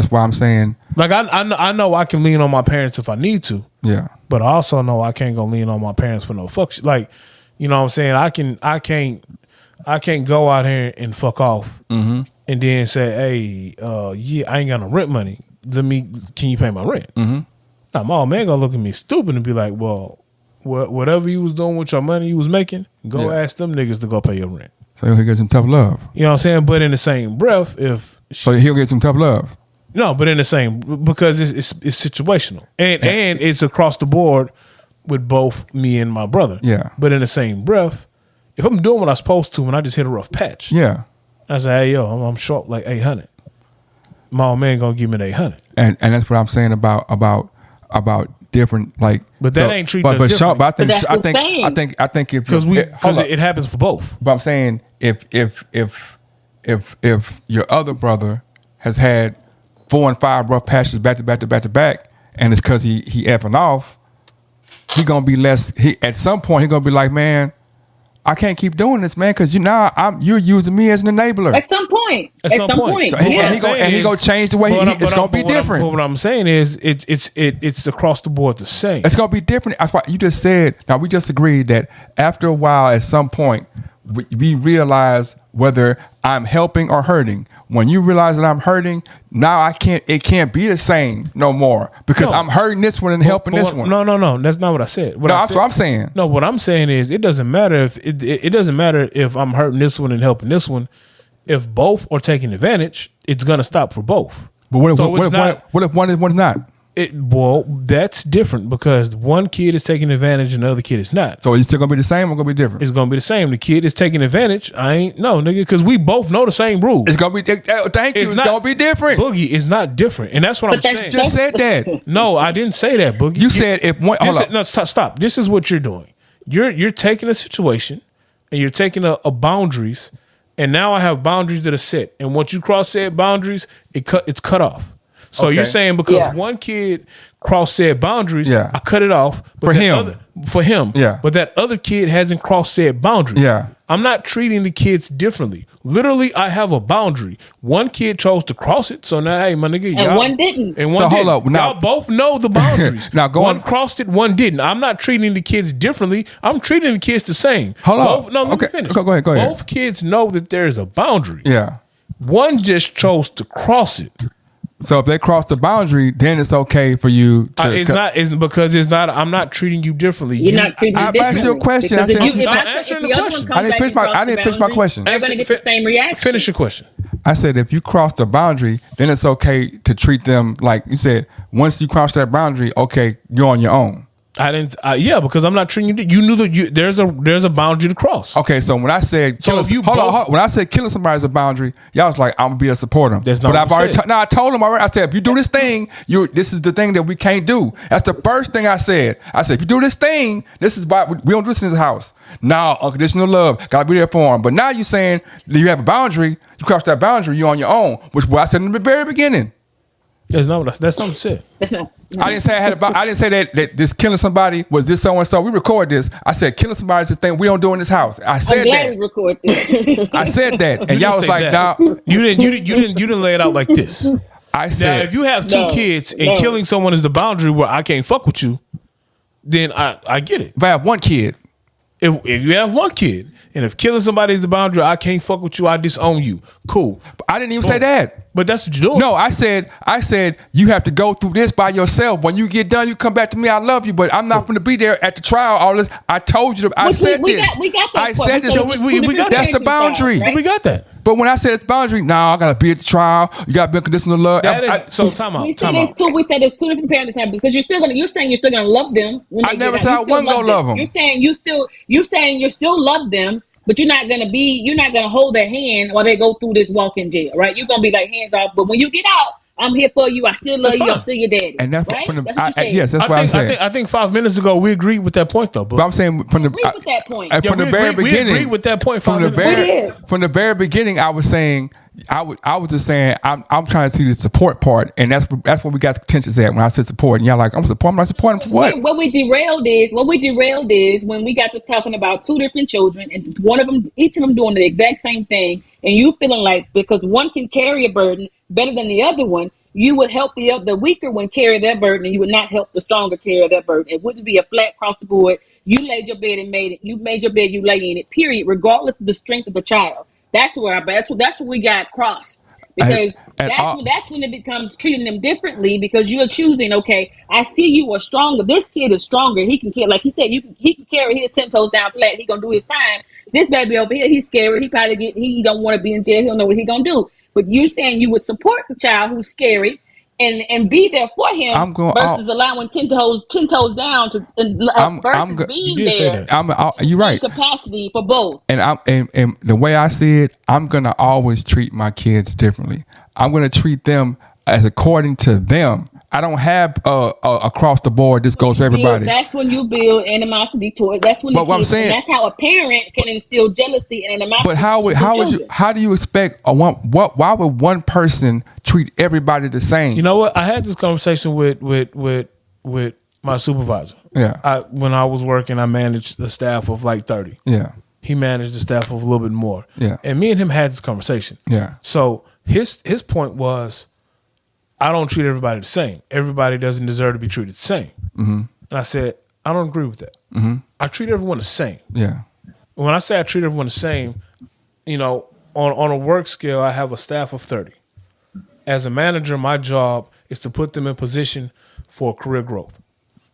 why I'm saying. Like I know I can lean on my parents if I need to. Yeah. But I also know I can't go lean on my parents for no fuck shit. Like, you know what I'm saying? I can't go out here and fuck off and then say, hey, I ain't got no rent money. Can you pay my rent? Now my old man gonna look at me stupid and be like, well, whatever you was doing with your money you was making, go ask them niggas to go pay your rent. So he'll get some tough love. You know what I'm saying? But in the same breath, so he'll get some tough love. No, but in the same, because it's situational and it's across the board with both me and my brother. Yeah. But in the same breath, if I'm doing what I'm supposed to and I just hit a rough patch, I say, hey yo, I'm short like 800. My old man gonna give me the 800. And that's what I'm saying about different like. But that ain't treated us differently. But I think if because it happens for both. But I'm saying if your other brother has had 4 and 5 rough patches back to back, and it's because he effing off, he gonna be less. At some point he gonna be like, man, I can't keep doing this, man, because you're using me as an enabler. At some point. So he gonna change the way it's gonna be different. But what I'm saying is it's across the board the same. It's gonna be different. That's why you just said. Now we just agreed that after a while, at some point, we realize whether I'm helping or hurting. When you realize that I'm hurting, now it can't be the same no more because I'm hurting this one and helping this one. No. That's not what I said. That's what I'm saying. No, what I'm saying is it doesn't matter if it doesn't matter if I'm hurting this one and helping this one. If both are taking advantage, it's gonna stop for both. But what if one is not? That's different because one kid is taking advantage and the other kid is not. So it's still gonna be the same or gonna be different? It's gonna be the same. The kid is taking advantage. Nigga, because we both know the same rules. It's gonna be. Thank you. It's gonna be different. Boogie is not different, and that's what I'm saying. Just said that. No, I didn't say that, Boogie. You said if one. No, stop. This is what you're doing. You're taking a situation and you're taking a boundaries, and now I have boundaries that are set. And once you cross said boundaries, it's cut off. So you're saying because one kid crossed said boundaries, I cut it off. But for him. Yeah. But that other kid hasn't crossed said boundary. Yeah. I'm not treating the kids differently. Literally, I have a boundary. One kid chose to cross it, so now, hey, my nigga, and one didn't. And one didn't. Hold up. Now, y'all both know the boundaries. One crossed it, one didn't. I'm not treating the kids differently. I'm treating the kids the same. Hold on. No, let me finish. Go ahead. Both kids know that there's a boundary. Yeah. One just chose to cross it. So if they cross the boundary, then it's okay for you to. It's because it's not. I'm not treating you differently. You're not treating me differently. I asked you a question. I said, I didn't finish my question. They're going to get the same reaction. Finish your question. I said if you cross the boundary, then it's okay to treat them like you said. Once you cross that boundary, okay, you're on your own. I didn't. Because I'm not treating you. You knew that there's a boundary to cross. Okay, so when I said when I said killing somebody is a boundary, y'all was like I'm gonna be there to support them. That's not but what I've already. I told them already. I said if you do this thing, this is the thing that we can't do. That's the first thing I said. I said if you do this thing, this is why we don't do this in this house. Now unconditional love, gotta be there for them. But now you're saying that you have a boundary. You cross that boundary, you're on your own, which what I said in the very beginning. That's not what I said. I didn't say I didn't say that this killing somebody was this so and so. We record this. I said killing somebody is the thing we don't do in this house. I said I'm glad we record this. I said that, and y'all was like, "Nah." You didn't lay it out like this. I said, now, if you have two kids and killing someone is the boundary where I can't fuck with you, then I get it. If I have one kid, if you have one kid. And if killing somebody is the boundary, I can't fuck with you. I disown you. Cool. But I didn't even say that. But that's what you're doing. No, I said you have to go through this by yourself. When you get done, you come back to me. I love you, but I'm not going to be there at the trial. All this. I told you. I said this. We got that. I said this. We got that's the boundary. Right? We got that. But when I said it's boundary, I got to be at the trial. You got to be unconditional love. Time out. We said there's two different parents have because you're saying you're still gonna love them. When I never said I wasn't gonna love them. You're saying you still love them. But you're not gonna hold their hand while they go through this walk in jail, right? You're gonna be like hands off. But when you get out, I'm here for you. I still love you. I'm still your daddy. And that's right? from That's what you're saying. Yes, that's what I'm saying. I think 5 minutes ago we agreed with that point though. But I'm saying from the very beginning, we agreed with that point. From the very beginning, I was saying. I was just saying I'm trying to see the support part, and that's what we got the tensions at when I said support. And y'all like I'm not supporting for what? What we derailed is when we got to talking about two different children, and each of them doing the exact same thing, and you feeling like because one can carry a burden better than the other one, you would help the weaker one carry that burden, and you would not help the stronger carry that burden. It wouldn't be a flat across the board. You laid your bed and made it. You made your bed, you lay in it. Period. Regardless of the strength of the child. That's where we got crossed because that's when it becomes treating them differently because you're choosing. Okay, I see you are stronger. This kid is stronger. He can carry, like he said, he can carry his 10 toes down flat. He gonna do his time. This baby over here, he's scary. He don't want to be in jail. He don't know what he gonna do. But you saying you would support the child who's scary and be there for him versus allowing 10 toes down to versus being there. You're right. Capacity for both. And the way I see it, I'm gonna always treat my kids differently. I'm gonna treat them as according to them. I don't have across the board. This goes for everybody. That's when you build animosity towards. That's when. But what I'm saying, that's how a parent can instill jealousy and animosity. But how do you expect why would one person treat everybody the same? You know what? I had this conversation with my supervisor. Yeah. When I was working, I managed the staff of like 30. Yeah. He managed the staff of a little bit more. Yeah. And me and him had this conversation. Yeah. So his point was, I don't treat everybody the same. Everybody doesn't deserve to be treated the same. Mm-hmm. And I said, I don't agree with that. Mm-hmm. I treat everyone the same. Yeah. When I say I treat everyone the same, on a work scale, I have a staff of 30. As a manager, my job is to put them in position for career growth.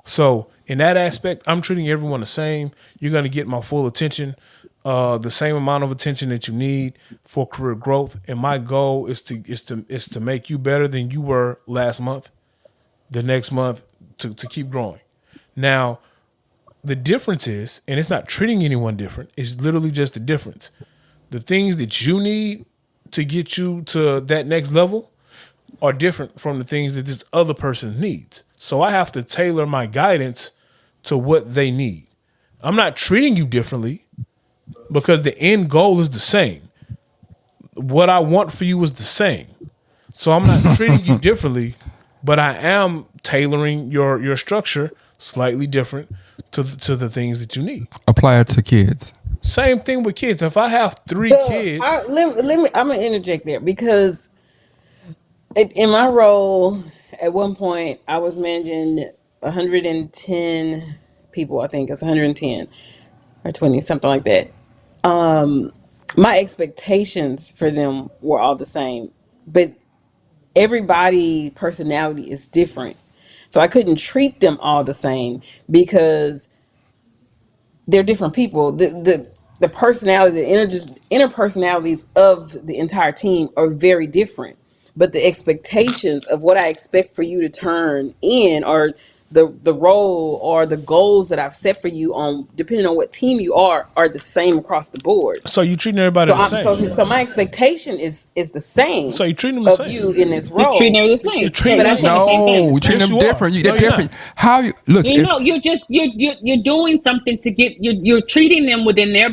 So in that aspect, I'm treating everyone the same. You're going to get my full attention, the same amount of attention that you need for career growth. And my goal is to make you better than you were last month, the next month, to keep growing. Now, the difference is, and it's not treating anyone different, it's literally just the difference. The things that you need to get you to that next level are different from the things that this other person needs. So I have to tailor my guidance to what they need. I'm not treating you differently because the end goal is the same. What I want for you is the same. So I'm not treating you differently, but I am tailoring your structure slightly different to the things that you need. Apply it to kids. Same thing with kids. If I have 3 kids, let me. I'm gonna interject there because in my role, at one point, I was managing 110 people. I think it's 110 or 20, something like that. My expectations for them were all the same, but everybody personality is different. So I couldn't treat them all the same because they're different people. The personality, the interpersonalities of the entire team are very different. But the expectations of what I expect for you to turn in, or the role or the goals that I've set for you on, depending on what team you are the same across the board. So you treating everybody the same. So my expectation is the same. So you treating them the of same. you in this role. You're treating them the same. You're treating But them I the said the same thing. No, we treat Yes, them you are. different. No, They're you're different. How you look? You're doing something to get you're treating them within their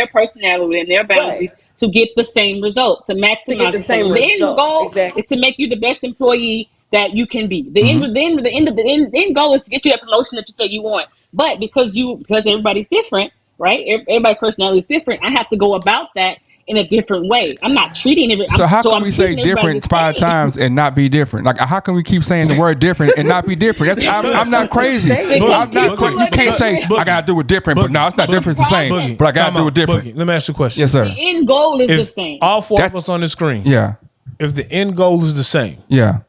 personality, within their boundaries, Right. to get the same result, to maximize the same The end result. goal Exactly. is to make you the best employee that you can be. The end goal is to get you that promotion that you say you want. But because everybody's different, right? Everybody's personality is different. I have to go about that in a different way. I'm not treating it. So how can I'm we say treating everybody different the 5 same. times and not be different? Like, how can we keep saying the word different and not be different? I'm not crazy. I'm not crazy. You can't say I gotta do it different, but no, it's not different. It's the same. Boogie, But I gotta time do out. it different. Boogie, let me ask you a question. Yes, sir. The end goal is the If same. all 4 That- of us on the screen, Yeah, if the end goal is the same, yeah.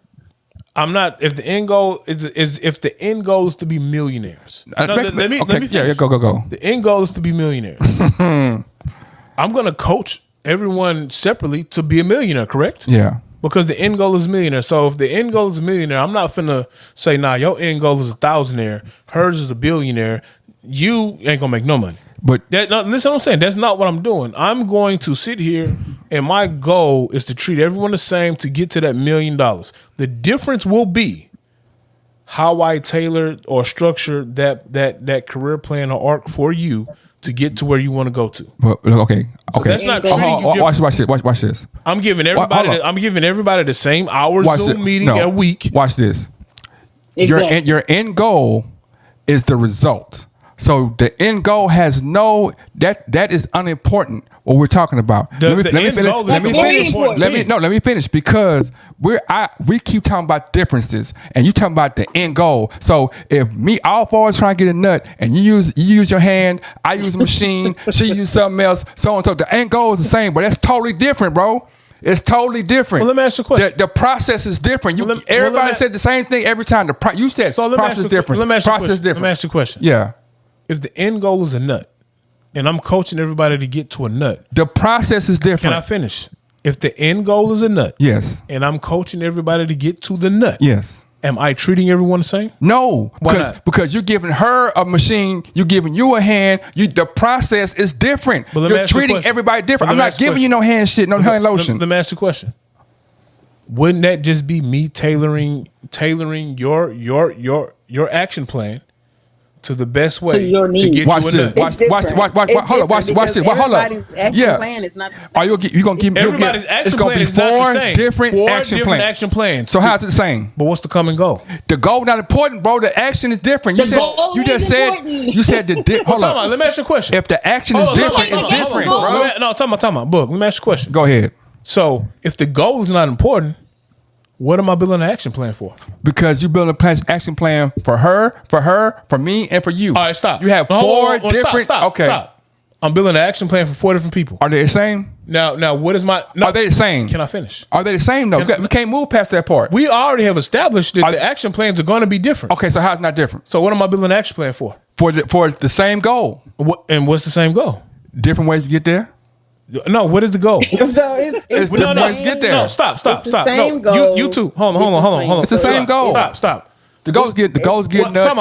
I'm not. If the end goal is to be millionaires, no, let me Okay, yeah, finish. go. The end goal is to be millionaires. I'm going to coach everyone separately to be a millionaire, correct? Yeah. Because the end goal is millionaire. So if the end goal is a millionaire, I'm not finna say, nah, your end goal is 1,000-aire, hers is a billionaire. You ain't gonna make no money. But Listen, what I'm saying. That's not what I'm doing. I'm going to sit here, and my goal is to treat everyone the same to get to that $1 million. The difference will be how I tailor or structure that career plan or arc for you to get to where you want to go to. okay. that's not treating you Watch this. I'm giving Hold everybody. on. I'm giving everybody the same hour Watch Zoom this. meeting No. a week. Watch this. Exactly. Your end goal is the result. So the end goal has that is unimportant. What we're talking about. The end goal is very important. Let me finish because we keep talking about differences and you talking about the end goal. So if all 4 is trying to get a nut and you use your hand, I use a machine, she use something else, so on. So the end goal is the same, but that's totally different, bro. It's totally different. Well, let me ask you a question. The process is different. Everybody said the same thing every time. You said So let me process ask you, different. let me ask you a Process question. different. Let me ask you a question. Yeah. If the end goal is a nut, and I'm coaching everybody to get to a nut, The process is can I different. finish? If the end goal is a nut, Yes. and I'm coaching everybody to get to the nut, Yes. am I treating everyone the same? No, Why not? because you're giving her a machine, you're giving you a hand. The process is different. But let me You're ask you a treating question. everybody But different. let I'm me not ask you a giving you no hand shit, no hand lotion. Let me ask you a question. Wouldn't that just be me tailoring your action plan to the best way To your to needs. get Watch you a this. nut? Watch. Hold on. Watch this. Hold on. Everybody's action plan is not. Are you gonna give? Everybody's action It's gonna plan be is not the 4 same. different 4 action different plans. action plans. So how's it the same? But what's the common goal? The goal not important, bro. The action is different. The goal is important. You said the hold Hold on. on. Let me ask you a question. If the action is Hold on, different, hold it's on, hold on, different, hold on. bro. No, talking about. Book. Let me ask you a question. Go ahead. So if the goal is not important, what am I building an action plan for? Because you build a action plan for her, for me, and for you. All right, stop. You have No, 4 hold on, different. Stop. Okay. Stop. I'm building an action plan for 4 different people. Are they the same? Now, what is my? No, Are they the same? Can I finish? Are they the same though? We can't move past that part. We already have established that the action plans are going to be different. Okay, so how's it not different? So what am I building an action plan for? For the same goal. And what's the same goal? Different ways to get there? No, what is the goal? So it's different ways to get there. No, stop. It's the No, same goal. You two. Hold on. It's the same goal. Stop. The goal's getting up.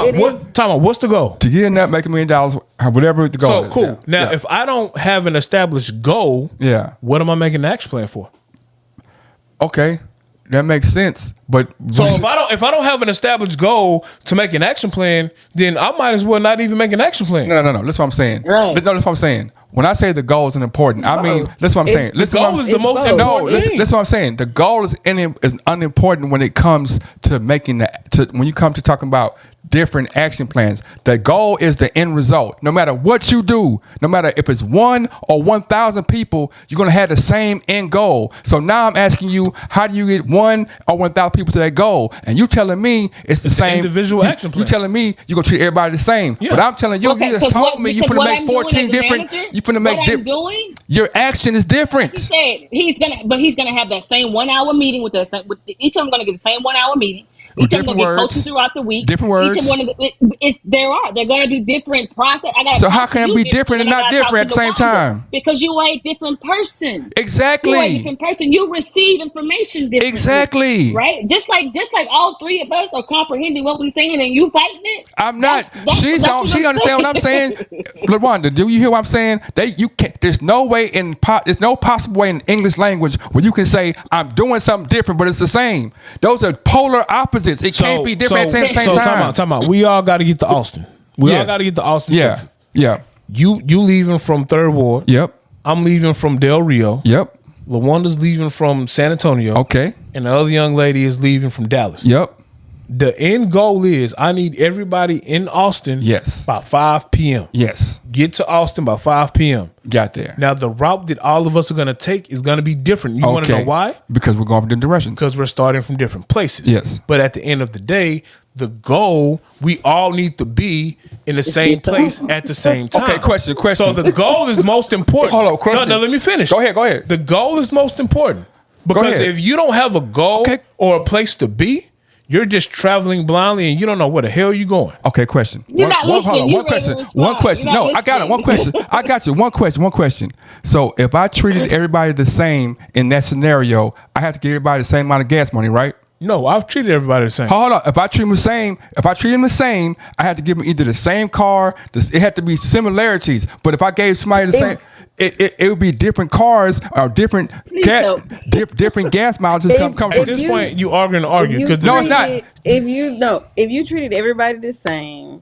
Time out. What's the goal? To get in that, make $1 million, whatever the goal So is. cool. Yeah. Now, Yeah. if I don't have an established goal, what am I making an action plan for? Okay, that makes sense. But So if I don't have an established goal to make an action plan, then I might as well not even make an action plan. No. That's what I'm saying. Right. No, that's what I'm saying. When I say the goal is important, I mean that's what I'm saying. The goal is the most important thing. That's what I'm saying. The goal is unimportant when it comes to when you come to talking about different action plans. The goal is the end result. No matter what you do, no matter if it's 1 or 1,000 people, you're gonna have the same end goal. So now I'm asking you, how do you get 1 or 1,000 people to that goal? And you telling me it's the same individual action plan. You telling me you're gonna treat everybody the same. Yeah. But I'm telling you, Okay, you just 'cause told what- me you're because gonna what make I'm doing 14 as a different. manager, You're gonna make what I'm different. doing. Your action is different. He said he's gonna have that same 1 hour meeting with us. Each of them gonna get the same 1 hour meeting. With Each of them different gonna get words. coaching throughout the week. Different words. Each of them, they're gonna be different process. So how can it be different and not different at the same time? Because you are a different person. Exactly. You are a different person. You receive information differently. Exactly. Right? Just like all three of us are comprehending what we're saying and you fighting it. I'm not. That's She understand what I'm saying. LaWanda, do you hear what I'm saying? You can't. There's no way there's no possible way in English language where you can say I'm doing something different, but it's the same. Those are polar opposites. It can't be different at the same time. Time out. We all got to get to Austin. We all got to get to Austin, Yeah. Texas. Yeah. You leaving from Third Ward. Yep. I'm leaving from Del Rio. Yep. LaWanda's leaving from San Antonio. Okay. And the other young lady is leaving from Dallas. Yep. The end goal is I need everybody in Austin Yes. by 5 p.m. Yes. Get to Austin by 5 p.m. Got there. Now, the route that all of us are going to take is going to be different. You want to know why? Because we're going from different directions. Because we're starting from different places. Yes. But at the end of the day, the goal, we all need to be in the same place at the same time. Okay, question. So the goal is most important. Hold on, question. No, let me finish. Go ahead. The goal is most important. Because ahead. if you don't have a goal or a place to be, you're just traveling blindly and you don't know where the hell you're going. Okay, question. You're not listening. You're One question. ready to respond. One question. You're No, not I got it. listening. One question. I got you. One question. So if I treated everybody the same in that scenario, I have to give everybody the same amount of gas money, right? No, I've treated everybody the same. Hold on. If I treat them the same, I had to give them either the same car. It had to be similarities. But if I gave somebody the same, it would be different cars or different different gas mileages come At this point, you arguing. Because No, it's not. If you treated everybody the same,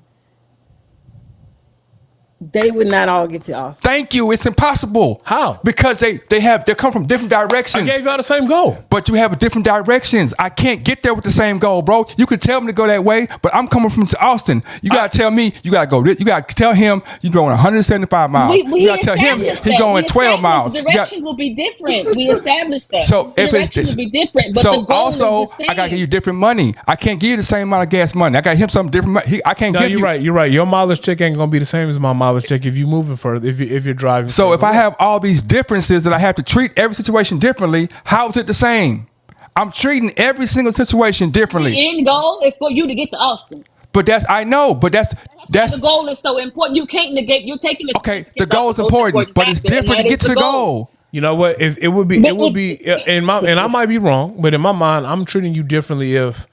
they would not all get to Austin. Thank you. It's impossible. How? Because they come from different directions. I gave y'all the same goal. But you have different directions. I can't get there with the same goal, bro. You could tell me to go that way, but I'm coming from Austin. You gotta tell me you gotta go. You gotta tell him you're going 175 miles. You gotta tell him he's going 12 miles. Direction will be different. We established that. So if direction it's will be different, but so the goal also is the same. I gotta give you different money. I can't give you the same amount of gas money. I gotta give him something different. I can't No, give you're you. right. You're right. Your mileage check ain't gonna be the same as my mileage check if you moving further. If you're driving. So further if I have all these differences that I have to treat every situation differently, how is it the same? I'm treating every single situation differently. The end goal is for you to get to Austin. But that's The goal is so important. You can't negate. You're taking this. okay. The goal is important, but it's different to get to the goal. You know what? If it would be, in my, and I might be wrong, but in my mind, I'm treating you differently if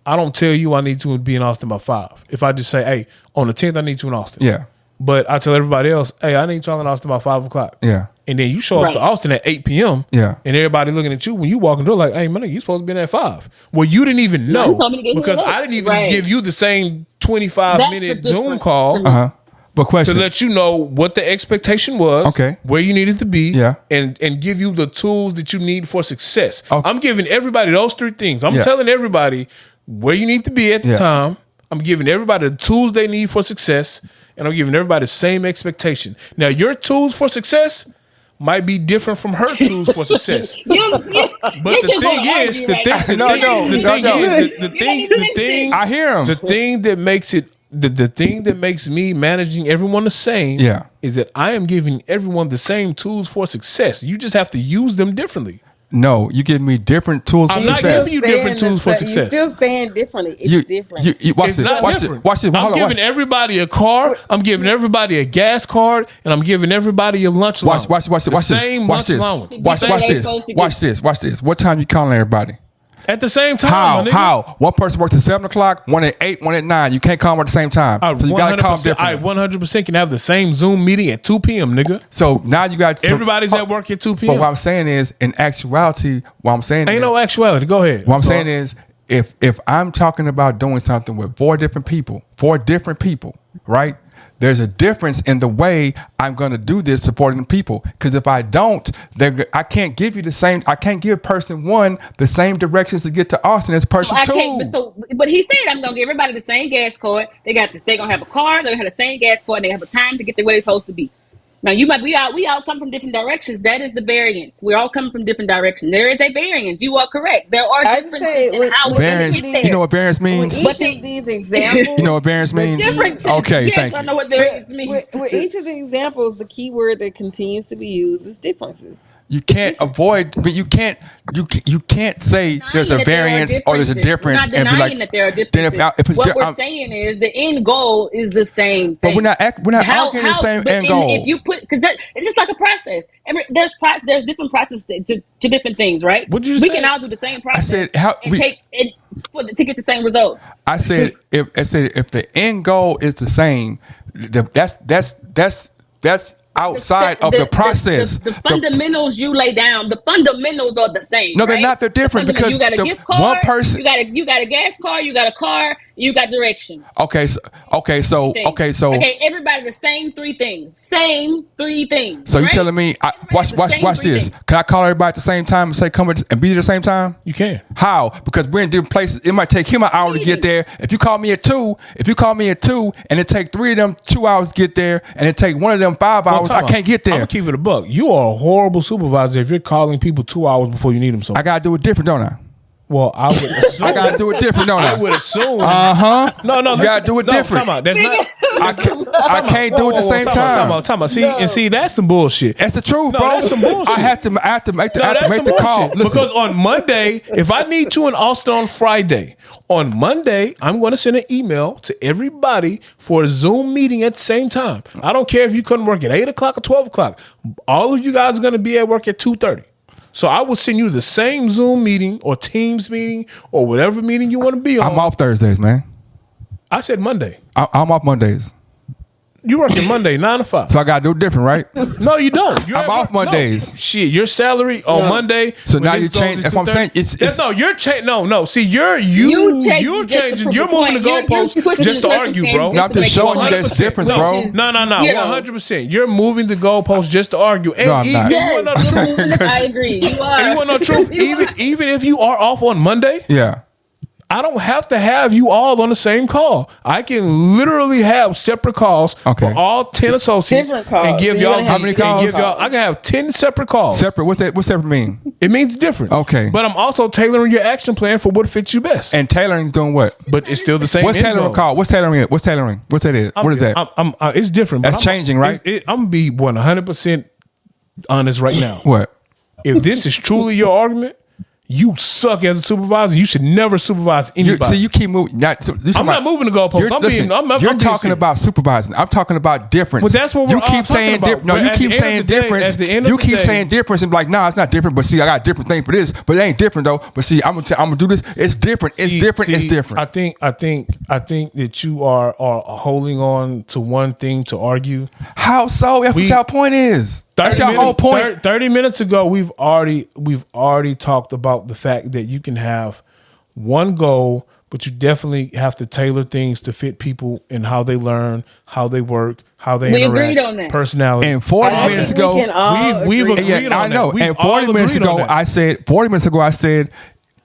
I don't tell you I need to be in Austin by 5. If I just say, hey, on the 10th I need to in Austin. Yeah. But I tell everybody else, hey, I need to in Austin by 5 o'clock. Yeah. And then you show up to Austin at 8 p.m. Yeah. And everybody looking at you when you walk in the door like, hey, man, you supposed to be in at 5. Well, you didn't even know you told me to get because here late. I didn't even Right. give you the same 25-minute the Zoom difference call. to me. But To question. let you know what the expectation was, Okay. where you needed to be, Yeah. and give you the tools that you need for success. Okay. I'm giving everybody those 3 things. I'm Yeah. telling everybody where you need to be at the Yeah. time. I'm giving everybody the tools they need for success, and I'm giving everybody the same expectation. Now, your tools for success might be different from her tools for success. But the thing is, the thing, I hear him. The thing that makes it the thing that makes me managing everyone the same is that I am giving everyone the same tools for success. You just have to use them differently. No, you give me different tools. I'm not giving you different tools for success. You're still saying differently. It's different. Watch It's this. not Watch different. this. Watch this. I'm giving everybody a car. I'm giving everybody a gas card, and I'm giving everybody a lunch allowance. Watch this. The same lunch allowance. Watch this. Watch this. What time you calling everybody? At the same time. How? One person works at 7 o'clock, one at 8, one at 9. You can't call them at the same time. So you gotta call them differently. I 100% can have the same Zoom meeting at 2 p.m., nigga. So now you got everybody's at work at 2 p.m. But what I'm saying is, in actuality, ain't no actuality. Go ahead. What I'm saying is, if I'm talking about doing something with 4 different people, right? There's a difference in the way I'm going to do this supporting people. Because if I don't, I can't give you the same. I can't give person 1 the same directions to get to Austin as person 2. But he said I'm going to give everybody the same gas card. They're going to have a car. They're going to have the same gas card. And they have a time to get to where they're supposed to be. Now we all come from different directions. That is the variance. We're all coming from different directions. There is a variance. You are correct. There are differences in how we variance. get there. You know what variance means? With each of these examples, you know what variance means? Differences. Okay, yes, thank you. I know what variance means. With each of the examples, the key word that continues to be used is differences. You can't avoid, but you can't say there's a variance or there's a difference. We're not denying that there are differences. What we're saying is the end goal is the same thing. But we're not arguing the same end goal. If you put, because it's just like a process. There's different processes to different things, right? We can all do the same process. I said to get the same results. I said if the end goal is the same, that's outside of the process. The fundamentals you lay down, the fundamentals are the same. No, they're not. They're different because you got a gift card, one person. You got a gas card. You got a car. You got directions. Okay. Everybody the same 3 things. Same 3 things. So you telling me? Watch this. Can I call everybody at the same time and say come and be at the same time? You can. How? Because we're in different places. It might take him an hour to get there. If you call me at 2, and it take 3 of them 2 hours to get there, and it take 1 of them 5 hours, I can't get there. I'm gonna keep it a buck. You are a horrible supervisor if you're calling people 2 hours before you need them. So I gotta do it different, don't I? Well, I would assume. I gotta do it different, don't I? I would assume. No, you gotta do it different. Come on, that's not. I can't do it at the same time. Time out. See, that's some bullshit. That's the truth, bro. That's some bullshit. I have to make the call. Listen. Because on Monday, if I need you in Austin on Friday, on Monday, I'm going to send an email to everybody for a Zoom meeting at the same time. I don't care if you couldn't work at 8 o'clock or 12 o'clock. All of you guys are going to be at work at 2:30. So I will send you the same Zoom meeting or Teams meeting or whatever meeting you want to be on. I'm off Thursdays, man. I said Monday. I'm off Mondays. You working Monday 9 to 5. So I gotta do it different, right? No, you don't. I'm off Mondays. No. Shit, your salary on Monday. So now you change. If I'm saying you're changing. No. See, you're changing. You're moving the goalposts just to argue, bro. No, I'm just showing you there's difference, bro. No. 100%. You're moving the goalposts just to argue. And no, I'm not. I agree. You are. You want no truth? Even if you are off on Monday. Yeah. I don't have to have you all on the same call. I can literally have separate calls for all 10 associates. Different calls. And give y'all how many calls? I can have 10 separate calls. Separate? What's separate mean? It means different. Okay. But I'm also tailoring your action plan for what fits you best. And tailoring's doing what? But it's still the same. What's tailoring called? What's tailoring? What's tailoring? What's that is? What is that? It's different. That's changing, right? I'm going to be 100% honest right now. What? If this is truly your argument, you suck as a supervisor. You should never supervise anybody. You keep moving. I'm not moving the goalposts. You're talking about supervising. I'm talking about difference. Well, that's what we're all talking about. No, you keep saying difference. You keep saying difference and be like, nah, it's not different. But see, I got a different thing for this. But it ain't different though. But see, I'm gonna do this. It's different. It's different. It's different. I think that you are holding on to one thing to argue. How so? That's what y'all point is. That's your whole point. 30 minutes ago, we've already talked about the fact that you can have one goal, but you definitely have to tailor things to fit people and how they learn, how they work, how they interact. We agreed on that. Personality. And 40 minutes ago, we've agreed on I know. that. And 40 minutes ago, I said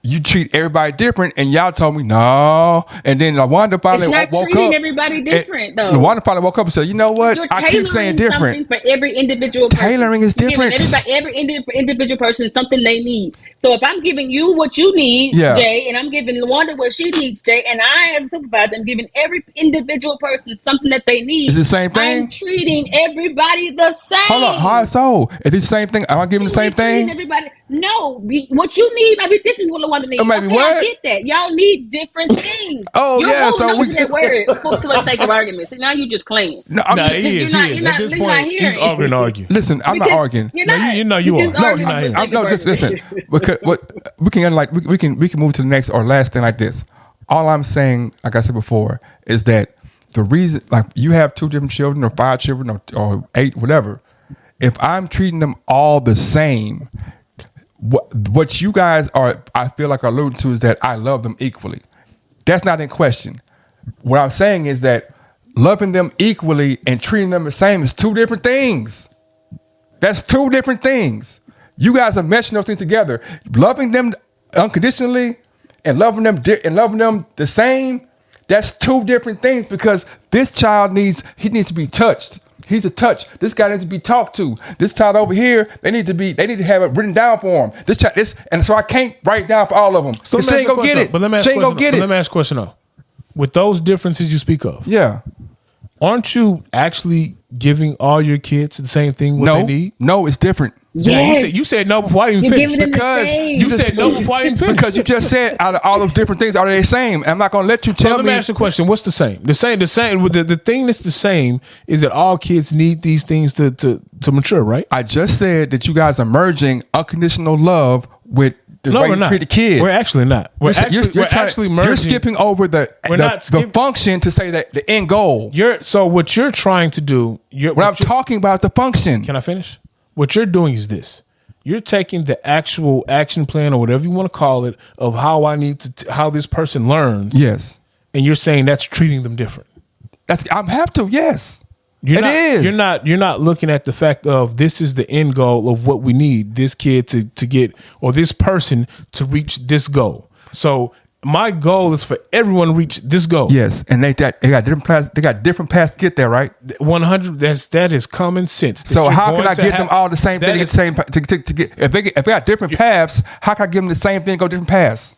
you treat everybody different, and y'all told me no. And then LaWanda finally It's not woke treating up. everybody different, though. LaWanda finally woke up and said, "You know what? You're I keep saying different. something for every individual person. Tailoring is You're giving different. every individual person something they need. So if I'm giving you what you need, Yeah. Jay, and I'm giving LaWanda what she needs, Jay, and I as a supervisor am giving every individual person something that they need. Is it the same thing? I'm treating everybody the same. Hold on, how so? Is it the same thing? Am I giving the same thing? Everybody, no. What you need might be different from what LaWanda needs. Maybe okay, what? I get that. Y'all need different things. Oh, You're yeah, so holding on we to just- that word for the sake of argument. See, now you just playing. No, I'm Nah, just, he is. You're He is. not- At this you're not point, hearing. he's arguing to argue. listen, I'm not Because arguing. You're No, not. you just are. No, arguing you're not for the hearing. sake No, of just argument. listen. Because what we can move to the next or last thing like this. All I'm saying, like I said before, is that the reason, like you have 2 different children or 5 children or 8, whatever. If I'm treating them all the same, what you guys are, I feel like, are alluding to is that I love them equally. That's not in question. What I'm saying is that loving them equally and treating them the same is 2 different things. That's 2 different things. You guys are meshing those things together. Loving them unconditionally and loving them the same. That's 2 different things, because this child needs to be touched. He's a touch. This guy needs to be talked to. This child over here, they need to have it written down for him. And so I can't write it down for all of them. So She ain't gonna get it. But let me ask She ain't gonna get Let me it. ask a question though. With those differences you speak of, Yeah. aren't you actually giving all your kids the same thing what they need? No, it's different. Yeah, Yes. you said no before I even You're finished. giving them the Because same. You said no before I even finished. Because you just said out of all those different things, are they the same? I'm not gonna let you So tell let me. me ask you a question. What's the same? The same. The thing that's the same is that all kids need these things to mature, right? I just said that you guys are merging unconditional love with the No, way we're you not. treat the kid. We're actually not. We're actually merging. You're skipping over the function to say that the end goal. So what you're trying to do. What I'm talking about is the function. Can I finish? What you're doing is this. You're taking the actual action plan or whatever you want to call it of how I need to how this person learns. Yes. And you're saying that's treating them different. I have to. Yes. You're It not, is. You're not looking at the fact of this is the end goal of what we need this kid to get or this person to reach this goal. So my goal is for everyone to reach this goal. Yes, and they got different paths. They got different paths to get there, right? 100. That is common sense. that So you're how going can I to give have- them all the same thing? that To is- get the same to get if they got different paths, how can I give them the same thing? Go different paths.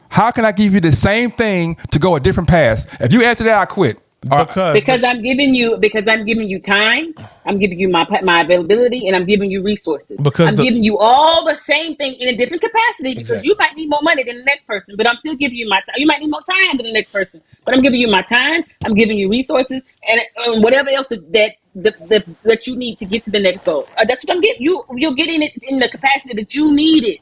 How can I give you the same thing to go a different path? If you answer that, I quit. Because I'm giving you time, I'm giving you my availability, and I'm giving you resources. Because I'm giving you all the same thing in a different capacity, because you might need more money than the next person, but I'm still giving you my time. You might need more time than the next person, but I'm giving you my time. I'm giving you resources and whatever else that you need to get to the next goal. That's what I'm getting. You're getting it in the capacity that you need it.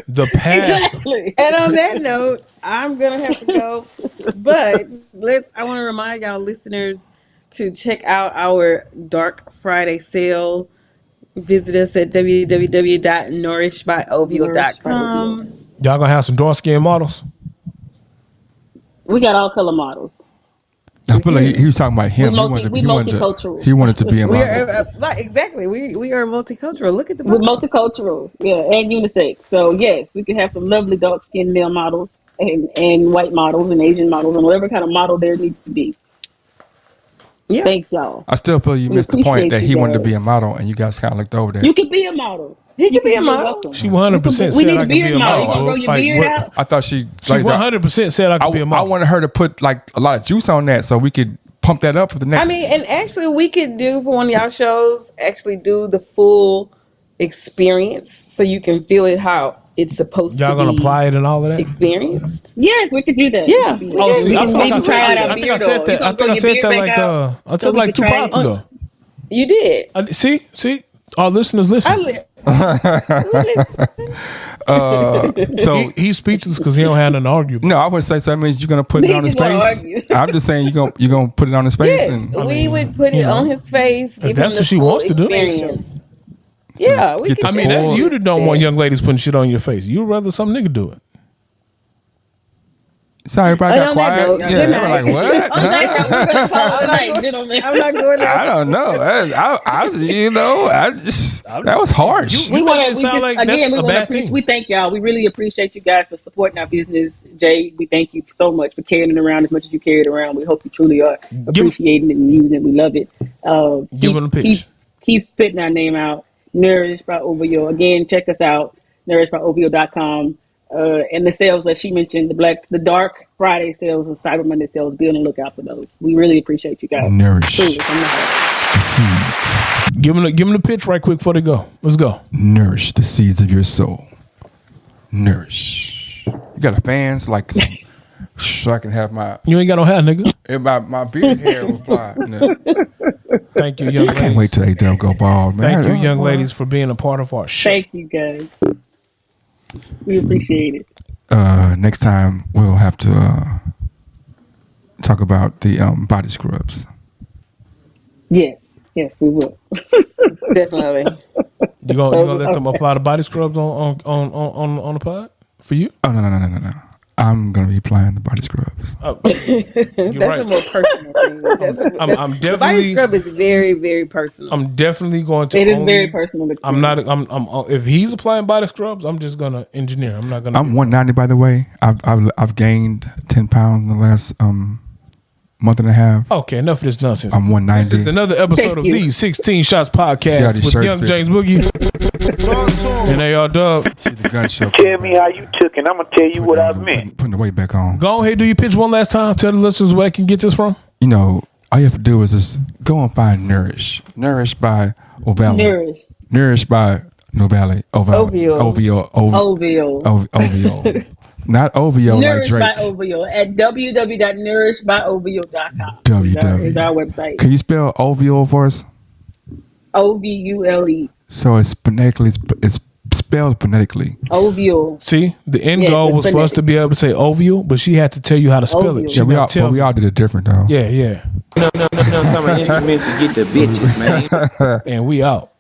the path. Exactly. And on that note, I'm gonna have to go. But I want to remind y'all listeners to check out our Dark Friday sale. Visit us at www.nourishbyovio.com. Y'all gonna have some dark skin models? We got all color models. I feel like he was talking about him. We multicultural. He wanted to be a We model. are exactly. We are multicultural. Look at the We're models. multicultural, yeah, and unisex. So yes, we can have some lovely dark skinned male models and white models and Asian models and whatever kind of model there needs to be. Yeah. Thank y'all. I still feel you We missed the point appreciate that you he wanted to guys. be a model, and you guys kind of looked over that. You can be a model. He could be a You're model. welcome. She 100% We said need I a could be beard a model. model. You grow your Like, beard what- out. I thought she She 100% said I could be a I model. wanted her to put like a lot of juice on that so we could pump that up for the next. I mean, and actually, we could do for one of y'all shows. Actually, do the full experience so you can feel it how it's supposed Y'all to be. gonna apply it and all of that? Experienced. Yes, we could do that. Yeah, We we can Oh, can. see, I maybe think I try out our said beard that. oil. You I gonna think I grow said your that beard like back out I so said we like can 2 try pods it? ago. You did. See, our listeners listen. I li- so He's speechless because he don't have nothing to argue about. no, I would say so. That means you're gonna put it He on his just wanna face. argue. I'm just saying you're gonna put it on his face. Yes, And we would put it on his face. Give that's him what the she full wants to do. experience. Yeah, we Get could. the I mean, that's Or- you that don't want young ladies putting shit on your face. You'd rather some nigga do it. So everybody got On that quiet. note, Yeah, good they were like, night. what? On that note, we're gonna call it a night, gentlemen. I'm not going I there. don't know. That was harsh. We want to. We Sound just like that's again. We a want bad to. thing. We thank y'all. We really appreciate you guys for supporting our business. Jay, we thank you so much for carrying it around as much as you carry it around. We hope you truly are appreciating it and using it. We love it. Give them a pitch. Keep spitting our name out. Nourish by OVO. Again, check us out. NourishByOVO.com. And the sales that she mentioned, the Dark Friday sales and Cyber Monday sales, be on the lookout for those. We really appreciate you guys. Nourish Truly, from the heart. the seeds. Give them the pitch right quick before they go. Let's go. Nourish the seeds of your soul. Nourish. You got a fan so like so I can have my You ain't got no hair, nigga. my beard hair will fly. Thank you, young ladies. Can't wait till they don't go bald, man. Thank you, young ladies, for being a part of our show. Thank you, guys. We appreciate it. Next time we'll have to talk about the body scrubs. Yes, we will. Definitely. You gonna let them apply the body scrubs on the pod for you? Oh no. I'm gonna be applying the body scrubs. Oh, That's a more personal thing. I'm The body definitely. scrub is very, very personal. I'm definitely going to. It is very personal. I'm not. I'm. If he's applying body scrubs, I'm just gonna engineer. I'm not gonna. I'm 190 by the way. I've gained 10 pounds in the last month and a half. Okay, enough of this nonsense. I'm This 190. is another episode Thank of you. the 16 Shots See how Podcast these with shirts Young fit. James Boogie and AR Dub. See the gun show. Tell me how you took it. I'm gonna tell you what I meant. Putting the weight back on. Go ahead, do your pitch one last time. Tell the listeners where they can get this from. You know, all you have to do is just go and find Nourish. Nourish by Ovale. Nourish by Novale. OVO. OVO. Not OVO like Nourished Drake. by OVO at www.nourishedbyovo.com. WW. Is our website. Can you spell OVO for us? OVULE. So it's phonetically, it's spelled phonetically. OVO. See, the end Yes, goal it's was for us phonetic. to be able to say OVO, but she had to tell you how to spell it. OVO. She Yeah, gotta tell we all did it different though. Yeah. No, some instruments to get the bitches, man. And we out.